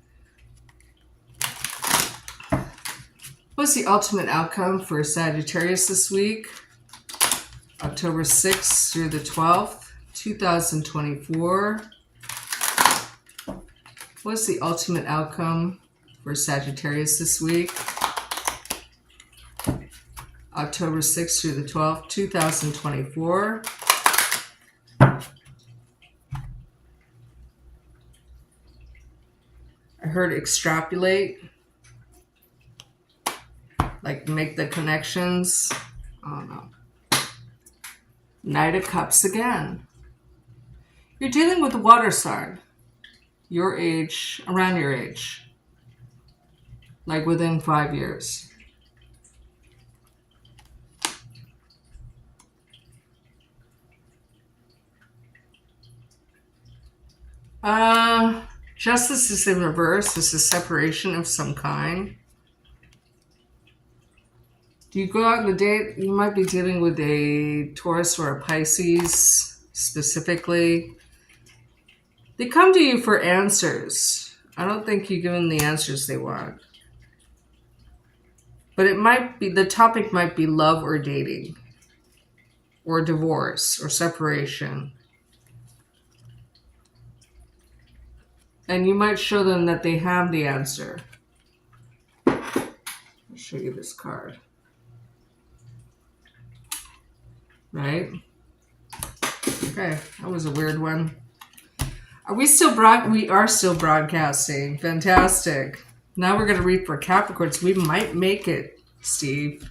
What's the ultimate outcome for Sagittarius this week? October 6th through the 12th, 2024. What's the ultimate outcome for Sagittarius this week? October 6th through the 12th, 2024. I heard extrapolate, like make the connections. I don't know. Knight of Cups again. You're dealing with a water sign. Your age, around your age. Like within 5 years. Justice is in reverse. This is separation of some kind. Do you go out on a date? You might be dealing with a Taurus or a Pisces specifically. They come to you for answers. I don't think you give them the answers they want. But it might be, the topic might be love or dating. Or divorce or separation. And you might show them that they have the answer. I'll show you this card. Right? Okay, that was a weird one. Are we still we are still broadcasting. Fantastic. Now we're going to read for Capricorns. We might make it, Steve.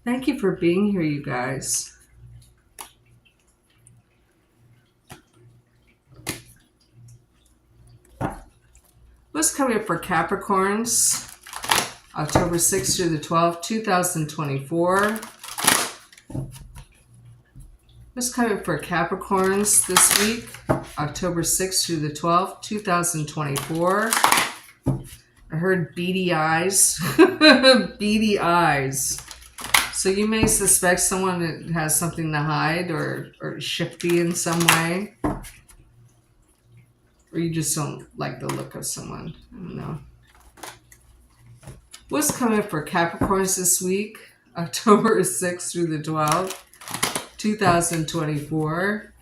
Thank you for being here, you guys. What's coming up for Capricorns? October 6th through the 12th, 2024. What's coming up for Capricorns this week? October 6th through the 12th, 2024. I heard beady eyes. Beady eyes. So you may suspect someone that has something to hide or shifty in some way. Or you just don't like the look of someone. I don't know. What's coming for Capricorns this week? October 6th through the 12th, 2024.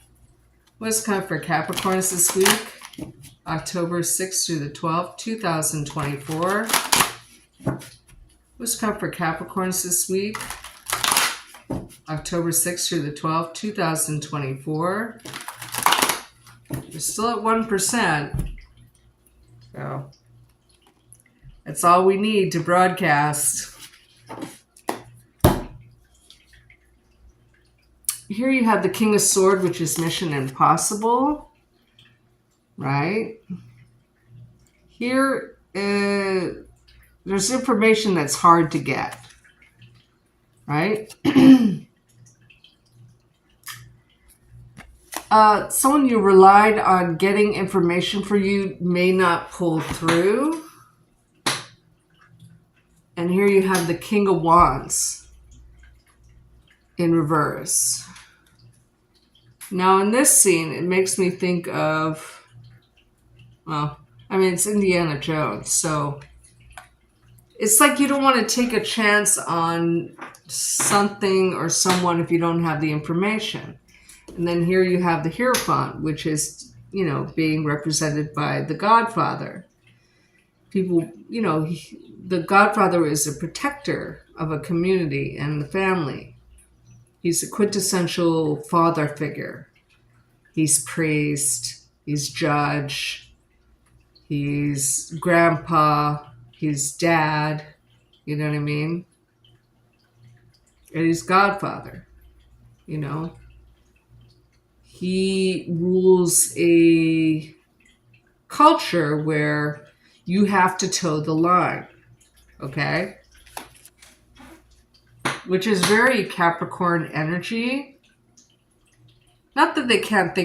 What's coming for Capricorns this week? October 6th through the 12th, 2024. What's coming for Capricorns this week? October 6th through the 12th, 2024. We're still at 1%. So that's all we need to broadcast. Here you have the King of Swords, which is Mission Impossible. Right? Here, there's information that's hard to get. Right? Someone you relied on getting information for you may not pull through. And here you have the King of Wands in reverse. Now in this scene, it makes me think of, well, I mean, it's Indiana Jones. So it's like you don't want to take a chance on something or someone if you don't have the information. And then here you have the Hierophant, which is, being represented by the Godfather. People, the Godfather is a protector of a community and the family. He's a quintessential father figure. He's priest, he's judge, he's grandpa, he's dad, you know what I mean? And he's Godfather, He rules a culture where you have to toe the line, okay? Which is very Capricorn energy. Not that they can't think